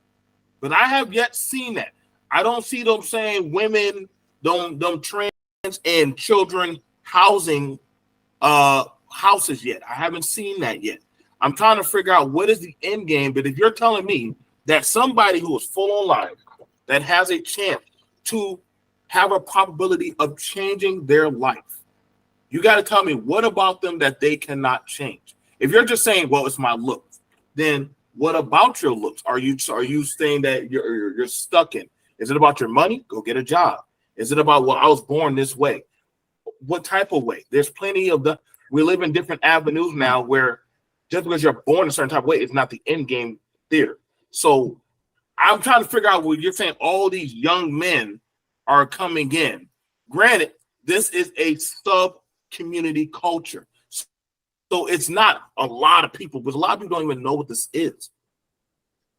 but I have yet seen that. I don't see them saying women, them trans and children housing houses yet. I haven't seen that yet. I'm trying to figure out what is the end game. But if you're telling me that somebody who is full on life, that has a chance to have a probability of changing their life, you got to tell me what about them that they cannot change. If you're just saying, well, it's my looks, then what about your looks? Are you saying that you're stuck in? Is it about your money? Go get a job. Is it about, well, I was born this way? What type of way? There's plenty of we live in different avenues now where just because you're born a certain type of way is not the end game theater. So I'm trying to figure out what you're saying. All these young men are coming in. Granted, this is a sub community culture. So it's not a lot of people, because a lot of people don't even know what this is.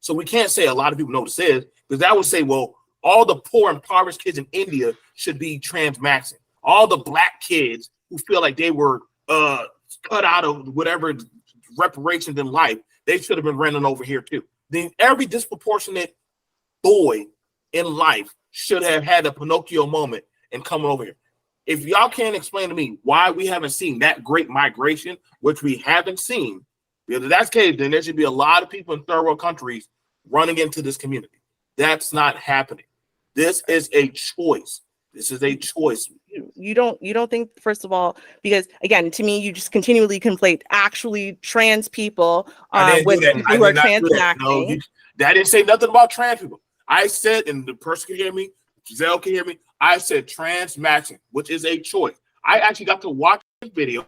So we can't say a lot of people know what this is, because that would say, well, all the poor impoverished kids in India should be transmaxing. All the black kids who feel like they were cut out of whatever reparations in life, they should have been running over here too. Then every disproportionate boy in life should have had a Pinocchio moment and come over here. If y'all can't explain to me why we haven't seen that great migration, which we haven't seen, because if that's the case, then there should be a lot of people in third world countries running into this community. That's not happening. This is a choice. This is a choice. You don't think, first of all, because again, to me, you just continually conflate actually trans people with people who are transmaxing. No, I didn't say nothing about trans people. I said, and the person can hear me, Giselle can hear me, I said transmaxing, which is a choice. I actually got to watch the video.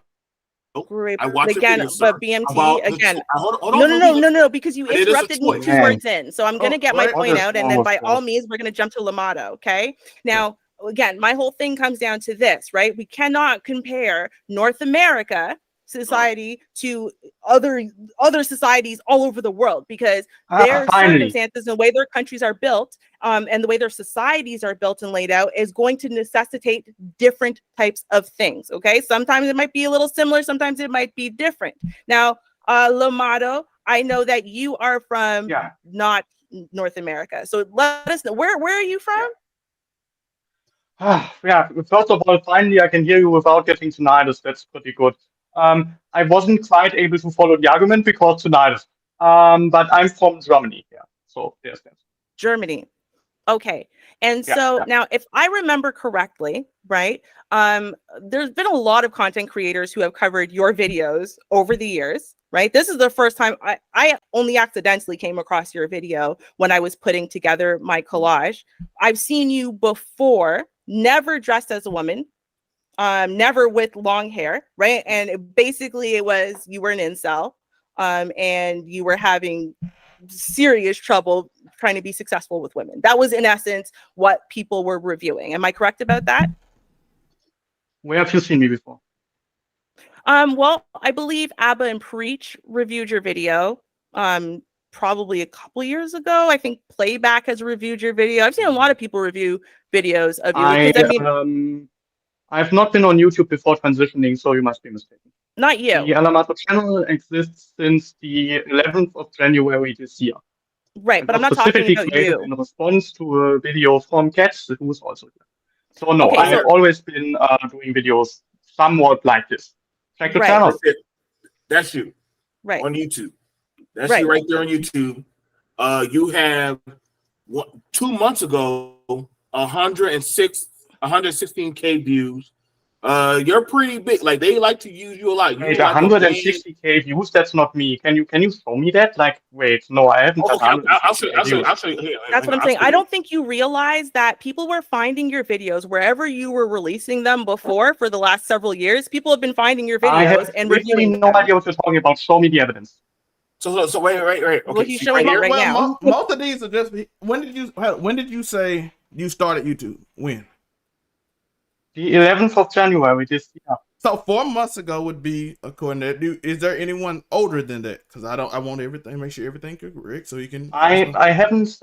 Great. I watched again, video, but BMT again. Hold on, No, because you interrupted me 2 words in. So I'm gonna get my point out, and then by all means, we're gonna jump to LLamato. Okay. Now, again, my whole thing comes down to this, right? We cannot compare North America society to other societies all over the world, because their circumstances and the way their countries are built and the way their societies are built and laid out is going to necessitate different types of things. Okay, sometimes it might be a little similar, sometimes it might be different. Now, LLamato, I know that you are from not North America, so let us know where are you from? Yeah, first of all, finally I can hear you without getting tinnitus. That's pretty good. I wasn't quite able to follow the argument because tinnitus. But I'm from Germany. Yeah, so there's that. Germany. Okay. And so now, if I remember correctly, right, there's been a lot of content creators who have covered your videos over the years, right? This is the first time I only accidentally came across your video when I was putting together my collage. I've seen you before, never dressed as a woman, never with long hair, right? And it was you were an incel, and you were having serious trouble trying to be successful with women. That was in essence what people were reviewing. Am I correct about that? Where have you seen me before? Well, I believe Abba and Preach reviewed your video probably a couple years ago. I think Playback has reviewed your video. I've seen a lot of people review videos of you. I've not been on YouTube before transitioning, so you must be mistaken. Not you. The LLamato channel exists since the 11th of January this year. Right, but I'm not talking specifically about created you. in response to a video from Cats, who is also here. So no, Okay, I have so- always been doing videos somewhat like this. Check the Right. channel. That's you. Right. On YouTube. That's Right. you right there on YouTube. You have 2 months ago 116K views. You're pretty big. Like they like to use you a lot. Wait, 160K views? That's not me. Can you show me that? Like, wait, no, I haven't. Okay, I'll show you. Here, That's what I'm saying. I don't think you realize that people were finding your videos wherever you were releasing them before for the last several years. People have been finding your I videos have and literally reviewing no them. idea what you're talking about. Show me the evidence. So wait. Okay, Well, he's showing it right now. Most of these are just. When did you say you started YouTube? When? The 11th of January this year. So 4 months ago would be according to that. Is there anyone older than that? Because I want everything. Make sure everything correct so you can. I haven't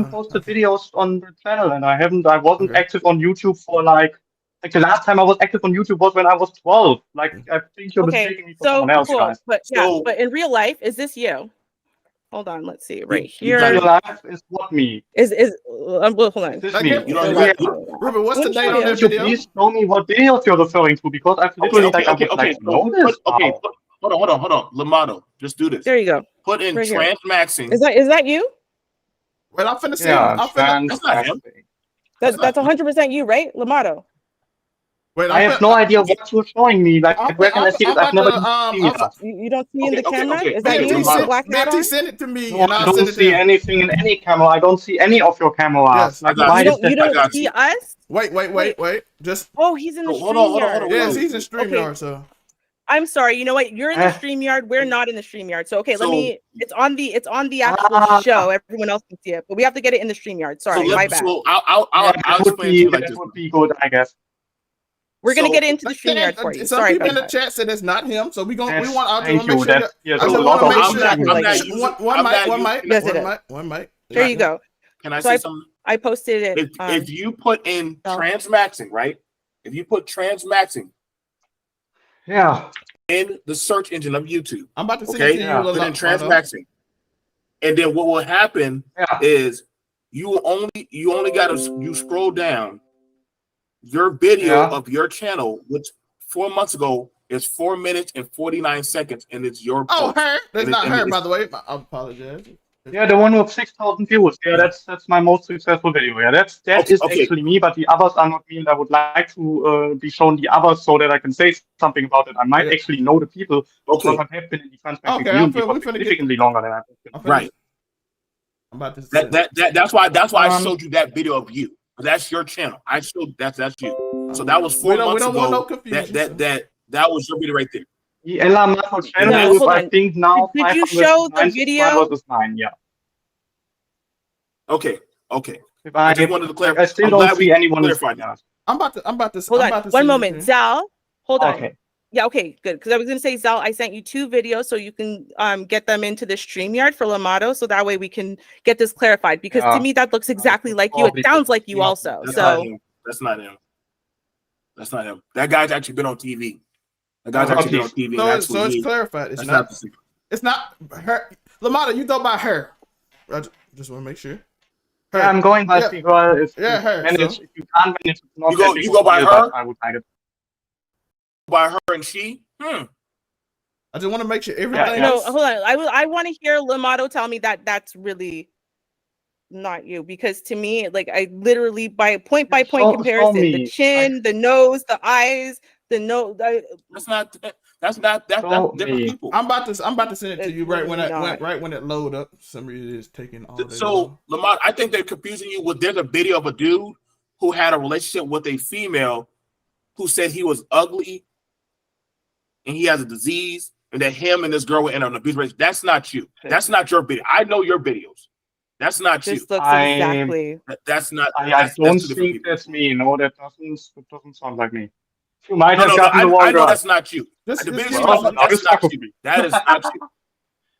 posted videos on the channel, and I wasn't active on YouTube for like the last time I was active on YouTube was when I was 12. Like I think you're mistaking me for someone else, cool. guys. But but in real life, is this you? Hold on, let's see. Right here. Real life is what me. Hold on. Is this me? Ruben, what's the date on that Could you video? please show me what videos you're referring to? Because I've literally I would like to know this. Hold on. Lamato, just do this. There you go. Put in Right here. Transmaxxing. Is that you? Well, I'm finna see. Yeah, That's not him. That's 100% you, right, Lamato? Wait, I have no idea what you're showing me. Like, where can I see it? I've never seen it. You don't see in the camera? Is that you? BMT Black hat on? send it to me, No, and I I'll don't send it see to you. anything in any camera. I don't see any of your cameras. Yes, Like, I why got is that? You don't see us? Wait. Just. Oh, he's in the Hold on. StreamYard. Yes, he's in StreamYard. Okay. So. I'm sorry. You know what? You're in the StreamYard. We're not in the StreamYard. So okay, it's on the actual show. Everyone else can see it, but we have to get it in the StreamYard. Sorry, my bad. So I'll explain to you like this. That would be good, I guess. We're gonna get into the StreamYard for you. Some Sorry people about in the that. chat said it's not him, so we want to make Thank sure. you. That, Yes, I a just lot want to of make sure. One mic. Yes, it is. One mic. There you go. Can I So say something? I posted it. If you put in Transmaxxing, right? If you put Transmaxxing in the search engine of YouTube, I'm about to send okay, it to you. put in Transmaxxing, and then what will happen is you only gotta scroll down. Your video of your channel, which 4 months ago is 4 minutes and 49 seconds, and it's your post. her. That's And not it- her, and by the way. I apologize. Yeah, the one with 6,000 views. Yeah, that's my most successful video. Yeah, that is actually me, but the others are not me, and I would like to be shown the others so that I can say something about it. I might actually know the people because I have been in the Transmaxxing community for significantly longer than I've been. Right. I'm about to That's why I showed you that video of you. That's your channel. I showed that's you. So that was 4 months we don't want no ago. confusion, That was your video right there. The LLamato channel No, with, hold I on. think now Did you show the 509 video? subscribers is 9, yeah. Okay. If I just wanted to clarify. I still I'm don't glad we see anyone clarified that. I'm about to. Hold I'm on. about to One send moment. it to you. Zal, hold on. Okay. Yeah, okay, good. Because I was gonna say, Zal, I sent you 2 videos so you can get them into the StreamYard for Lamato, so that way we can get this clarified. Because to me, that looks exactly like you. It sounds like you also. That's So not him. That's not him. That guy's actually been on TV. That guy's actually been on TV. So it's clarified. It's not. It's not her. Lamato, you go by her. I just want to make sure. Her. Yeah, I'm going by Figure. If Yeah, her. manage, So- if you can't manage, it's not You go by her? I would hide it. By her and she. I just want to make sure everything. no, else- hold on. I want to hear Lamato tell me that that's really not you, because to me, like, I literally by point show comparison, the me. chin, the nose, the eyes, the nose. That's different people. I'm about to send it to you right when not. right when it load up. Somebody is taking all day. So Lamont, I think they're confusing you with there's a video of a dude who had a relationship with a female who said he was ugly and he has a disease and that him and this girl were in an abuse relationship. That's not you. That's not your video. I know your videos. That's not you. This looks exactly. That's not. I don't think that's me. No, that doesn't sound like me. You might have gotten the wrong I know guy. that's not you. That's not you. That is not you.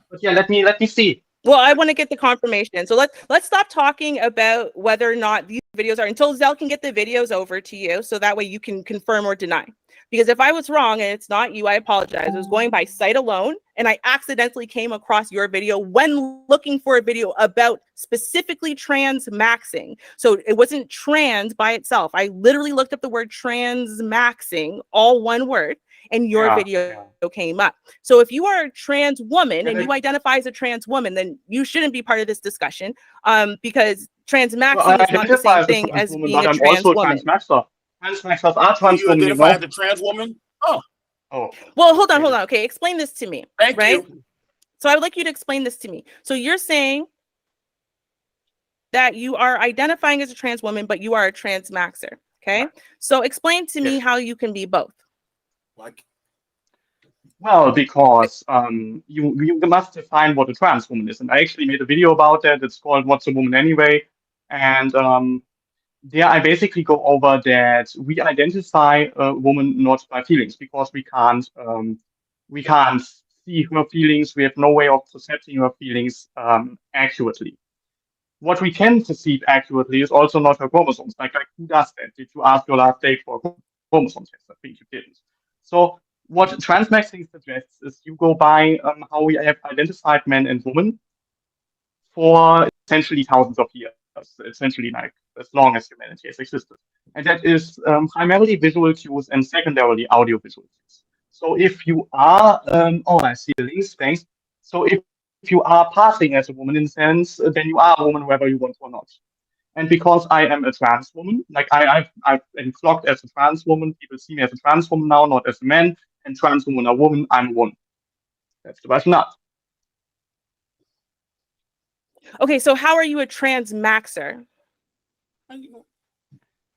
But yeah, let me see. Well, I want to get the confirmation. So let's stop talking about whether or not these videos are until Zell can get the videos over to you, so that way you can confirm or deny. Because if I was wrong and it's not you, I apologize. I was going by sight alone, and I accidentally came across your video when looking for a video about specifically transmaxing. So it wasn't trans by itself. I literally looked up the word transmaxing, all one word, and your video came up. So if you are a trans woman and you identify as a trans woman, then you shouldn't be part of this discussion, because transmaxing is not the same thing as being a trans woman. Transmaxers are trans women. You identify as a trans woman? Oh. Well, hold on. Okay, explain this to me. Thank you. So I would like you to explain this to me. So you're saying that you are identifying as a trans woman, but you are a transmaxer. Okay. So explain to me how you can be both. Well, because you must define what a trans woman is, and I actually made a video about that. It's called "What's a Woman Anyway," and there I basically go over that we identify a woman not by feelings, because we can't see her feelings. We have no way of perceiving her feelings accurately. What we can perceive accurately is also not her chromosomes. Like who does that? Did you ask your last date for a chromosome test? I think you didn't. So what transmaxing suggests is you go by how we have identified men and women for essentially thousands of years, essentially like as long as humanity has existed. And that is primarily visual cues and secondarily audiovisual cues. So if you are, I see the links, thanks. So if you are passing as a woman in a sense, then you are a woman whether you want or not. And because I am a trans woman, like I've been clocked as a trans woman, people see me as a trans woman now, not as a man, and trans women are woman, I'm a woman. That's the rationale. Okay, so how are you a transmaxer?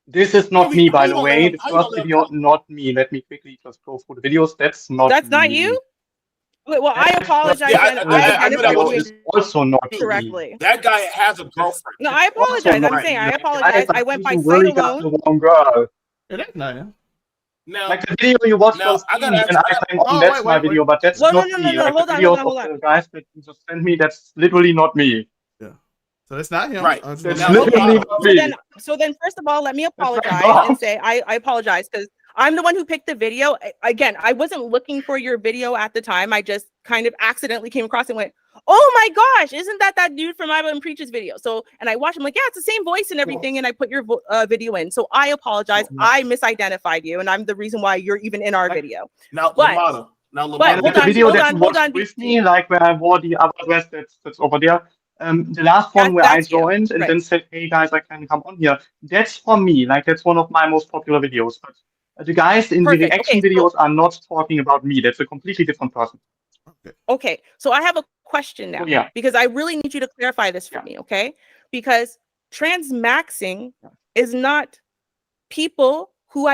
This is not me, by the way. The first video, not me. Let me quickly just go through the videos. That's not you? Well, I apologize. I knew that was also not correctly. That guy has a girlfriend. No, I apologize. I'm saying I apologize. I went by sight alone. The wrong girl. Now, like the video you watched on Steam, and that's my video, but that's not me. Like the videos of the guys that you just sent me, that's literally not me. Yeah. So that's not him. Right. That's literally not me. So then, first of all, let me apologize and say I apologize, because I'm the one who picked the video. Again, I wasn't looking for your video at the time. I just kind of accidentally came across it and went, oh my gosh, isn't that dude from I Will Preach's video? So, and I watched him like, yeah, it's the same voice and everything. And I put your video in. So I apologize. I misidentified you. And I'm the reason why you're even in our video. Now, LLamato, the video that you watched with me, like where I wore the other dress that's over there. The last one where I joined and then said, hey guys, I can come on here. That's for me. Like that's one of my most popular videos. But the guys in the reaction videos are not talking about me. That's a completely different person. Okay, so I have a question now, because I really need you to clarify this for me, okay? Because transmaxing is not people who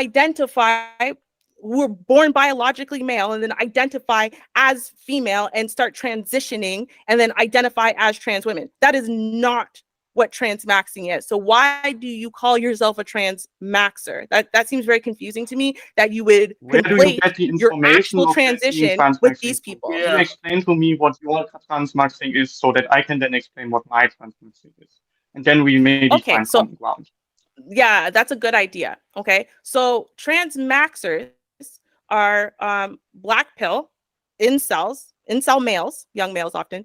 were born biologically male and then identify as female and start transitioning and then identify as trans women. That is not what transmaxing is. So why do you call yourself a transmaxer? That seems very confusing to me, that you would conflate your actual transition with these people. Can you explain to me what your transmaxing is so that I can then explain what my transmaxing is? And then we maybe find common ground. Yeah, that's a good idea. Okay, so transmaxers are black pill incel males, young males often,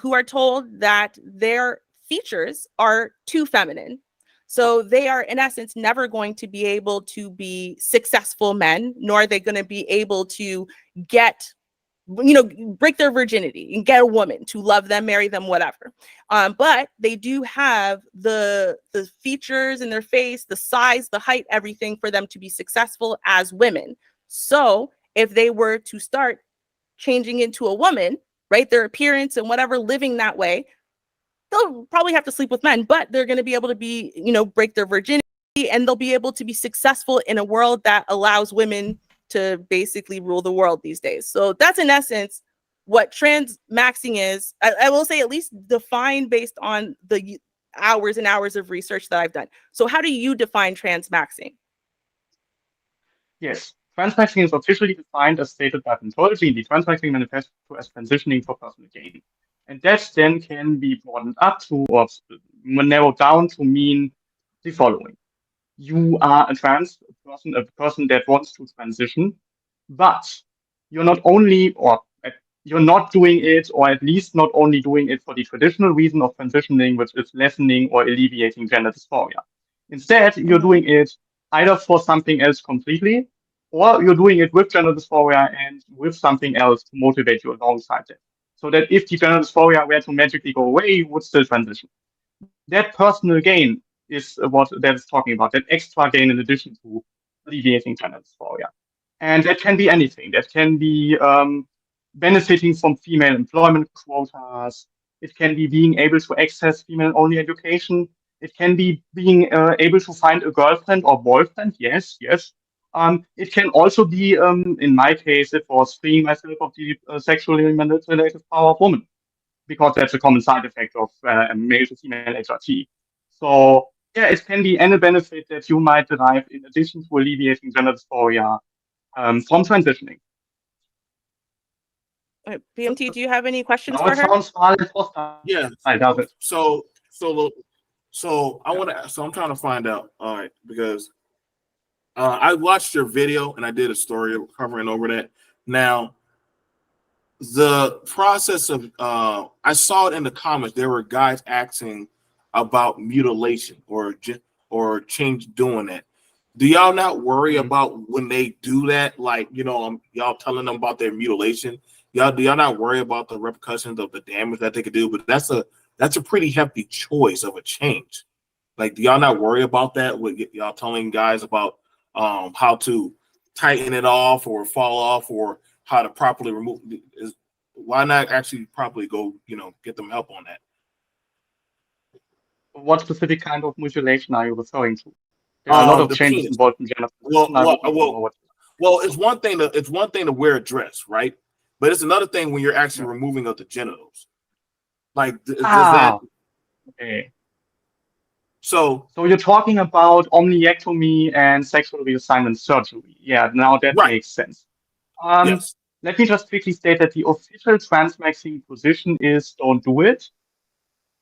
who are told that their features are too feminine. So they are, in essence, never going to be able to be successful men, nor are they going to be able to get, break their virginity and get a woman to love them, marry them, whatever. But they do have the features in their face, the size, the height, everything for them to be successful as women. So if they were to start changing into a woman, right, their appearance and whatever, living that way, they'll probably have to sleep with men, but they're going to be able to be, break their virginity, and they'll be able to be successful in a world that allows women to basically rule the world these days. So that's in essence what transmaxing is. I will say, at least defined based on the hours and hours of research that I've done. So how do you define transmaxing? Yes. Transmaxing is officially defined as stated by Ontology in the Transmaxing Manifesto as transitioning for personal gain. And that then can be broadened up to or narrowed down to mean the following. You are a trans person, a person that wants to transition, but you're not only, or you're not doing it, or at least not only doing it for the traditional reason of transitioning, which is lessening or alleviating gender dysphoria. Instead, you're doing it either for something else completely, or you're doing it with gender dysphoria and with something else to motivate you alongside it. So that if the gender dysphoria were to magically go away, you would still transition. That personal gain is what that is talking about, that extra gain in addition to alleviating gender dysphoria. And that can be anything. That can be benefiting from female employment quotas. It can be being able to access female-only education. It can be being able to find a girlfriend or boyfriend. Yes, yes. It can also be, in my case, it was freeing myself of the sexually manipulative power of women, because that's a common side effect of male to female HRT. So yeah, it can be any benefit that you might derive in addition to alleviating gender dysphoria from transitioning. BMT, do you have any questions Now for it her? sounds valid for time. Yeah. I doubt it. So I want to. So I'm trying to find out. All right, because I watched your video and I did a story covering over that. Now, the process of I saw it in the comments. There were guys asking about mutilation or change doing that. Do y'all not worry about when they do that? Like, you know, y'all telling them about their mutilation. Do y'all not worry about the repercussions of the damage that they could do? But that's a pretty hefty choice of a change. Like, do y'all not worry about that? With y'all telling guys about how to tighten it off or fall off, or how to properly remove? Why not actually properly go, get them help on that? What specific kind of mutilation are you referring to? There are a lot of changes penis. involved in gender. Well, it's one thing to wear a dress, right? But it's another thing when you're actually removing of the genitals. Like, does that? Okay. So you're talking about omniectomy and sexual reassignment surgery. Yeah, now that makes sense. Yes. Let me just quickly state that the official transmaxing position is don't do it.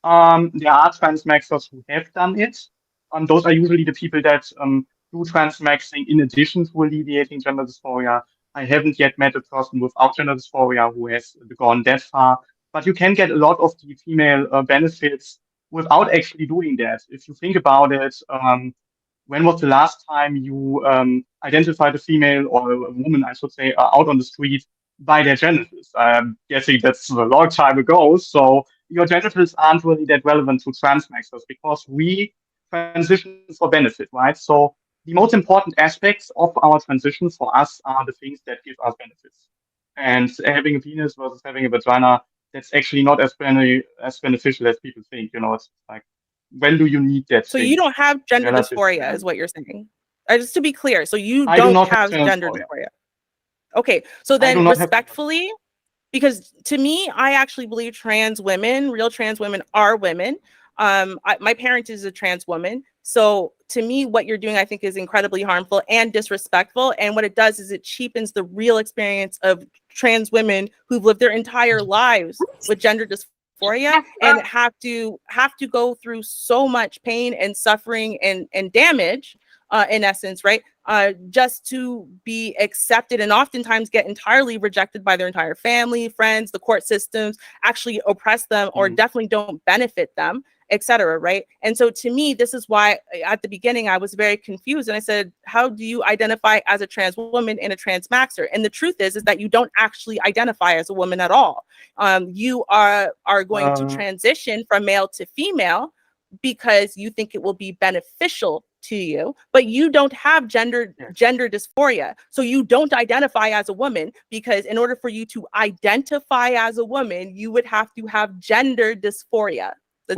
There are transmaxers who have done it. Those are usually the people that do transmaxing in addition to alleviating gender dysphoria. I haven't yet met a person without gender dysphoria who has gone that far. But you can get a lot of the female benefits without actually doing that. If you think about it, when was the last time you identified a female or a woman, I should say, out on the street by their genitals? I'm guessing that's a long time ago. So your genitals aren't really that relevant to transmaxers because we transition for benefit, right? So the most important aspects of our transition for us are the things that give us benefits. And having a penis versus having a vagina, that's actually not as beneficial as people think. It's like, when do you need that? So you don't have gender dysphoria, is what you're saying. Just to be clear, so you I do don't not have gender dysphoria. Okay, so then respectfully, because to me, I actually believe real trans women are women. My parent is a trans woman. So to me, what you're doing, I think, is incredibly harmful and disrespectful. And what it does is it cheapens the real experience of trans women who've lived their entire lives with gender dysphoria and have to go through so much pain and suffering and damage, in essence, right? Just to be accepted, and oftentimes get entirely rejected by their entire family, friends, the court systems actually oppress them or definitely don't benefit them, etc. Right? And so to me, this is why at the beginning I was very confused, and I said, how do you identify as a trans woman and a transmaxer? And the truth is that you don't actually identify as a woman at all. You are going to transition from male to female because you think it will be beneficial to you, but you don't have gender dysphoria. So you don't identify as a woman, because in order for you to identify as a woman, you would have to have gender dysphoria. To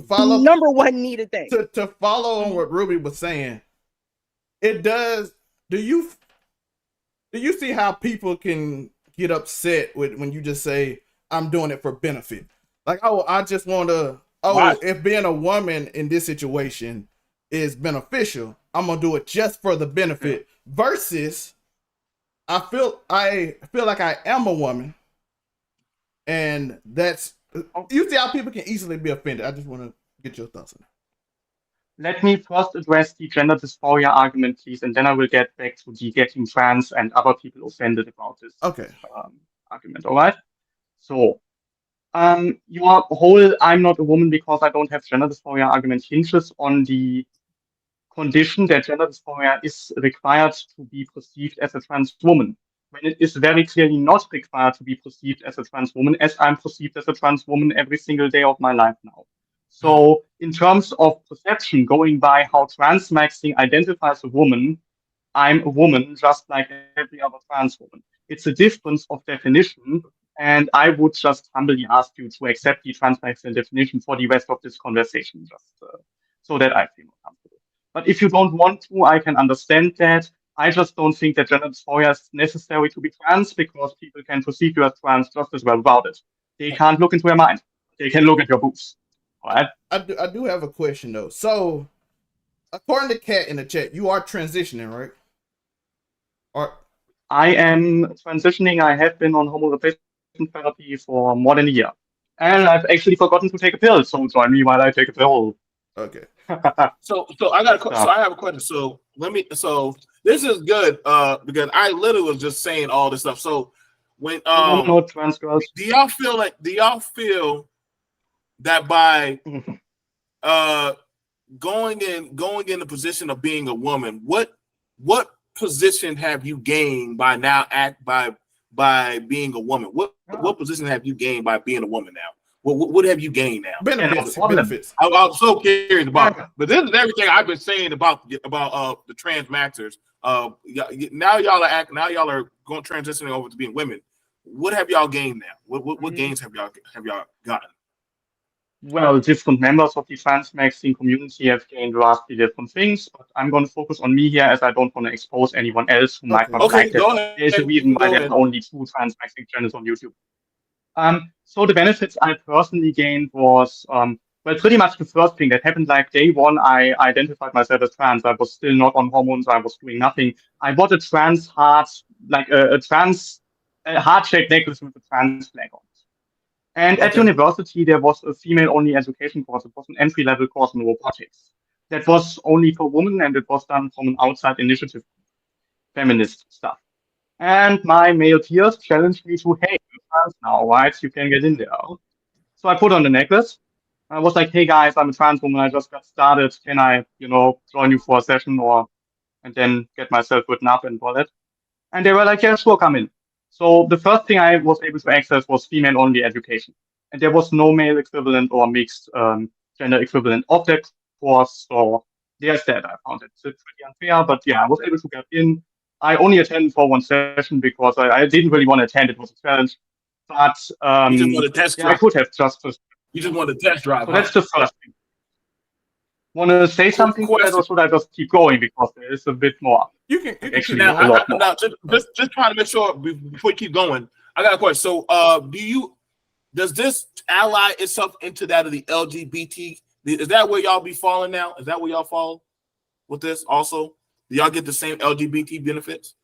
follow number one needed thing. To follow on what Ruby was saying, it does. Do you see how people can get upset when you just say, I'm doing it for benefit? Like, I just want to, if being a woman in this situation is beneficial, I'm going to do it just for the benefit, versus I feel like I am a woman, and that's, you see how people can easily be offended. I just want to get your thoughts on that. let me first address the gender dysphoria argument, please, and then I will get back to the getting trans and other people offended about this argument. All right. So, your whole "I'm not a woman because I don't have gender dysphoria" argument hinges on the condition that gender dysphoria is required to be perceived as a trans woman, when it is very clearly not required to be perceived as a trans woman, as I'm perceived as a trans woman every single day of my life now. So in terms of perception, going by how Transmaxxing identifies a woman, I'm a woman just like every other trans woman. It's a difference of definition, and I would just humbly ask you to accept the Transmaxxing definition for the rest of this conversation, just so that I feel more comfortable. But if you don't want to, I can understand that. I just don't think that gender dysphoria is necessary to be trans, because people can perceive you as trans just as well without it. They can't look into your mind. They can look at your boobs. All right? I do have a question though. So, according to Kat in the chat, you are transitioning, right? Or I am transitioning. I have been on hormone replacement therapy for more than a year, and I've actually forgotten to take a pill. So join me while I take a pill. Okay. So I have a question. So this is good because I literally was just saying all this stuff. So when trans girls, do y'all feel that by going in the position of being a woman, what position have you gained by now by being a woman? What position have you gained by being a woman now? What have you gained now? Benefits. I'm so curious about it. But this is everything I've been saying about the Transmaxxers. Now y'all are going transitioning over to being women. What have y'all gained now? What gains have y'all gotten? Well, different members of the Transmaxxing community have gained vastly different things, but I'm going to focus on me here, as I don't want to expose anyone else who might not like that. There's a reason why there are only 2 Transmaxxing channels on YouTube. So the benefits I personally gained was, well, pretty much the first thing that happened. Like day one, I identified myself as trans. I was still not on hormones. I was doing nothing. I bought a trans heart, like a heart-shaped necklace with a trans flag on it. And at university, there was a female-only education course. It was an entry-level course in robotics. That was only for women, and it was done from an outside initiative, feminist stuff. And my male peers challenged me to, hey, you're trans now, right? You can get in there. So I put on the necklace. I was like, hey guys, I'm a trans woman. I just got started. Can I, join you for a session and then get myself written up and all that? And they were like, yeah, sure, come in. So the first thing I was able to access was female-only education. And there was no male equivalent or mixed gender equivalent of that course. So there's that. I found it pretty unfair. But yeah, I was able to get in. I only attended for one session because I didn't really want to attend. It was a challenge. But you just want to test drive. I could have just. You just want to test drive. So that's the first thing. Want to say something, or should I just keep going, because there is a bit more? You can actually a lot more. Now, just trying to make sure before you keep going. I got a question. So, does this ally itself into that of the LGBT? Is that where y'all be falling now? Is that where y'all fall with this also? Do y'all get the same LGBT benefits?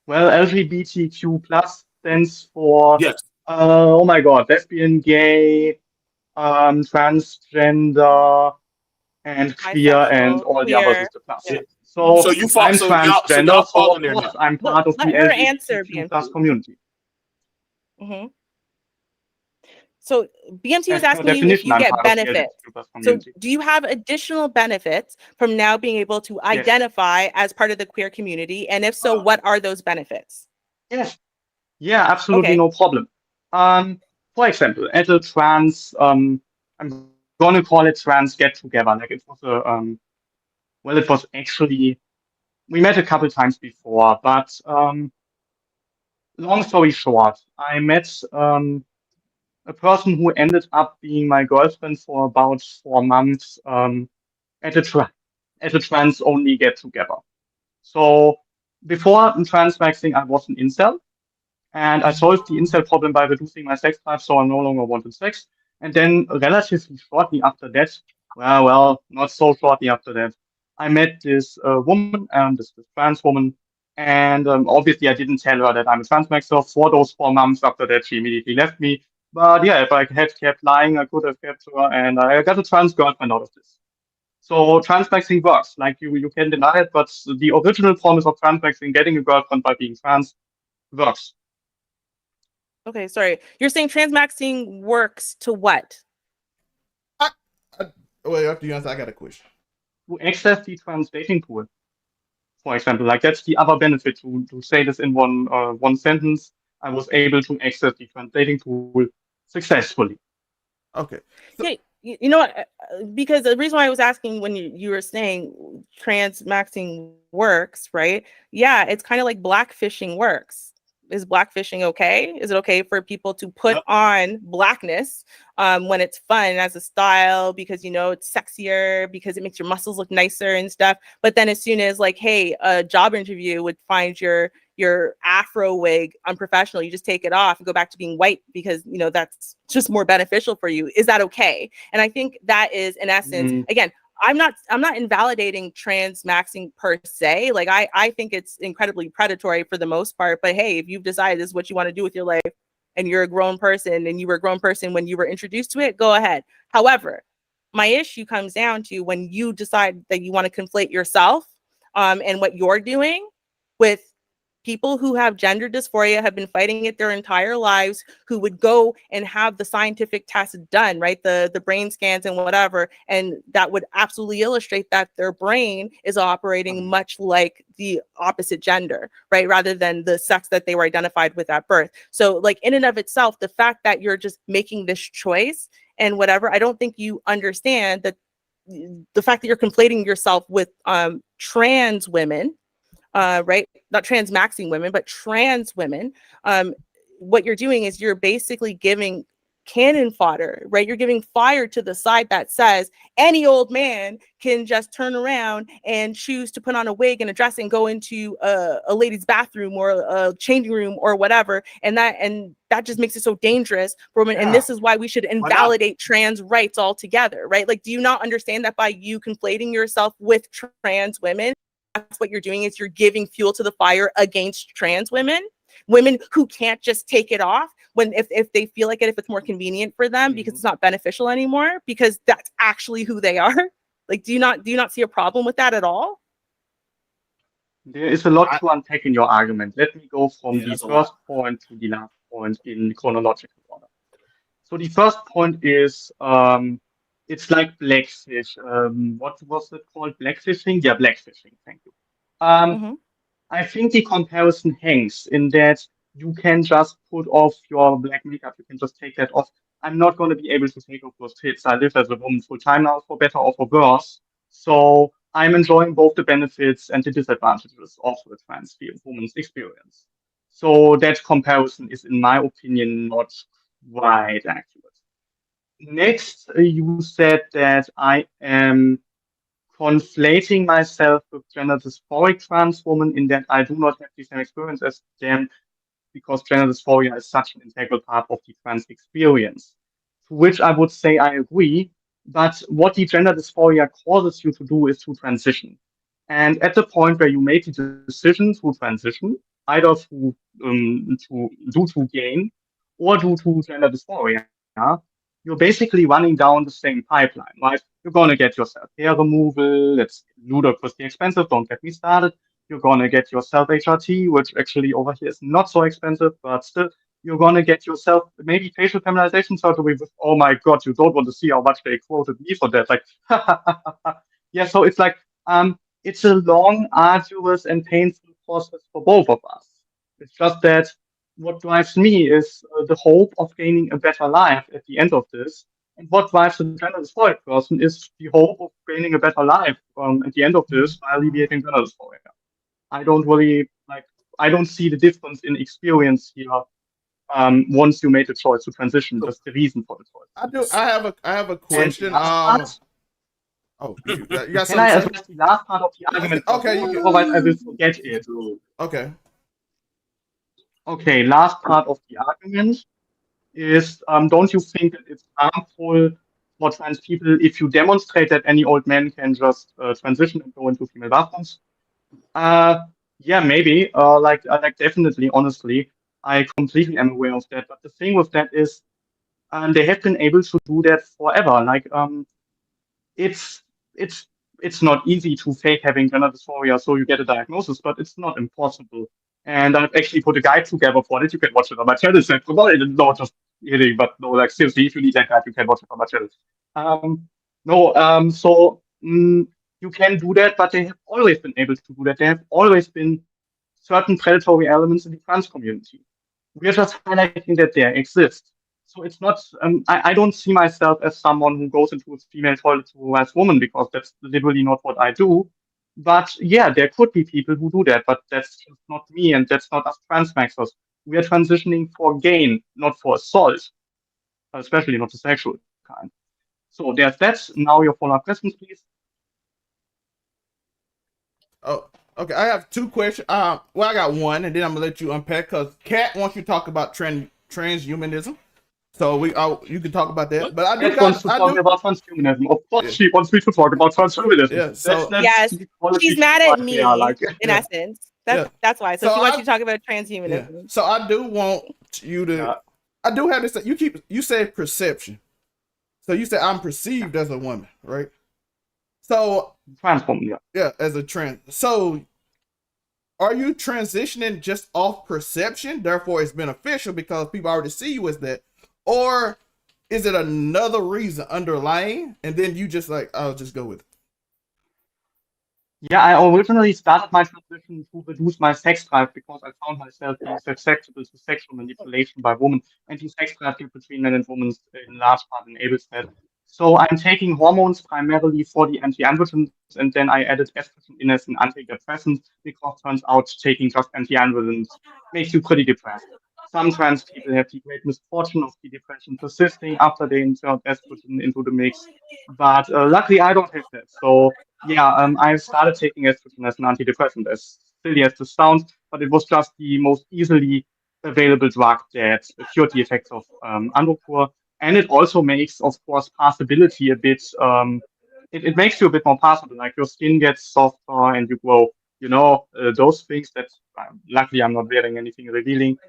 Well, LGBTQ plus stands for oh my god, lesbian, gay, transgender, and queer, and all the others is the plus. Yeah. So you fall, I'm transgender, so of course I'm part of the LGBTQ plus community. Mm-hmm. So BMT was asking you if you get benefits. So do you have additional benefits from now being able to identify as part of the queer community? And if so, what are those benefits? Yes. Yeah, absolutely no problem. For example, at a trans, I'm going to call it trans get-together. Like it was a, well, it was actually, we met a couple times before, but long story short, I met a person who ended up being my girlfriend for about 4 months at a trans-only get-together. So before Transmaxxing, I was an incel, and I solved the incel problem by reducing my sex drive, so I no longer wanted sex. And then relatively shortly after that, well, not so shortly after that, I met this woman, this trans woman, and obviously I didn't tell her that I'm a transmaxer. For those 4 months after that, she immediately left me. But yeah, if I had kept lying, I could have kept her, and I got a trans girlfriend out of this. So transmaxing works. Like you can deny it, but the original promise of transmaxing, getting a girlfriend by being trans, works. Okay, sorry. You're saying transmaxing works to what? Wait, after you answer, I got a question. To access the trans dating pool, for example, like that's the other benefit to say this in one sentence. I was able to access the trans dating pool successfully. Okay. Yeah, you know what? Because the reason why I was asking when you were saying transmaxing works, right? Yeah, it's kind of like blackfishing works. Is blackfishing okay? Is it okay for people to put on blackness when it's fun as a style because it's sexier, because it makes your muscles look nicer and stuff? But then as soon as like, hey, a job interview would find your afro wig unprofessional, you just take it off and go back to being white because that's just more beneficial for you. Is that okay? And I think that is in essence, again, I'm not invalidating transmaxing per se. Like I think it's incredibly predatory for the most part, but hey, if you've decided this is what you want to do with your life and you're a grown person and you were a grown person when you were introduced to it, go ahead. However, my issue comes down to when you decide that you want to conflate yourself and what you're doing with people who have gender dysphoria, have been fighting it their entire lives, who would go and have the scientific tests done, right? The brain scans and whatever. And that would absolutely illustrate that their brain is operating much like the opposite gender, right? Rather than the sex that they were identified with at birth. So like in and of itself, the fact that you're just making this choice and whatever, I don't think you understand that the fact that you're conflating yourself with trans women, right? Not transmaxing women, but trans women. What you're doing is you're basically giving cannon fodder, right? You're giving fire to the side that says any old man can just turn around and choose to put on a wig and a dress and go into a lady's bathroom or a changing room or whatever. And that just makes it so dangerous for women. Yeah. And this is why we should invalidate trans rights altogether, right? Like, do you not understand that by you conflating yourself with trans women, that's what you're doing is you're giving fuel to the fire against trans women who can't just take it off when if they feel like it, if it's more convenient for them because it's not beneficial anymore, because that's actually who they are. Like, do you not see a problem with that at all? There is a lot to unpack in your argument. Let me go from the first point to the last point in chronological order. So the first point is it's like blackfish. What was it called? Blackfishing? Yeah, blackfishing. Thank you. I think the comparison hangs in that you can just put off your black makeup. You can just take that off. I'm not going to be able to take off those tits. I live as a woman full time now, for better or for worse. So I'm enjoying both the benefits and the disadvantages of the trans woman's experience. So that comparison is, in my opinion, not quite accurate. Next, you said that I am conflating myself with gender dysphoric trans women in that I do not have the same experience as them because gender dysphoria is such an integral part of the trans experience. To which I would say I agree, but what the gender dysphoria causes you to do is to transition. And at the point where you make the decision to transition, either due to gain or due to gender dysphoria, you're basically running down the same pipeline, right? You're going to get yourself hair removal. It's ludicrously expensive. Don't get me started. You're going to get yourself HRT, which actually over here is not so expensive, but still, you're going to get yourself maybe facial feminization surgery with, oh my God, you don't want to see how much they quoted me for that. Like, yeah, so it's like, it's a long, arduous, and painful process for both of us. It's just that what drives me is the hope of gaining a better life at the end of this. And what drives the gender dysphoria person is the hope of gaining a better life at the end of this by alleviating gender dysphoria. I don't see the difference in experience here once you made the choice to transition. That's the reason for the choice. I have a question. Oh, you got Can I address the last part of the argument? Okay, otherwise I will forget it. Okay. Okay, last part of the argument is, don't you think that it's harmful for trans people if you demonstrate that any old man can just transition and go into female bathrooms? Yeah, maybe. Like definitely, honestly, I completely am aware of that. But the thing with that is, and they have been able to do that forever. Like, it's it's it's not easy to fake having gender dysphoria so you get a diagnosis, but it's not impossible. And I've actually put a guide together for it. You can watch it on my channel. No, just kidding, but no, like seriously, if you need that guide, you can watch it on my channel. You can do that, but they have always been able to do that. There have always been certain predatory elements in the trans community. We are just highlighting that they exist. So it's not, I don't see myself as someone who goes into a female toilet to harass women, because that's literally not what I do. But yeah, there could be people who do that, but that's just not me, and that's not us transmaxers. We are transitioning for gain, not for assault, especially not the sexual kind. So there's that. Now your follow-up questions, please. Oh, okay. I have two questions. Well, I got one, and then I'm gonna let you unpack because Kat wants you to talk about transhumanism. So you can talk about that. But I do wants to talk about transhumanism. Of course, she wants me to talk about transhumanism. Yeah. So yes, she's mad at me. In Yeah. essence, that's why. So she wants you to talk about transhumanism. Yeah. So I do want you to. I do have this. You said perception. So you said I'm perceived as a woman, right? So trans woman, yeah. Yeah, as a trans. So are you transitioning just off perception? Therefore, it's beneficial because people already see you as that, or is it another reason underlying? And then you just like, I'll just go with it. Yeah, I originally started my transition to reduce my sex drive because I found myself being susceptible to sexual manipulation by women, and the sex drive between men and women in large part enables that. So I'm taking hormones primarily for the anti-androgens, and then I added estrogen in as an antidepressant because it turns out taking just anti-androgens makes you pretty depressed. Some trans people have the great misfortune of the depression persisting after they insert estrogen into the mix, but luckily I don't have that. So yeah, I started taking estrogen as an antidepressant, as silly as this sounds, but it was just the most easily available drug that cured the effects of andropur. And it also makes, of course, passability a bit, it makes you a bit more passable, like your skin gets softer and you grow, those things that, luckily I'm not wearing anything revealing.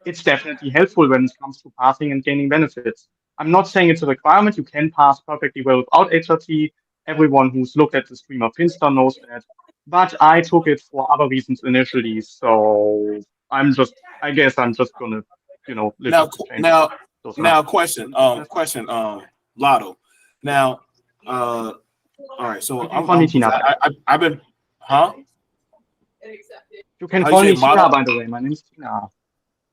It's definitely helpful when it comes to passing and gaining benefits. I'm not saying it's a requirement, you can pass perfectly well without HRT. Everyone who's looked at the stream of Finster knows that. But I took it for other reasons initially, so I guess I'm just gonna, live with the changes. Now, question, Lotto. Now, all right. So I've been, huh? You can call me Tina, by the way. My name is Tina.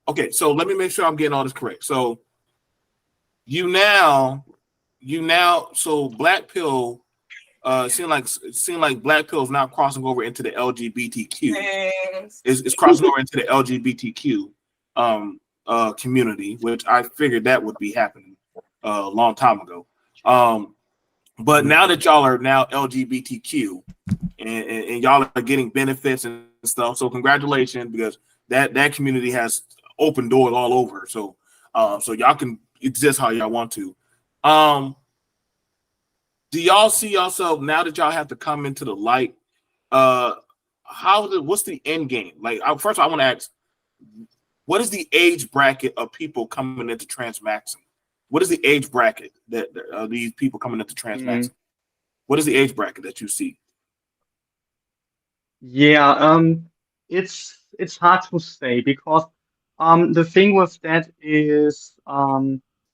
Okay, so let me make sure I'm getting all this correct. So you now, so Black Pill, seem like Black Pill is now crossing over into the LGBTQ. It's crossing over into the LGBTQ community, which I figured that would be happening a long time ago. But now that y'all are now LGBTQ and y'all are getting benefits and stuff, so congratulations, because that community has open doors all over. So so y'all can exist how y'all want to. Do y'all see yourself now that y'all have to come into the light? What's the end game? Like, first I want to ask, what is the age bracket of people coming into transmaxing? What is the age bracket that these people coming into transmaxing? What is the age bracket that you see? Yeah, it's hard to say because the thing with that is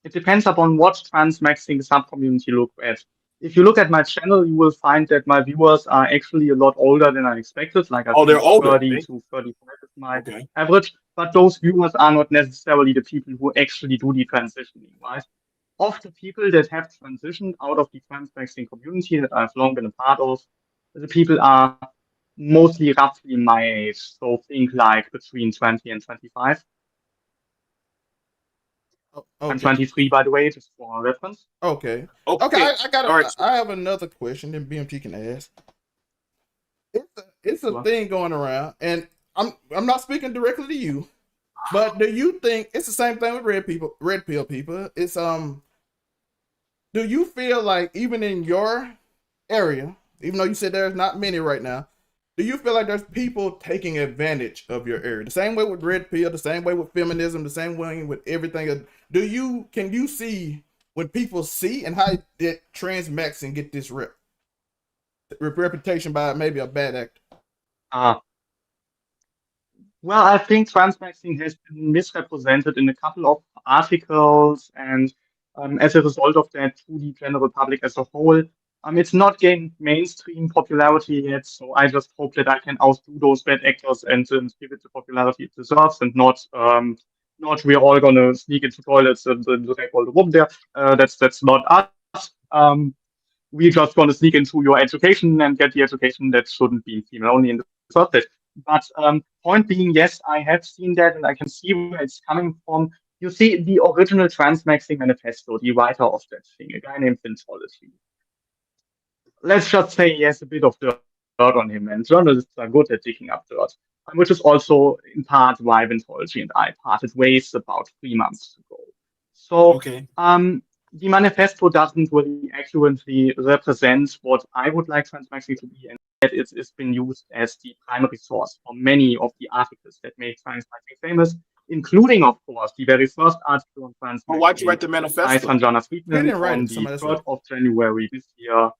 it depends upon what transmaxing subcommunity you look at. If you look at my channel, you will find that my viewers are actually a lot older than I expected. Like, they're older. 30 to 35 is my average. But those viewers are not necessarily the people who actually do the transitioning, right? Of the people that have transitioned out of the transmaxing community that I've long been a part of, the people are mostly roughly my age. So think like between 20 and 25. Okay. I'm 23, by the way, just for reference. Okay. I have another question that BMT can ask. It's a thing going around, and I'm not speaking directly to you, but do you think it's the same thing with red pill people? It's do you feel like even in your area, even though you said there's not many right now, Do you feel like there's people taking advantage of your area? The same way with red pill, the same way with feminism, the same way with everything. Can you see when people see, and how did Transmaxxing get this reputation by maybe a bad actor? Well, I think Transmaxxing has been misrepresented in a couple of articles, and as a result of that, to the general public as a whole. It's not gained mainstream popularity yet, so I just hope that I can outdo those bad actors and give it the popularity it deserves, and not we're all gonna sneak into toilets and rape all the women there. That's not us. We're just gonna sneak into your education and get the education that shouldn't be female only in the first place. But point being, yes, I have seen that, and I can see where it's coming from. You see, the original Transmaxxing manifesto, the writer of that thing, a guy named Vintology. Let's just say he has a bit of dirt on him, and journalists are good at digging up dirt, which is also in part why Vintology and I parted ways about 3 months ago. So, the manifesto doesn't really accurately represent what I would like Transmaxxing to be, and it's been used as the primary source for many of the articles that made Transmaxxing famous, including, of course, the very first article on Transmaxxing. Why'd you write the manifesto? By Sanjana Hitmen on the 3rd of January this year,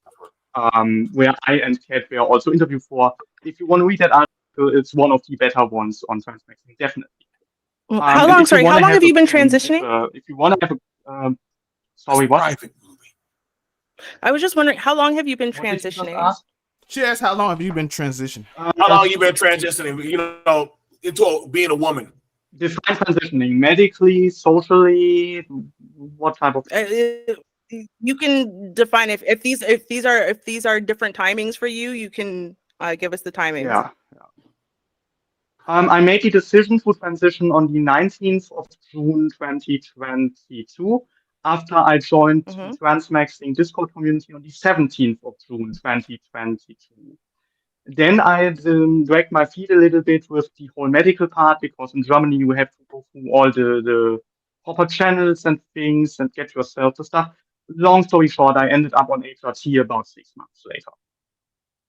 where I and Kat were also interviewed for. If you want to read that article, it's one of the better ones on Transmaxxing, definitely. Well, how long have you been transitioning? If you want to have a sorry, what? I was just wondering, how long have you been transitioning? She asked, how long have you been transitioning? How long have you been transitioning, into being a woman? Define transitioning medically, socially, what type of? You can define if these are different timings for you. You can give us the timings. Yeah. I made the decision to transition on the 19th of June 2022 after I joined the Transmaxxing Discord community on the 17th of June 2022. Then I dragged my feet a little bit with the whole medical part, because in Germany you have to go through all the proper channels and things and get yourself to stuff. Long story short, I ended up on HRT about 6 months later.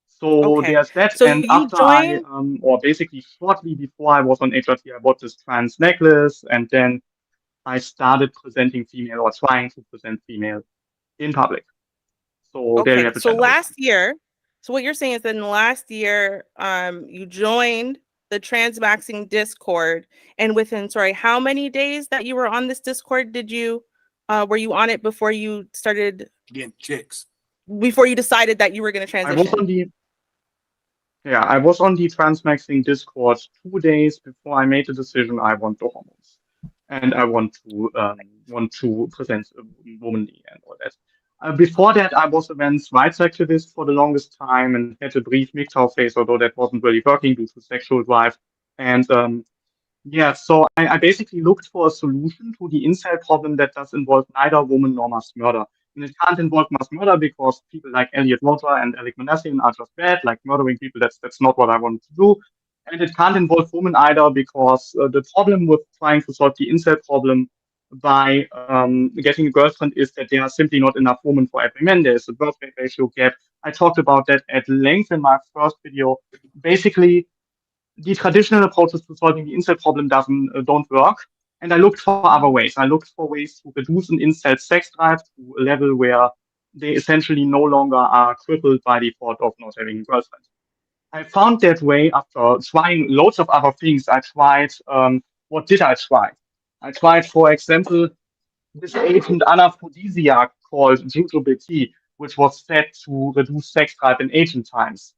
So there's that. So and after I, or basically shortly before I was on HRT, I bought this trans necklace, and then I started presenting female, or trying to present female, in public. So there you have the so last year, so what you're saying is that in the last year, you joined the Transmaxxing Discord, and within, how many days that you were on this Discord did you, were you on it before you started getting chicks? Before you decided that you were going to transition? I was on the Transmaxxing Discord 2 days before I made the decision I want the hormones, and I want to present womanly and all that. Before that, I was a men's rights activist for the longest time and had a brief MGTOW phase, although that wasn't really working due to sexual drive. And so I basically looked for a solution to the incel problem that does involve neither woman nor mass murder. And it can't involve mass murder because people like Alligator and Alec Manassian are just bad, like murdering people. That's not what I wanted to do. And it can't involve women either, because the problem with trying to solve the incel problem by getting a girlfriend is that there are simply not enough women for every man. There's a birth rate ratio gap. I talked about that at length in my first video. Basically, the traditional approaches to solving the incel problem don't work. And I looked for other ways. I looked for ways to reduce an incel sex drive to a level where they essentially no longer are crippled by the thought of not having a girlfriend. I found that way after trying loads of other things. I tried, what did I try? I tried, for example, this agent anaphrodisiac called jujubeti, which was said to reduce sex drive in ancient times.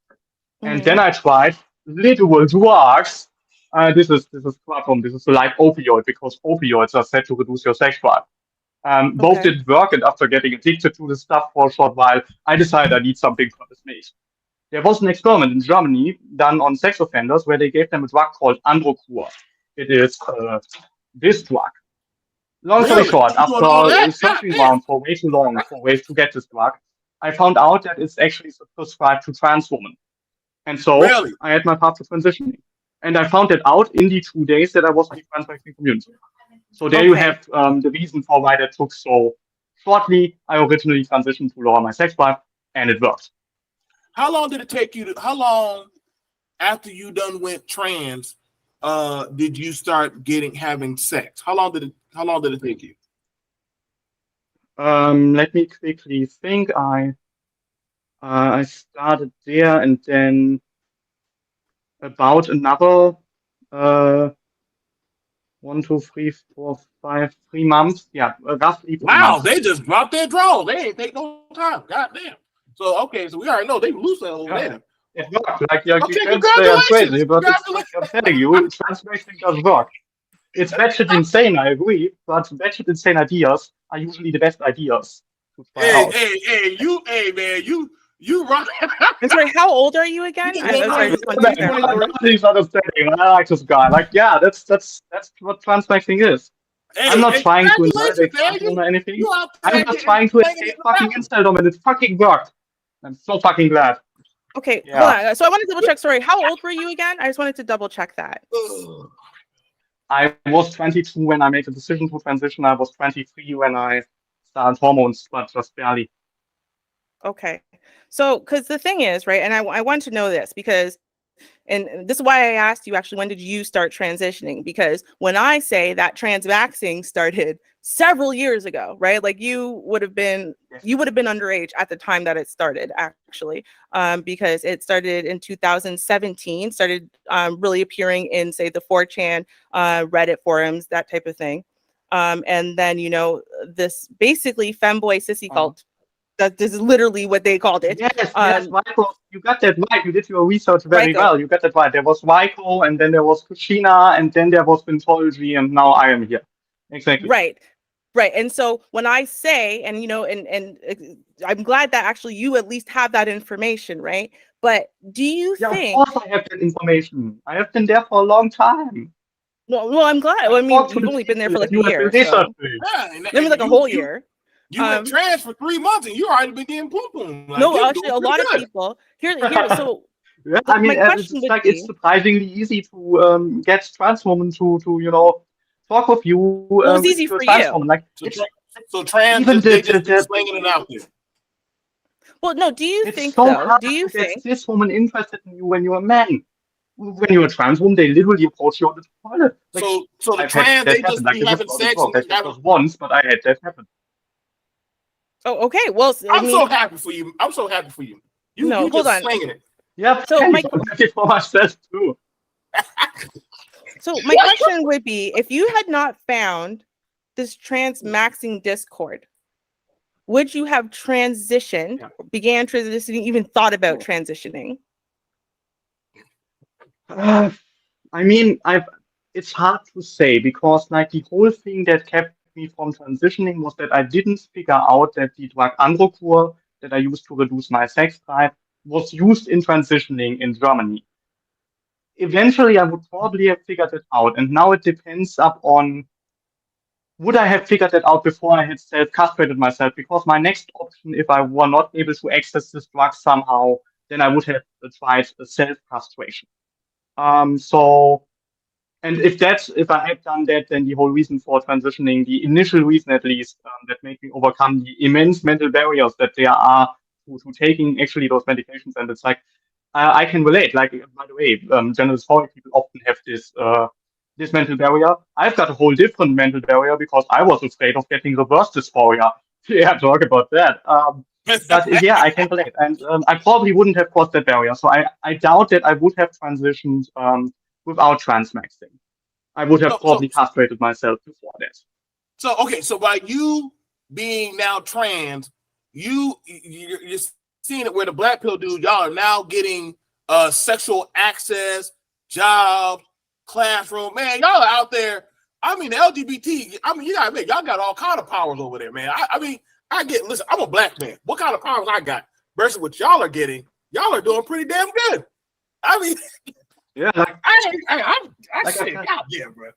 And then I tried literal drugs. This is Quatum. This is like opioid, because opioids are said to reduce your sex drive. Both didn't work, and after getting addicted to this stuff for a short while, I decided I need something for this mate. There was an experiment in Germany done on sex offenders where they gave them a drug called Androcur. It is this drug. Long story short, after searching around for way too long for ways to get this drug, I found out that it's actually prescribed to trans women. And so I had my path to transitioning. And I found it out in the 2 days that I was in the Transmaxxing community. So there you have the reason for why that took so shortly. I originally transitioned to lower my sex drive, and it worked. How long did it take you to? How long after you done went trans, did you start having sex? How long did it take you? Let me quickly think. I started there, and then about another 1, 2, 3, 4, 5, 3 months. Yeah, roughly 3 Wow, months. they just dropped their draws. They ain't take no time. Goddamn. So okay, so we already know they loose over there. It worked. Like you Okay, can say I'm crazy, congratulations. but it's like I'm telling you, transmaxing does work. It's batshit insane, I agree, but batshit insane ideas are usually the best ideas to try out. Hey, man, you rock. I'm sorry, how old are you again? I'm sorry, I just want to clarify. Please understanding. I like this guy. Like, yeah, that's what transmaxing is. I'm not trying to invalidate transform or anything. I'm just trying to escape fucking inceldom, and it fucking worked. I'm so fucking glad. Okay, Yeah. hold on. So I want to double check. Sorry, how old were you again? I just wanted to double check that. I was 22 when I made the decision to transition. I was 23 when I started hormones, but just barely. Okay. So, because the thing is, right, and I want to know this because, and this is why I asked you actually, when did you start transitioning? Because when I say that transmaxing started several years ago, right, like you would have been underage at the time that it started, actually, because it started in 2017, started really appearing in, say, the 4chan, Reddit forums, that type of thing. And then, you know, this basically femboy sissy cult. That is literally what they called it. Yes, Michael, you got that right. You did your research very well. You got that right. There was Michael, and then there was Kushina, and then there was Vintology, and now I am here. Exactly. Right. And so when I say, and you know, and I'm glad that actually you at least have that information, right? But do you think? Of course I have that information. I have been there for a long time. Well, I'm glad. I mean, you've only been there for like a year. So. Maybe like a whole year. You went trans for 3 months and you already been getting boom boom. Like, no, actually, a lot of people. Here, so. Yeah, I mean, it's surprisingly easy to get trans women to you know talk with you. Well, it's easy for you. Woman. Like, so trans, they just slinging it out there. Well, no. Do you think so though? Hard do you to get think this woman interested in you when you're a man? When you're a trans woman, they literally approach you on the toilet. Like, so the trans, they just be having sex. That was once, but I had that happen. Oh, okay. Well, I'm so happy for you. I'm so happy for you. You hold just on. slinging it. Yeah. So my for myself too. So my question would be, if you had not found this transmaxing Discord, would you have transitioned, began transitioning, even thought about transitioning? I mean, it's hard to say because like the whole thing that kept me from transitioning was that I didn't figure out that the drug Androkur that I used to reduce my sex drive was used in transitioning in Germany. Eventually, I would probably have figured it out, and now it depends upon would I have figured that out before I had self-castrated myself? Because my next option, if I were not able to access this drug somehow, then I would have tried self-castration. And if I had done that, then the whole reason for transitioning, the initial reason at least, that made me overcome the immense mental barriers that there are to taking actually those medications. And it's like, I can relate. Like, by the way, general dysphoria people often have this mental barrier. I've got a whole different mental barrier because I was afraid of getting reverse dysphoria. Yeah, talk about that. But yeah, I can relate. And I probably wouldn't have crossed that barrier. So I doubt that I would have transitioned without transmaxing. I would have probably castrated myself before that. So, okay, so by you being now trans, you're seeing it where the black pill dude, y'all are now getting sexual access, jobs, classroom. Man, y'all are out there. I mean, the LGBT, I mean, you gotta admit, y'all got all kind of powers over there, man. I mean, listen, I'm a black man. What kind of powers I got versus what y'all are getting? Y'all are doing pretty damn good. I mean, yeah, like, I say, God, yeah, bro.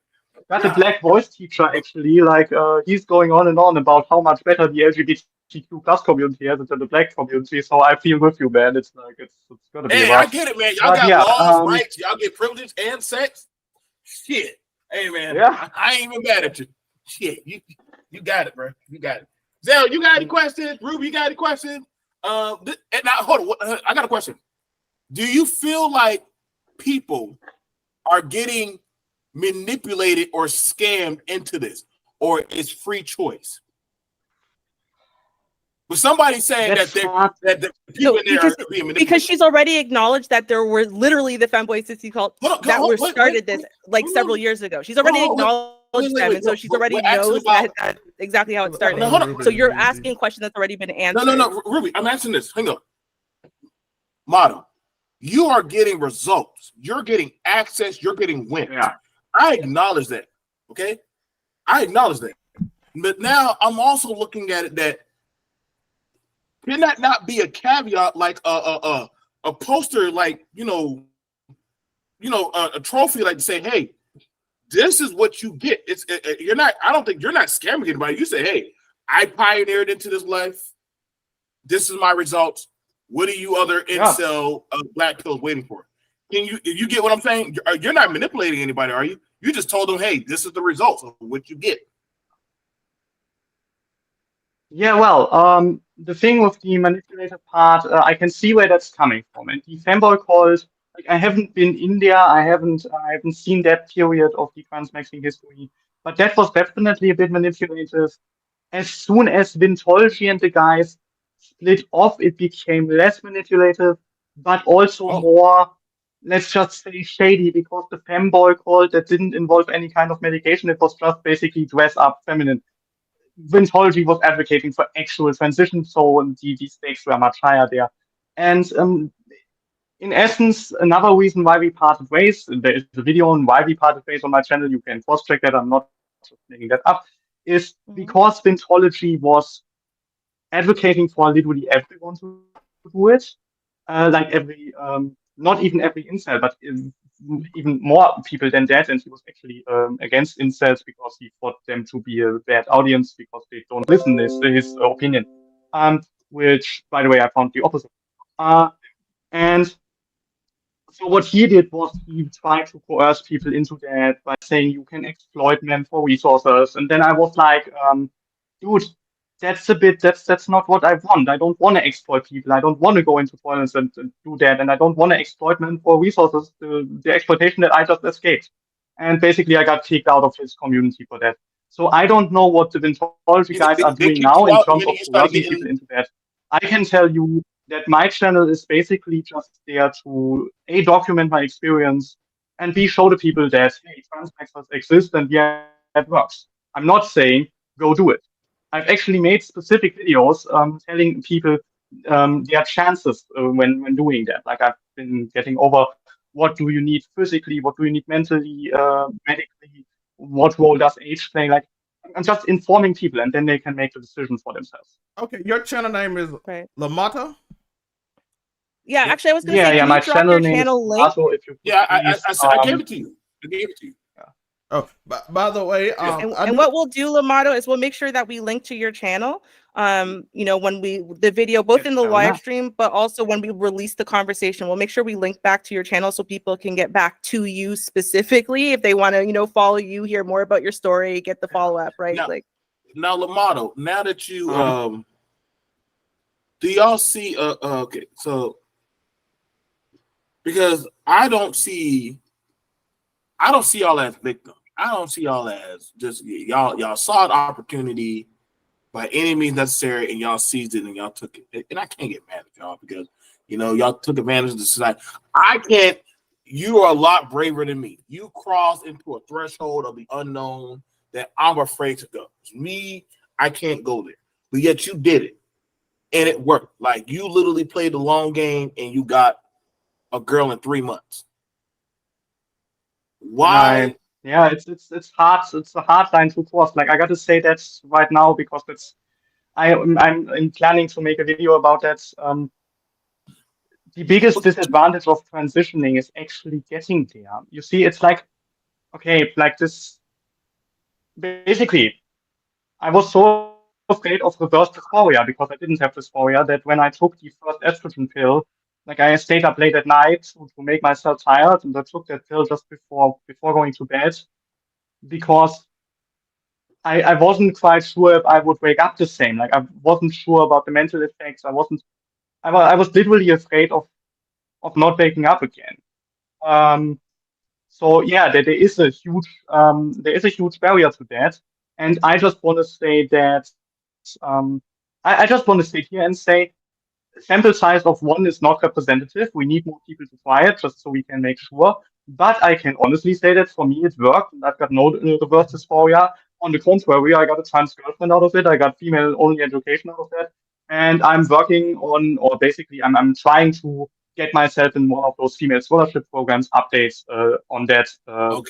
Got a black voice teacher actually. Like, he's going on and on about how much better the LGBTQ plus community is than the black community. So I feel with you, man. It's like it's gonna be. Hey, I get it, man. Y'all got laws, rights. Y'all get privilege and sex. Shit, hey, man. Yeah, I ain't even mad at you. Shit, you got it, bro. You got it. Zell, you got any questions? Ruby, you got any questions? Now hold on. I got a question. Do you feel like people are getting manipulated or scammed into this, or it's free choice. But somebody's saying that the people in there are being manipulated. Because she's already acknowledged that there were literally the femboy sissy cult that were started this like several years ago. She's already acknowledged them, and so she's already knows that exactly how it started. So you're asking a question that's already been answered. No, Ruby, I'm asking this. Hang on. Motto, you are getting results. You're getting access. You're getting wins. Yeah. I acknowledge that. Okay? I acknowledge that. But now I'm also looking at it that can that not be a caveat, like a poster, like a trophy, like to say, hey, this is what you get. You're not. I don't think you're not scamming anybody. You say, hey, I pioneered into this life. This is my results. What are you other incel black pills waiting for? You get what I'm saying? You're not manipulating anybody, are you? You just told them, hey, this is the results of what you get. Yeah, well, the thing with the manipulative part, I can see where that's coming from. And the fanboy calls, like, I haven't been in there, I haven't seen that period of the Transmaxxing history, but that was definitely a bit manipulative. As soon as Vintology and the guys split off, it became less manipulative, but also more, let's just say, shady, because the femboy call that didn't involve any kind of medication, it was just basically dress up feminine. Vintology was advocating for actual transition, so the stakes were much higher there. And in essence, another reason why we parted ways, there is a video on why we parted ways on my channel, you can cross-check that, I'm not making that up, is because Vintology was advocating for literally everyone to do it, like every, not even every incel, but even more people than that, and he was actually against incels because he thought them to be a bad audience because they don't listen to his opinion, which, by the way, I found the opposite. And so what he did was he tried to coerce people into that by saying you can exploit men for resources, and then I was like, dude, that's not what I want. I don't want to exploit people. I don't want to go into toilets and do that. And I don't want to exploit men for resources, the exploitation that I just escaped. And basically I got kicked out of his community for that. So I don't know what the Vintology guys are doing now in terms of coercing people into that. I can tell you that my channel is basically just there to A, document my experience, and B, show the people that, hey, transmaxers exist and yeah, it works. I'm not saying go do it. I've actually made specific videos telling people their chances when doing that. Like I've been getting over what do you need physically, what do you need mentally, medically, what role does age play. Like I'm just informing people, and then they can make the decision for themselves. Okay, your channel name is LLamato? Yeah, actually, I was going to say, my you drop your channel link? If you I gave it to you. I gave it to you. Oh, by the way, and what we'll do, LLamato, is we'll make sure that we link to your channel. When the video, both in the live stream, but also when we release the conversation, we'll make sure we link back to your channel so people can get back to you specifically if they want to, follow you, hear more about your story, get the follow up, right? Now, LLamato, now that you do y'all see? Okay, so because I don't see y'all as victims. I don't see y'all as just y'all saw an opportunity by any means necessary, and y'all seized it and y'all took it. And I can't get mad at y'all because y'all took advantage of the society. I can't. You are a lot braver than me. You crossed into a threshold of the unknown that I'm afraid to go. Me, I can't go there. But yet you did it, and it worked. Like you literally played the long game, and you got a girl in 3 months. Why? Yeah, it's hard. It's a hard line to cross. Like I got to say that right now because I'm planning to make a video about that. The biggest disadvantage of transitioning is actually getting there. You see, it's like, okay, like this. Basically, I was so afraid of reverse dysphoria because I didn't have dysphoria that when I took the first estrogen pill, like I stayed up late at night to make myself tired, and I took that pill just before going to bed because I wasn't quite sure if I would wake up the same. Like I wasn't sure about the mental effects. I was literally afraid of not waking up again. So yeah, there is a huge barrier to that, and I just want to say that I just want to sit here and say sample size of 1 is not representative. We need more people to try it just so we can make sure. But I can honestly say that for me it worked, and I've got no reverse dysphoria. On the contrary, I got a trans girlfriend out of it. I got female only education out of that, and I'm working on, or basically I'm trying to get myself in one of those female scholarship programs. Updates on that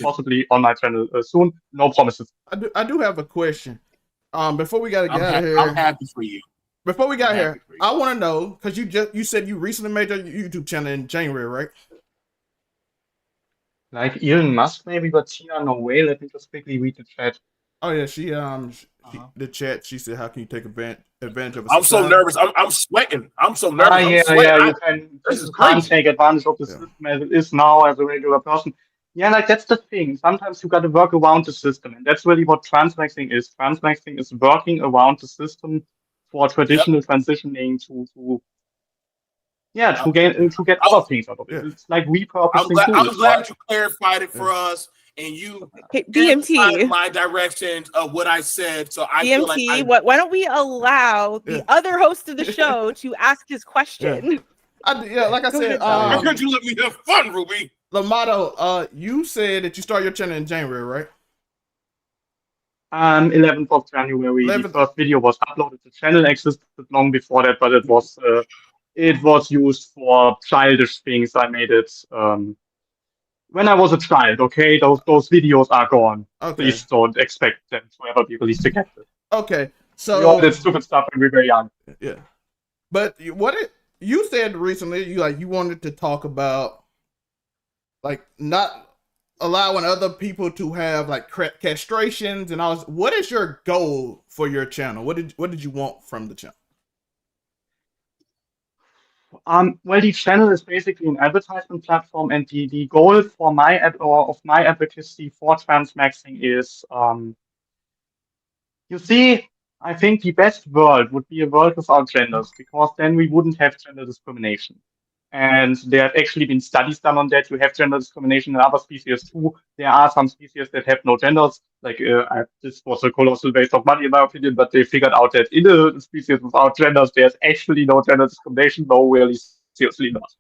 possibly on my channel soon. No promises. I do have a question. Before we gotta get out of here, I'm happy for you. Before we got here, I want to know, because you said you recently made your YouTube channel in January, right? Like Elon Musk, maybe, but Tina, no way. Let me just quickly read the chat. Oh yeah, the chat. She said, "How can you take advantage of?" I'm so nervous. I'm sweating. I'm so nervous. You can't take advantage of the system as it is now as a regular person. Yeah, like that's the thing. Sometimes you got to work around the system, and that's really what transmaxing is. Transmaxing is working around the system for traditional transitioning to get other things out of it. It's like repurposing. I'm glad you clarified it for us, and you BMT my directions of what I said. So I BMT, feel like why don't we allow the other host of the show to ask his question? Like I said, how could you let me have fun, Ruby? LLamato, you said that you started your channel in January, right? 11th of January. The first video was uploaded. The channel existed long before that, but it was used for childish things. I made it when I was a child. Okay, those videos are gone. Okay. Please don't expect them to ever be released again. Okay, so we all did stupid stuff when we were young. Yeah, but you said recently, you wanted to talk about not allowing other people to have castrations and all this. What is your goal for your channel? What did you want from the channel? Well, the channel is basically an advertisement platform, and the goal for my advocacy for transmaxing is, you see, I think the best world would be a world without genders, because then we wouldn't have gender discrimination. And there have actually been studies done on that. You have gender discrimination in other species too. There are some species that have no genders. This was a colossal waste of money in my opinion, but they figured out that in a species without genders, there's actually no gender discrimination. No, really, seriously not.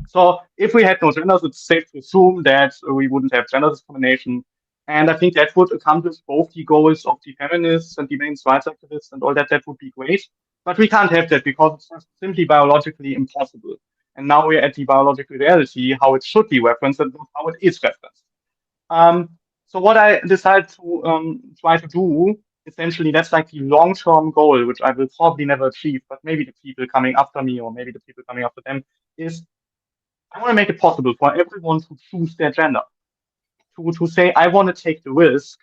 So if we had no genders, it's safe to assume that we wouldn't have gender discrimination. And I think that would accomplish both the goals of the feminists and the men's rights activists and all that. That would be great. But we can't have that because it's just simply biologically impossible. And now we're at the biological reality, how it should be referenced and not how it is referenced. So what I decided to try to do, essentially, that's like the long-term goal, which I will probably never achieve, but maybe the people coming after me or maybe the people coming after them, is I want to make it possible for everyone to choose their gender. To say, I want to take the risk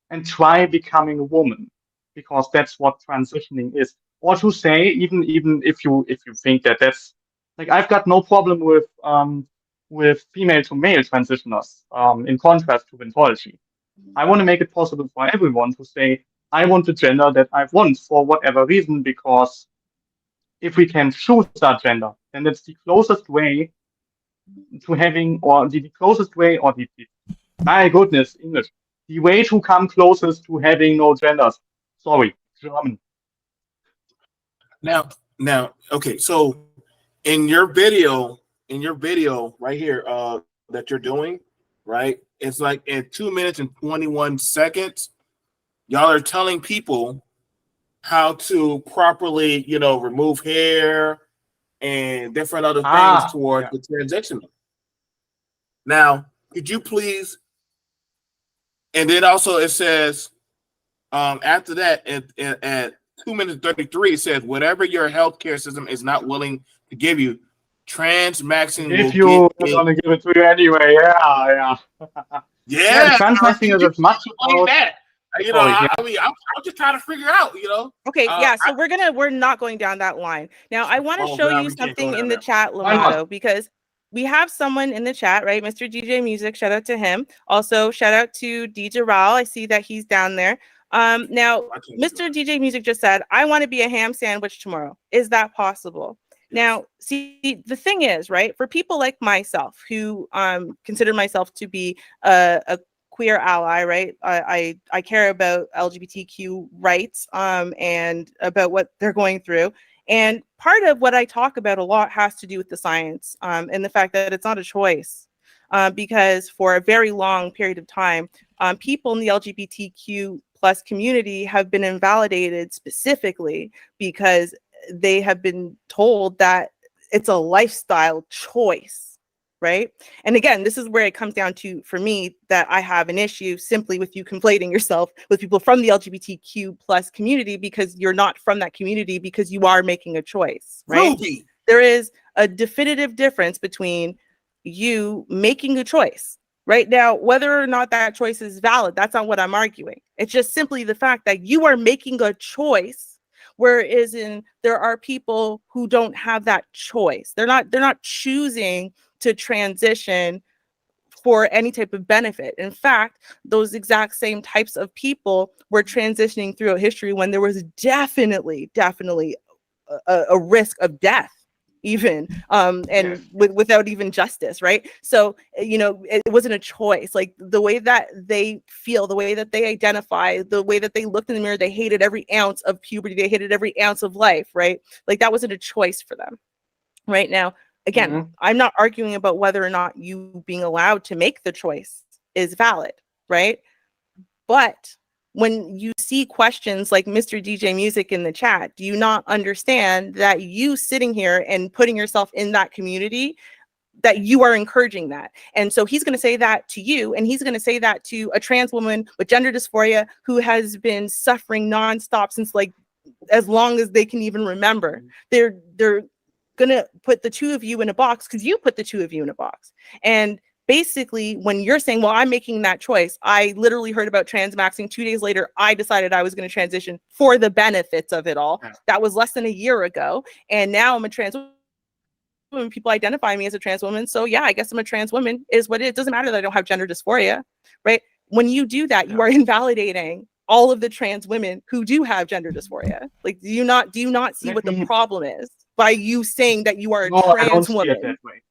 and try becoming a woman, because that's what transitioning is. Or to say, even if you think that that's, I've got no problem with female to male transitioners, in contrast to Ventology. I want to make it possible for everyone to say, I want the gender that I want for whatever reason, because if we can choose that gender, then that's the closest way to having, or the closest way, or my goodness, English, the way to come closest to having no genders. Sorry, German. Now, okay, so in your video right here that you're doing, right? It's like in 2 minutes and 21 seconds, y'all are telling people how to properly, remove hair and different other things toward the transition. Now, could you please? And then also it says, after that, at 2 minutes 33, it says, whatever your healthcare system is not willing to give you, transmaxing if you're going to give it to you anyway, yeah. Transmaxing is as much about that. I'm just trying to figure out, Okay, so we're not going down that line. Now, I want to show you something in the chat, LLamato, because we have someone in the chat, right? Mr. DJ Music, shout out to him. Also, shout out to DJ Raul. I see that he's down there. Now, Mr. DJ Music just said, I want to be a ham sandwich tomorrow. Is that possible? Now, see, the thing is, right, for people like myself who consider myself to be a queer ally, right? I care about LGBTQ rights and about what they're going through. And part of what I talk about a lot has to do with the science and the fact that it's not a choice. Because for a very long period of time, people in the LGBTQ plus community have been invalidated specifically because they have been told that it's a lifestyle choice, right? And again, this is where it comes down to, for me, that I have an issue simply with you conflating yourself with people from the LGBTQ plus community, because you're not from that community, because you are making a choice, right? Ruby. There is a definitive difference between you making a choice. Right now, whether or not that choice is valid, that's not what I'm arguing. It's just simply the fact that you are making a choice, whereas there are people who don't have that choice. They're not choosing to transition for any type of benefit. In fact, those exact same types of people were transitioning throughout history when there was definitely a risk of death, even without even justice, right? So it wasn't a choice. Like the way that they feel, the way that they identify, the way that they looked in the mirror, they hated every ounce of puberty, they hated every ounce of life, right? Like that wasn't a choice for them. Right now, again, I'm not arguing about whether or not you being allowed to make the choice is valid, right? But when you see questions like Mr. DJ Music in the chat, do you not understand that you sitting here and putting yourself in that community, that you are encouraging that? And so he's going to say that to you, and he's going to say that to a trans woman with gender dysphoria who has been suffering nonstop since like as long as they can even remember. They're going to put the two of you in a box because you put the two of you in a box. And basically, when you're saying, well, I'm making that choice, I literally heard about transmaxing 2 days later. I decided I was going to transition for the benefits of it all. That was less than a year ago. And now I'm a trans woman. People identify me as a trans woman. So yeah, I guess I'm a trans woman is what it is. It doesn't matter that I don't have gender dysphoria, right? When you do that, you are invalidating all of the trans women who do have gender dysphoria. Like, do you not see what the problem is by you saying that you are a trans woman? See it that way.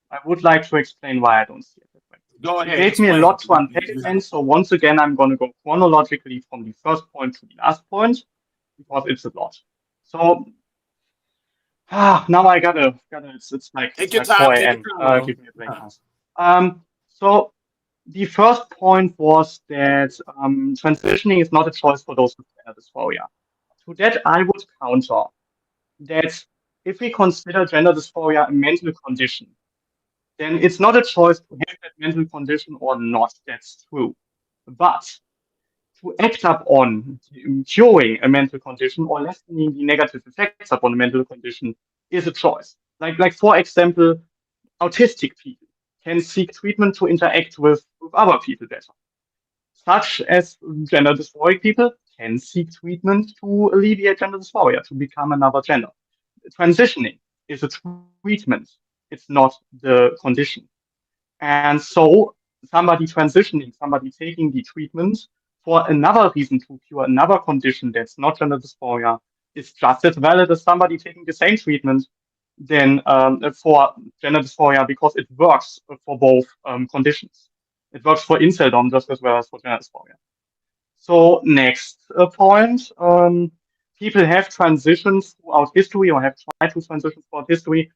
I would like to explain why I don't see it that way. Go ahead. You gave me a lot to unpack, and so once again, I'm going to go chronologically from the first point to the last point because it's a lot. So now I gotta it's like take your time. Give me a break. So the first point was that transitioning is not a choice for those with gender dysphoria. To that, I would counter that if we consider gender dysphoria a mental condition, then it's not a choice to have that mental condition or not. That's true. But to act upon curing a mental condition or lessening the negative effects upon a mental condition is a choice. Like for example, autistic people can seek treatment to interact with other people better. Such as gender dysphoric people can seek treatment to alleviate gender dysphoria, to become another gender. Transitioning is a treatment. It's not the condition. And so somebody transitioning, somebody taking the treatment for another reason to cure another condition that's not gender dysphoria is just as valid as somebody taking the same treatment than for gender dysphoria, because it works for both conditions. It works for inceldom just as well as for gender dysphoria. So next point, people have transitioned throughout history or have tried to transition throughout history.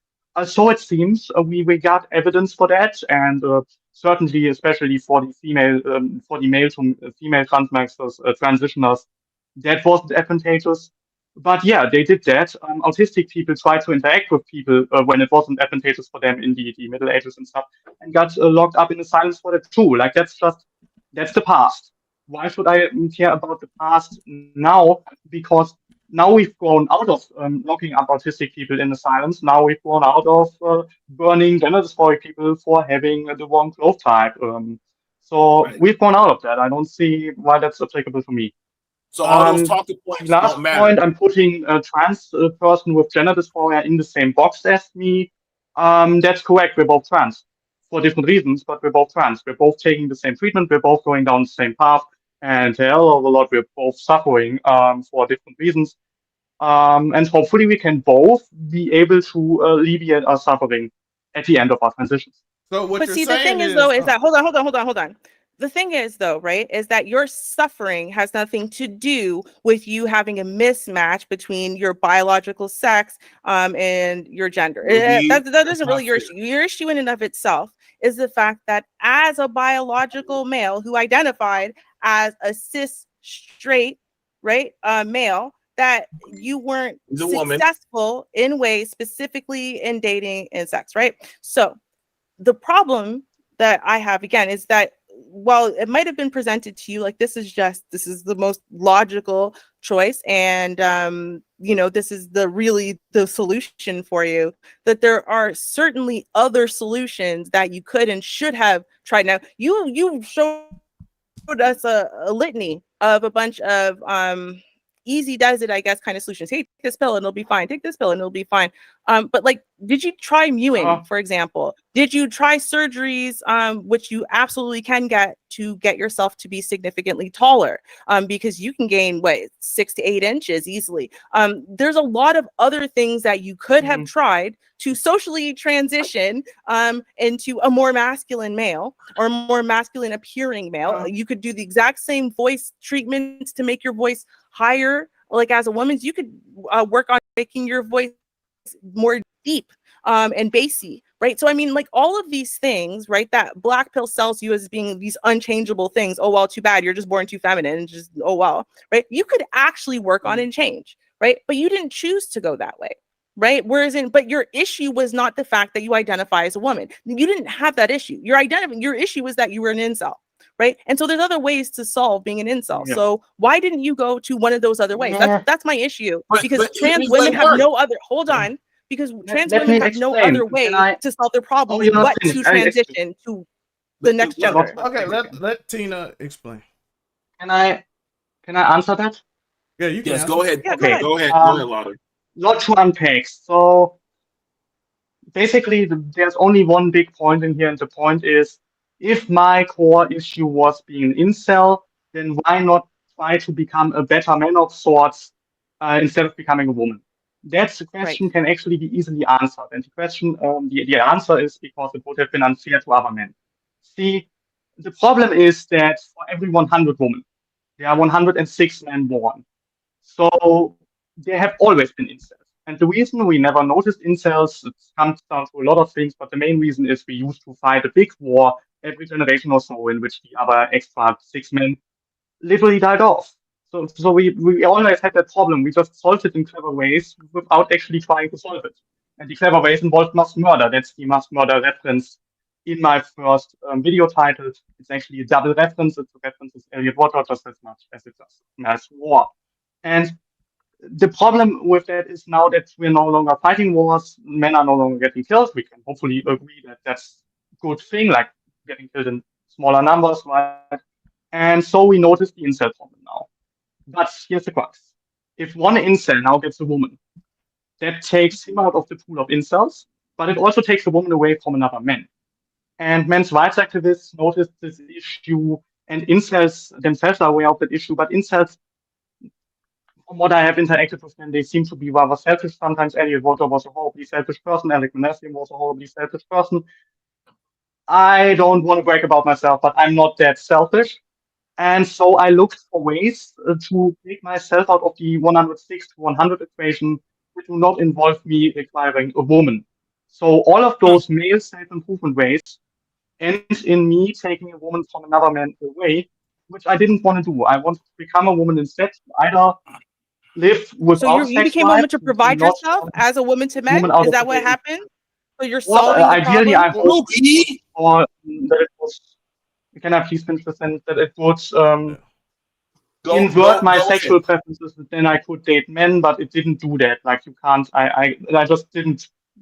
So it seems we got evidence for that, and certainly, especially for the male to female transmaxers, transitioners, that wasn't advantageous. But yeah, they did that. Autistic people tried to interact with people when it wasn't advantageous for them in the Middle Ages and stuff, and got locked up in the silence for that too. Like that's the past. Why should I care about the past now? Because now we've grown out of locking up autistic people in the silence. Now we've grown out of burning gender dysphoric people for having the wrong clothes type. So we've gone out of that. I don't see why that's applicable to me. So all those talking points last don't matter. point, I'm putting a trans person with gender dysphoria in the same box as me. That's correct. We're both trans for different reasons, but we're both trans. We're both taking the same treatment. We're both going down the same path. And hell of a lot, we're both suffering for different reasons. And hopefully we can both be able to alleviate our suffering at the end of our transitions. So what But you're see, the saying thing is, is, though, is that hold on. The thing is, though, right, is that your suffering has nothing to do with you having a mismatch between your biological sex and your gender. That isn't really your issue. Your issue in and of itself is the fact that as a biological male who identified as a cis straight, right, male, that you weren't He's a woman. successful in ways specifically in dating and sex, right? So the problem that I have again is that while it might have been presented to you like this is the most logical choice and this is the solution for you, that there are certainly other solutions that you could and should have tried. Now you showed us a litany of a bunch of easy does it, I guess, kind of solutions. Hey, take this pill and it'll be fine. Take this pill and it'll be fine. But like, did you try mewing, for example? Did you try surgeries, which you absolutely can get to get yourself to be significantly taller? Because you can gain 6 to 8 inches easily. There's a lot of other things that you could have tried to socially transition into a more masculine male or a more masculine appearing male. You could do the exact same voice treatments to make your voice higher, like as a woman's. You could work on making your voice more deep and bassy, right? So I mean, like all of these things, right, that black pill sells you as being these unchangeable things. Oh well, too bad, you're just born too feminine, and just oh well, right? You could actually work on and change, right? But you didn't choose to go that way, right? But your issue was not the fact that you identify as a woman. You didn't have that issue. Your issue was that you were an incel. Right. And so there's other ways to solve being an incel. Yeah. So why didn't you go to one of those other ways? That's my issue. Because But trans women have no other because trans let women me have no explain. other way Can I- to solve their problem you're not but finished. to I transition to the next gender. okay, let Tina explain. Can I answer that? Yeah, you can. Yes, answer. go ahead. Yeah, Okay, go ahead. go ahead, Lotto. Lot to unpack. So basically, there's only one big point in here, and the point is, if my core issue was being an incel, then why not try to become a better man of sorts instead of becoming a woman? That question can actually be easily answered, and the question, the answer is because it would have been unfair to other men. See, the problem is that for every 100 women, there are 106 men born. So there have always been incels. And the reason we never noticed incels, it comes down to a lot of things, but the main reason is we used to fight a big war every generation or so in which the other extra 6 men literally died off. So we always had that problem. We just solved it in clever ways without actually trying to solve it. And the clever ways involved mass murder. That's the mass murder reference in my first video title. It's actually a double reference. It's a reference to Alligator just as much as it does mass war. And the problem with that is now that we're no longer fighting wars, men are no longer getting killed. We can hopefully agree that that's a good thing, like getting killed in smaller numbers, right? And so we notice the incel problem now. But here's the crux. If one incel now gets a woman, that takes him out of the pool of incels, but it also takes a woman away from another man. And men's rights activists notice this issue, and incels themselves are aware of that issue, but incels, from what I have interacted with them, they seem to be rather selfish. Sometimes Elliot Walter was a horribly selfish person. Alec Manassian was a horribly selfish person. I don't want to brag about myself, but I'm not that selfish. And so I looked for ways to take myself out of the 106 to 100 equation which do not involve me requiring a woman. So all of those male self-improvement ways end in me taking a woman from another man away, which I didn't want to do. I wanted to become a woman instead, either live without So you became a woman to provide yourself as a woman to men? Is that what happened? So you're solving the ideally, problem? I hope, or that it was. Can I please finish the sentence? That it would invert my sexual preferences, then I could date men, but it didn't do that. Like you can't. I just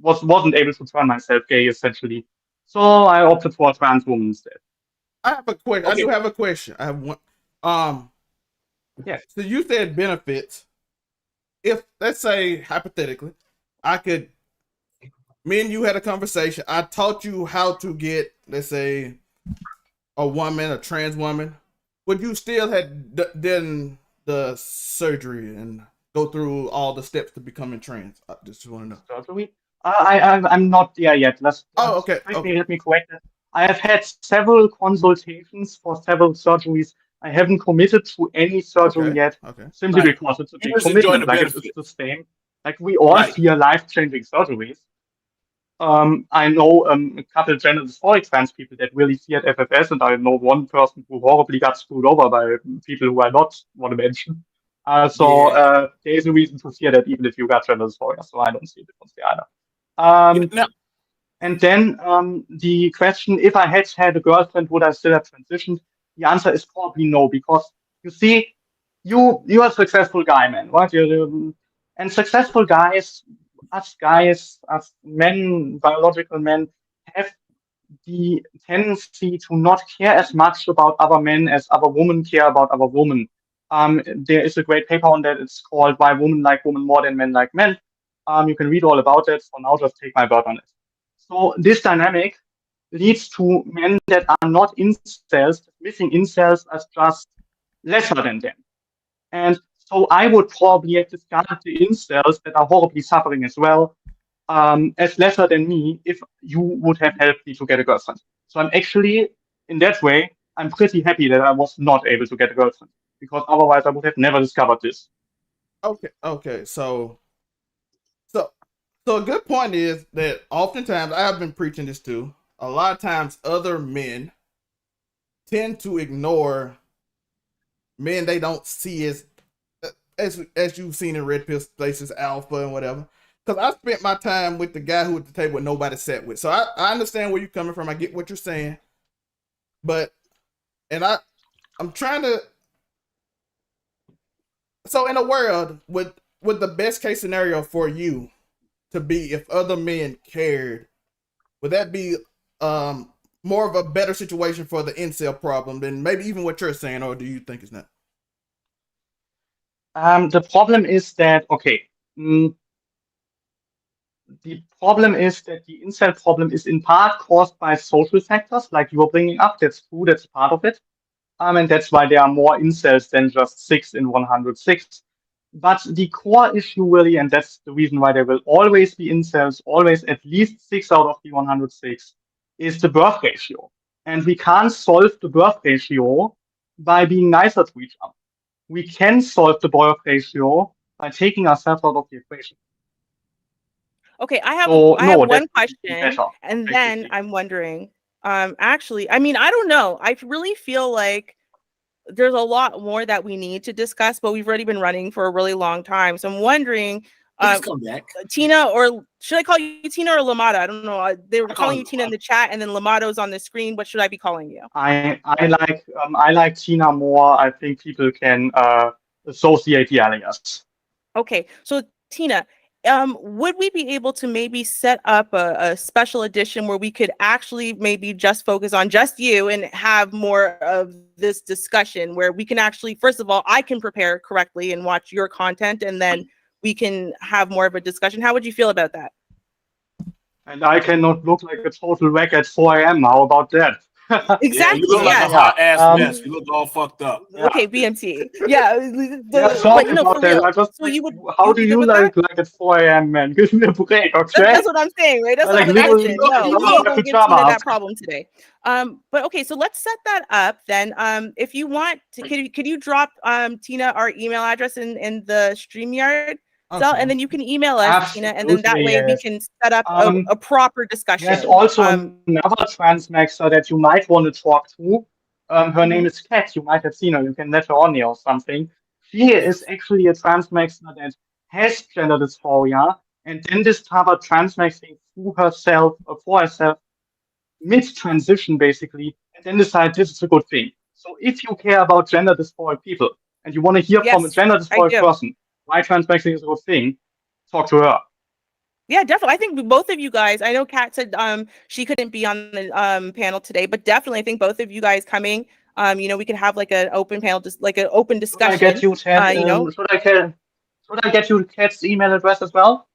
wasn't able to turn myself gay essentially. So I opted for a trans woman instead. I have a question. Okay. I do have a question. I have one. Yes. So you said benefits. If let's say hypothetically, me and you had a conversation. I taught you how to get, let's say, a trans woman. Would you still had done the surgery and go through all the steps to becoming trans? I just want to know. Surgery? I'm not there yet. Okay. Let me correct that. I have had several consultations for several surgeries. I haven't committed to any surgery yet, simply because it's a big commitment. Like it's the same. Like we all fear life-changing surgeries. I know a couple of gender dysphoric trans people that really feared FFS, and I know one person who horribly got screwed over by people who I not want to mention. There's a reason to fear that even if you got gender dysphoria, so I don't see a difference there either. And then the question, if I had a girlfriend, would I still have transitioned? The answer is probably no, because you see, you're a successful guy, man, right? And successful guys, us men, biological men, have the tendency to not care as much about other men as other women care about other women. There is a great paper on that. It's called Why Women Like Women More Than Men Like Men. You can read all about it. For now, just take my word on it. So this dynamic leads to men that are not incels, missing incels as just lesser than them. And so I would probably have discarded the incels that are horribly suffering as well, as lesser than me if you would have helped me to get a girlfriend. So I'm actually, in that way, I'm pretty happy that I was not able to get a girlfriend, because otherwise I would have never discovered this. Okay. So a good point is that oftentimes, I've been preaching this too, a lot of times other men tend to ignore men they don't see as you've seen in Red Pill Spaces, Alpha and whatever. Because I spent my time with the guy who at the table nobody sat with. So I understand where you're coming from. I get what you're saying. But, I'm trying to, so in a world with the best case scenario for you to be, if other men cared, would that be more of a better situation for the incel problem than maybe even what you're saying, or do you think it's not? The problem is that, the problem is that the incel problem is in part caused by social factors, like you were bringing up. That's true, that's part of it. And that's why there are more incels than just 6 in 106. But the core issue really, and that's the reason why there will always be incels, always at least 6 out of the 106, is the birth ratio. And we can't solve the birth ratio by being nicer to each other. We can solve the birth ratio by taking ourselves out of the equation. Okay, I have one question, and then I'm wondering, actually, I mean, I don't know. I really feel like there's a lot more that we need to discuss, but we've already been running for a really long time. So I'm wondering, come back. Tina, or should I call you Tina or LLamato? I don't know. They were calling you Tina in the chat, and then LLamato's on the screen. What should I be calling you? I like Tina more. I think people can associate the alias. Okay, so Tina, would we be able to maybe set up a special edition where we could actually maybe just focus on just you and have more of this discussion where we can actually, first of all, I can prepare correctly and watch your content, and then we can have more of a discussion. How would you feel about that? And I cannot look like a total wreck at 4 a.m. How about that? Exactly. You look like a hot ass mess. You look all fucked up. Okay, BMT. Yeah. Sorry about that. How do you like at 4 a.m., man? Give me a break, okay? That's what I'm saying, right? That's like what I'm saying. No, we literally won't get into that problem today. But okay, so let's set that up then. If you want to, could you drop Tina our email address in the StreamYard? So, and then you can email us, Tina, and then that way we can set up a proper discussion. There's also another Transmaxxer that you might want to talk to. Her name is Kat. You might have seen her. You can let her on here or something. She is actually a Transmaxxer that has gender dysphoria and then discovered Transmaxxing for herself, mid-transition basically, and then decided this is a good thing. So if you care about gender dysphoric people and you want to hear from a gender dysphoric person why Transmaxxing is a good thing, talk to her. Yeah, definitely. I think both of you guys, I know Kat said she couldn't be on the panel today, but definitely I think both of you guys coming, we could have like an open panel, just like an open discussion. Should I get you Kat's email address as well?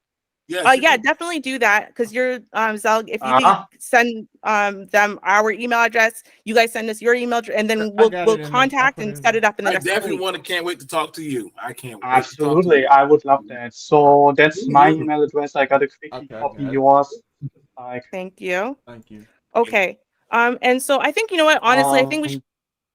Yeah, definitely do that because you're Zell. If you need send them our email address, you guys send us your email address, and then we'll contact and set it up in the I next definitely week. can't wait to talk to you. I can't wait. Absolutely, I would love that. So that's my email address. I gotta quickly copy yours. Thank you. Thank you. Okay. And so I think, you know what, honestly, I think we should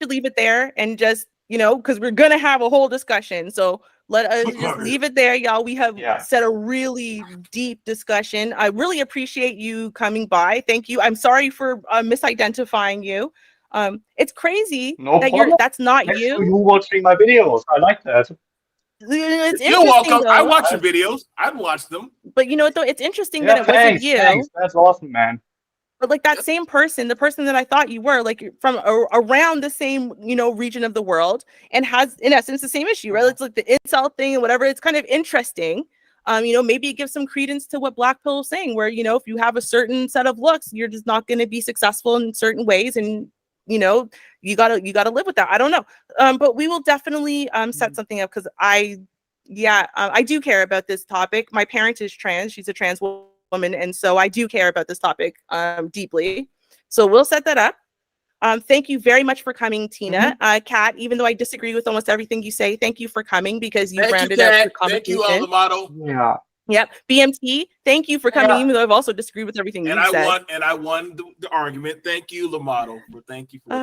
leave it there and just, because we're gonna have a whole discussion. So let us just leave it there, y'all. We have set a really deep discussion. I really appreciate you coming by. Thank you. I'm sorry for misidentifying you. It's crazy that that's not Thanks you. for you watching my videos. I like that. It's You're welcome. though. I watch your videos. I'd watch them. But you know what though? It's interesting Yeah, that it wasn't you. Thanks. That's awesome, man. But like that same person, the person that I thought you were, like from around the same, region of the world, and has in essence the same issue, right? It's like the incel thing and whatever. It's kind of interesting. Maybe it gives some credence to what Black Pill is saying, where if you have a certain set of looks, you're just not going to be successful in certain ways, and you gotta live with that. I don't know, but we will definitely set something up because I do care about this topic. My parent is trans; she's a trans woman, and so I do care about this topic deeply. So we'll set that up. Thank you very much for coming, Tina. Kat, even though I disagree with almost everything you say, thank you for coming because you rounded out the conversation. Thank you, LLamato. Yeah. Yep. BMT, thank you for coming, even though I've also disagreed with everything you said. I won the argument. Thank you, LLamato, thank you for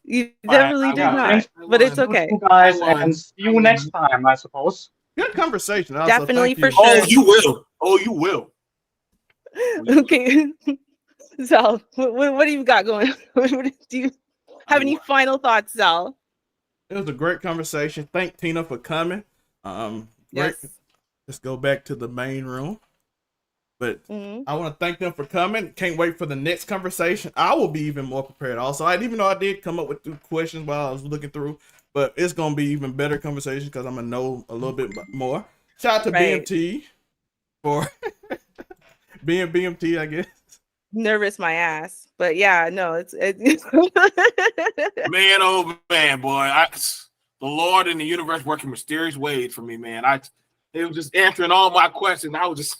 you definitely did not, but it's okay. You guys, and see you next time, I suppose. Good conversation. Also, Definitely, thank you. for sure. Oh, you will. Oh, you will. Okay. Zal, what do you got going? Do you have any final thoughts, Zal? It was a great conversation. Thank Tina for coming. Yes. Let's go back to the main room. But I want to thank them for coming. Can't wait for the next conversation. I will be even more prepared. Also, even though I did come up with 2 questions while I was looking through, but it's gonna be even better conversation because I'm gonna know a little bit more. Shout out to BMT for being BMT, I guess. Nervous my ass, but yeah, no, it's Man, oh man, boy, the Lord and the universe work in mysterious ways for me, man. It was just answering all my questions. I was just.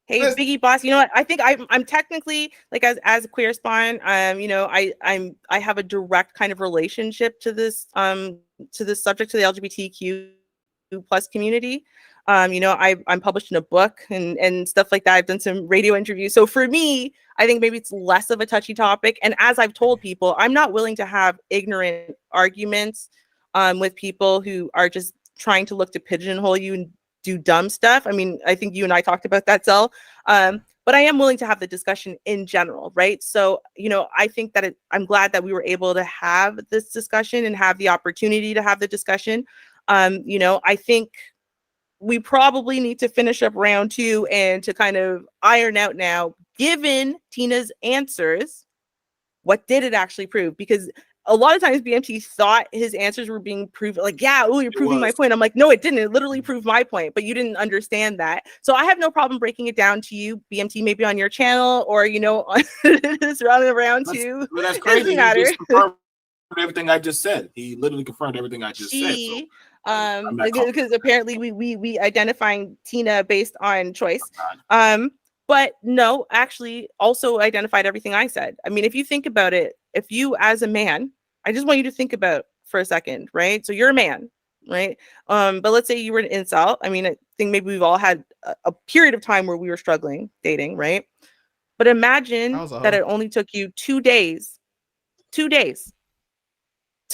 Hey, Biggie Boss, you know what? I think I'm technically like as a queer spawn, I have a direct kind of relationship to this subject, to the LGBTQ plus community. I'm published in a book and stuff like that. I've done some radio interviews. So for me, I think maybe it's less of a touchy topic. And as I've told people, I'm not willing to have ignorant arguments with people who are just trying to look to pigeonhole you and do dumb stuff. I mean, I think you and I talked about that, Zell. But I am willing to have the discussion in general, right? So, I think that I'm glad that we were able to have this discussion and have the opportunity to have the discussion. I think we probably need to finish up round 2 and to kind of iron out now, given Tina's answers, what did it actually prove? Because a lot of times BMT thought his answers were being proved, like, you're proving my point. I'm like, no, it didn't. It literally proved my point, but you didn't understand that. So I have no problem breaking it down to you, BMT, maybe on your channel or, on this round 2. Well, that's crazy. He just confirmed everything I just said. He literally confirmed everything I just said. So. Because apparently we identifying Tina based on choice. But no, actually also identified everything I said. I mean, if you think about it, if you as a man, I just want you to think about for a second, right? So you're a man, right? But let's say you were an incel. I mean, I think maybe we've all had a period of time where we were struggling dating, right? But imagine that it only took you 2 days to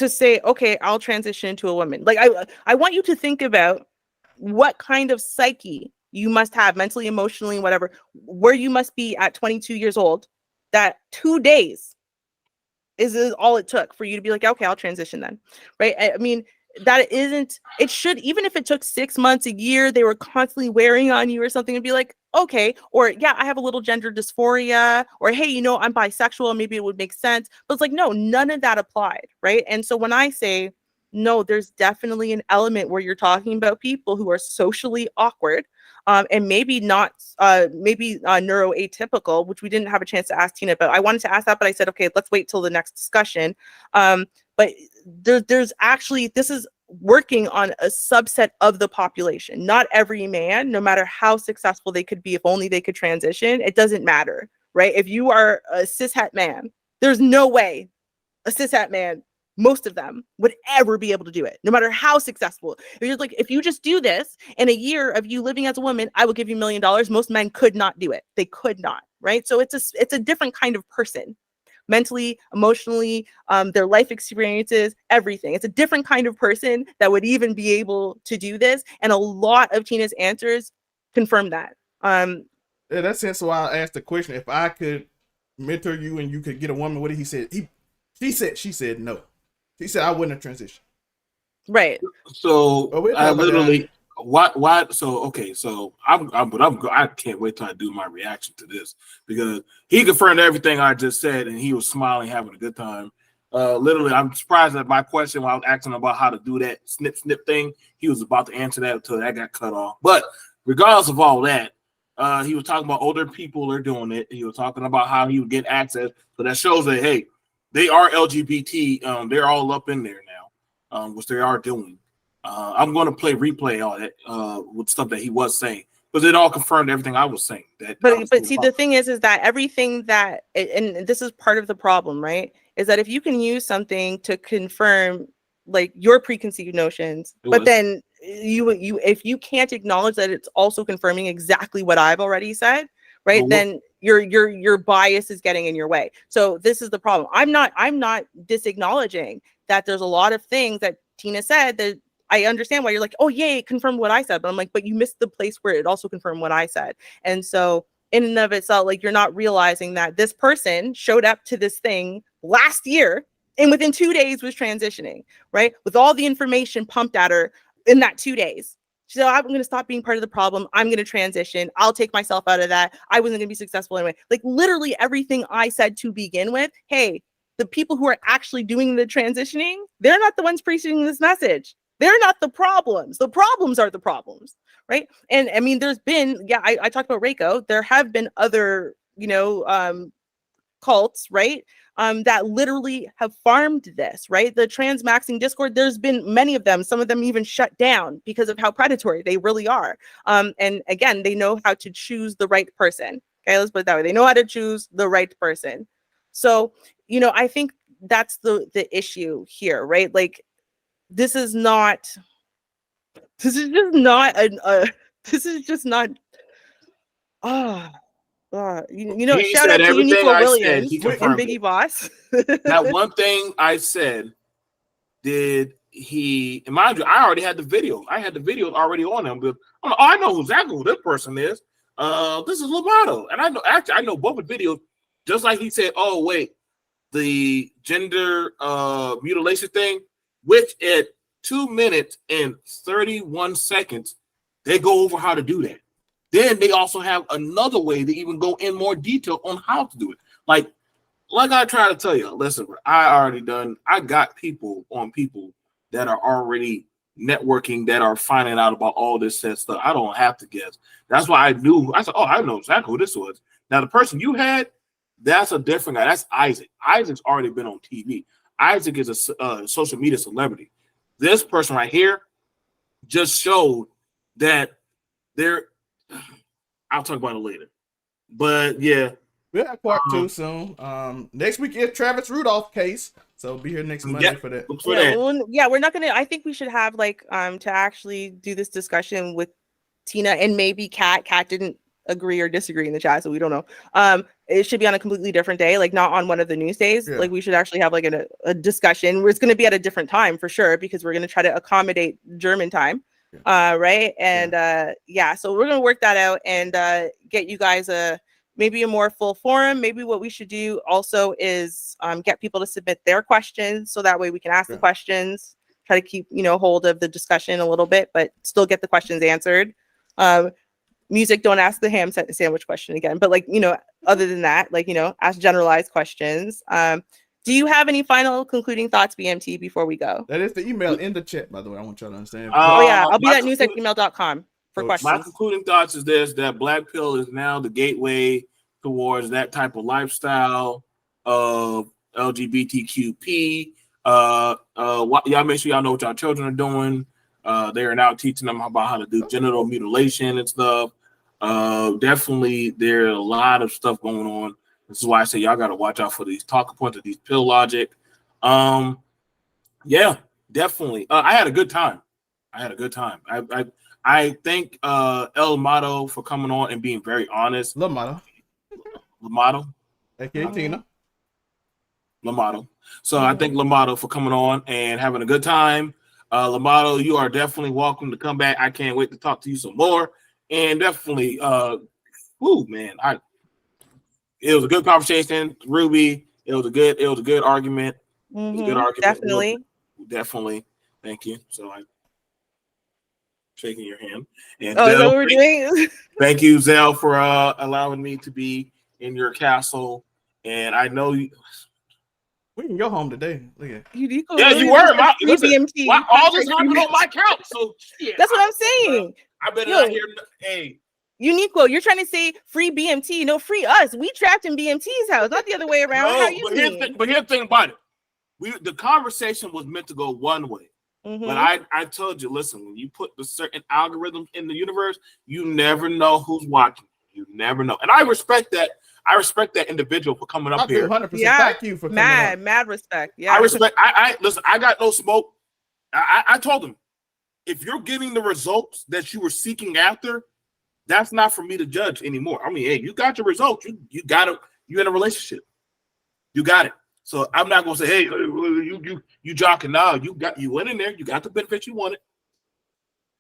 say, okay, I'll transition into a woman. Like I want you to think about what kind of psyche you must have mentally, emotionally, whatever, where you must be at 22 years old, that 2 days is all it took for you to be like, okay, I'll transition then. Right. I mean, it should, even if it took 6 months, a year, they were constantly wearing on you or something, and be like, okay, or yeah, I have a little gender dysphoria, or hey, I'm bisexual, maybe it would make sense. But it's like, no, none of that applied, right? And so when I say no, there's definitely an element where you're talking about people who are socially awkward, and maybe not, neuroatypical, which we didn't have a chance to ask Tina about. I wanted to ask that, but I said, okay, let's wait till the next discussion. But there's actually, this is working on a subset of the population. Not every man, no matter how successful they could be, if only they could transition, it doesn't matter, right? If you are a cishet man, there's no way a cishet man, most of them, would ever be able to do it, no matter how successful. If you're like, if you just do this in a year of you living as a woman, I will give you $1 million. Most men could not do it. They could not, right? So it's a different kind of person. Mentally, emotionally, their life experiences, everything. It's a different kind of person that would even be able to do this. And a lot of Tina's answers confirm that. Yeah, that's sense why I asked the question. If I could mentor you and you could get a woman, what did he say? She said no. She said I wouldn't have transitioned. Right. So I literally why so okay, so I can't wait till I do my reaction to this, because he confirmed everything I just said and he was smiling, having a good time. Literally, I'm surprised that my question when I was asking about how to do that snip thing, he was about to answer that until that got cut off. But regardless of all that, he was talking about older people are doing it. He was talking about how he would get access. So that shows that, hey, they are LGBT. They're all up in there now, which they are doing. I'm going to replay all that with stuff that he was saying, because it all confirmed everything I was saying. But see, the thing is that everything that, and this is part of the problem, right? Is that if you can use something to confirm like your preconceived notions, but then you if you can't acknowledge that it's also confirming exactly what I've already said, right? Then your bias is getting in your way. So this is the problem. I'm not disacknowledging that there's a lot of things that Tina said that I understand why you're like, oh yay, it confirmed what I said. But I'm like, but you missed the place where it also confirmed what I said. And so in and of itself, like, you're not realizing that this person showed up to this thing last year and within 2 days was transitioning, right? With all the information pumped at her in that 2 days. She said, I'm going to stop being part of the problem. I'm going to transition. I'll take myself out of that. I wasn't going to be successful anyway. Like, literally everything I said to begin with, hey, the people who are actually doing the transitioning, they're not the ones preaching this message. They're not the problems. The problems are the problems, right? And I mean, there's been, I talked about Reiko. There have been other, cults, right? That literally have farmed this, right? The Transmaxxing Discord, there's been many of them, some of them even shut down because of how predatory they really are. And again, they know how to choose the right person. Okay, let's put it that way. They know how to choose the right person. So, I think that's the issue here, right? Like, this is just not shout out to Uniqlo Williams and Biggie Boss. That one thing I said, did he, and mind you, I already had the video. I had the videos already on them, but I know exactly who this person is. This is LLamato. And I know both the videos, just like he said, oh wait, the gender mutilation thing, which at 2 minutes and 31 seconds, they go over how to do that. Then they also have another way to even go in more detail on how to do it. Like I try to tell you, listen, I got people that are already networking, that are finding out about all this stuff. I don't have to guess. That's why I said, oh, I know exactly who this was. Now, the person you had, that's a different guy. That's Isaac. Isaac's already been on TV. Isaac is a social media celebrity. This person right here just showed that I'll talk about it later. But yeah. We'll have part 2 soon. Next week is Travis Rudolph case. So be here next Monday for that. We're not gonna. I think we should have to actually do this discussion with Tina and maybe Kat. Kat didn't agree or disagree in the chat, so we don't know. It should be on a completely different day, like not on one of the news days. Like, we should actually have like a discussion where it's going to be at a different time for sure, because we're going to try to accommodate German time. Right. And so we're going to work that out and get you guys maybe a more full forum. Maybe what we should do also is get people to submit their questions, so that way we can ask the questions, try to keep hold of the discussion a little bit, but still get the questions answered. Music, don't ask the ham sandwich question again, but other than that, ask generalized questions. Do you have any final concluding thoughts, BMT, before we go? That is the email in the chat, by the way. I want y'all to understand. I'll be at news@gmail.com for questions. My concluding thoughts is this: that Black Pill is now the gateway towards that type of lifestyle of LGBTQP. Y'all make sure y'all know what y'all children are doing. They are now teaching them about how to do genital mutilation and stuff. Definitely, there are a lot of stuff going on. This is why I say y'all got to watch out for these talking points of these pill logic. Yeah, definitely. I had a good time. I thank LLamato for coming on and being very honest. LLamato, aka Tina. LLamato. So I thank LLamato for coming on and having a good time. LLamato, you are definitely welcome to come back. I can't wait to talk to you some more. And definitely, man, it was a good conversation, Ruby. It was a good argument. It was a good argument. Definitely. Thank you. So I'm shaking your hand. And is that what we're doing? Thank you, Zell, for allowing me to be in your castle. And I know you. We can go home today. Look at you were. Listen, all this happened on my couch. So shit, that's what I'm saying. I better not hear. Hey, Uniqlo, you're trying to say free BMT? No, free us. We trapped in BMT's house, not the other way around. No, How you but here's the thing about it. The conversation was meant to go one way. But I told you, listen, when you put the certain algorithms in the universe, you never know who's watching. You never know. And I respect that. I respect that individual for coming up here. 100%. Thank you for coming up. Mad respect. Yeah, I respect. I listen. I got no smoke. I told him, if you're getting the results that you were seeking after, that's not for me to judge anymore. I mean, hey, you got your results. You got it. You're in a relationship. You got it. So I'm not gonna say, hey, you jocking now. You went in there. You got the benefits you wanted.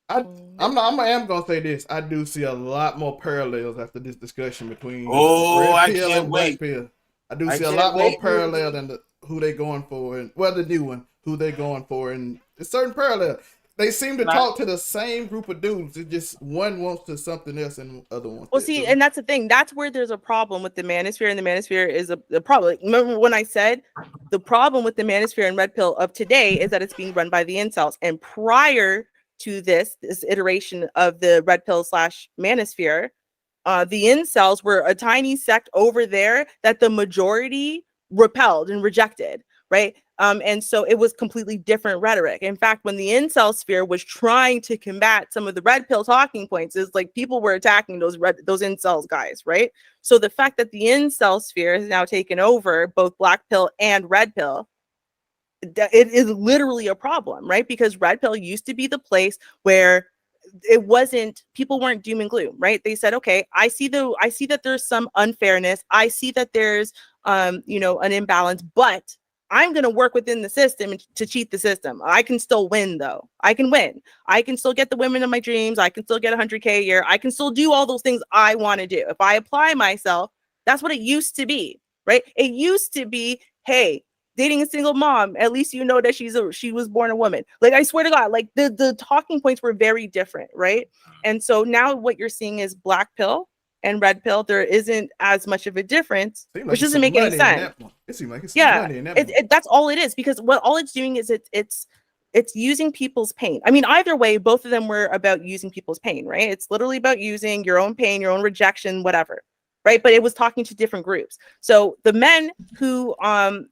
I am gonna say this. I do see a lot more parallels after this discussion between red pill and black pill. I do see a lot more parallel than who they going for, and the new one, who they going for, and it's certain parallel. They seem to talk to the same group of dudes. It's just one wants to something else and the other one. Well, see, and that's the thing. That's where there's a problem with the manosphere, and the manosphere is a problem. Remember when I said the problem with the manosphere and red pill of today is that it's being run by the incels, and prior to this iteration of the red pill / manosphere, the incels were a tiny sect over there that the majority repelled and rejected, right? And so it was completely different rhetoric. In fact, when the incel sphere was trying to combat some of the red pill talking points, is like people were attacking those incels guys, right? So the fact that the incel sphere has now taken over both black pill and red pill, it is literally a problem, right? Because red pill used to be the place where people weren't doom and gloom, right? They said, okay, I see that there's some unfairness. I see that there's an imbalance, but I'm going to work within the system to cheat the system. I can still win, though. I can win. I can still get the women of my dreams. I can still get 100K a year. I can still do all those things I want to do. If I apply myself, that's what it used to be, right? It used to be, hey, dating a single mom, at least you know that she was born a woman. Like, I swear to God, like the talking points were very different, right? And so now what you're seeing is black pill and red pill. There isn't as much of a difference, which doesn't make any sense. It seems like it's money in that that's all it is, because all it's doing is it's using people's pain. I mean, either way, both of them were about using people's pain, right? It's literally about using your own pain, your own rejection, whatever. Right. But it was talking to different groups. So the men who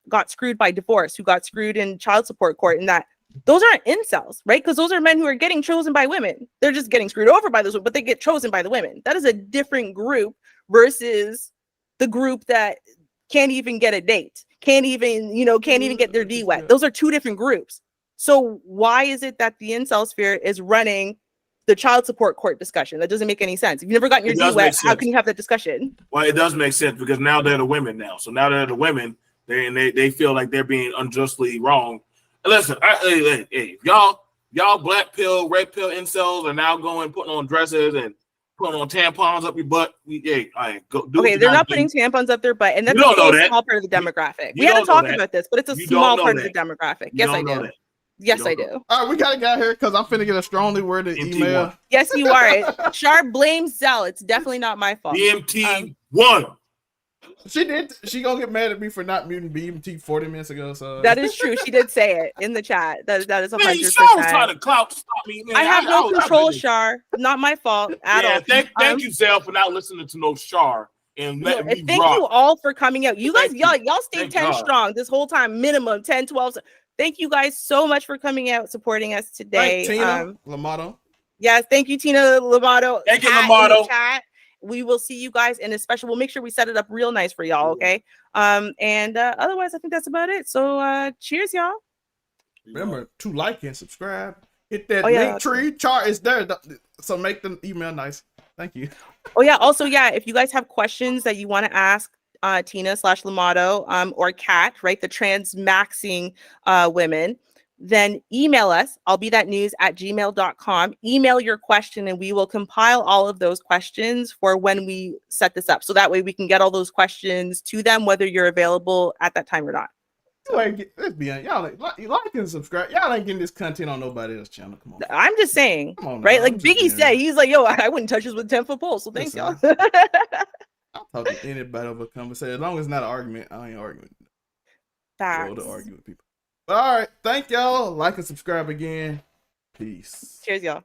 got screwed by divorce, who got screwed in child support court, and those aren't incels, right? Because those are men who are getting chosen by women. They're just getting screwed over by those women, but they get chosen by the women. That is a different group versus the group that can't even get a date, can't even get their D wet. Those are two different groups. So why is it that the incel sphere is running the child support court discussion? That doesn't make any sense. If you've never gotten your D wet, how can you have that discustion? Well, it does make sense because now they're the women now. So now they're the women, they feel like they're being unjustly wrong. And listen, hey, y'all black pill, red pill incels are now putting on dresses and putting on tampons up your butt. They're not putting tampons up their butt, and that's a small part of the demographic. We haven't talked about this, but it's a small part of the demographic. Yes, I do. Yes, I do. All right, we gotta get here because I'm finna get a strongly worded email. Yes, you are. Sharp blames Zell. It's definitely not my fault. BMT1. She did. She gonna get mad at me for not muting BMT 40 minutes ago. So that is true. She did say it in the chat. That is 100%. Trying to stop me, man. I have no control, Shar. Not my fault at all. Thank you, Zell, for not listening to no Shar. And thank you all for coming out. You guys, y'all stayed 10 strong this whole time, minimum 10, 12. Thank you guys so much for coming out, supporting us today. Thank Tina LaMato. Yes, thank you, Tina LaMato. Thank you, Cat in LaMato. the chat. We will see you guys in a special. We'll make sure we set it up real nice for y'all, okay? Otherwise, I think that's about it. So cheers, y'all. Remember to like and subscribe. Hit that Oh, yeah. link tree. Chart is there. So make the email nice. Thank you. Oh yeah. Also, yeah, if you guys have questions that you want to ask Tina/Lamato or Kat, right, the Transmaxxing women, then email us. I'll be that news@gmail.com. Email your question and we will compile all of those questions for when we set this up. So that way we can get all those questions to them, whether you're available at that time or not. Let's be honest. Y'all like and subscribe. Y'all ain't getting this content on nobody else's channel. Come on. I'm just saying, Come on, right? now. Like I'm just Biggie being said, he's like, yo, I wouldn't touch this with 10-foot pole. So thanks, y'all. I'll talk to anybody over a conversation. As long as it's not an argument, I ain't arguing. Facts. To argue with people. But all right. Thank y'all. Like and subscribe again. Peace. Cheers, y'all.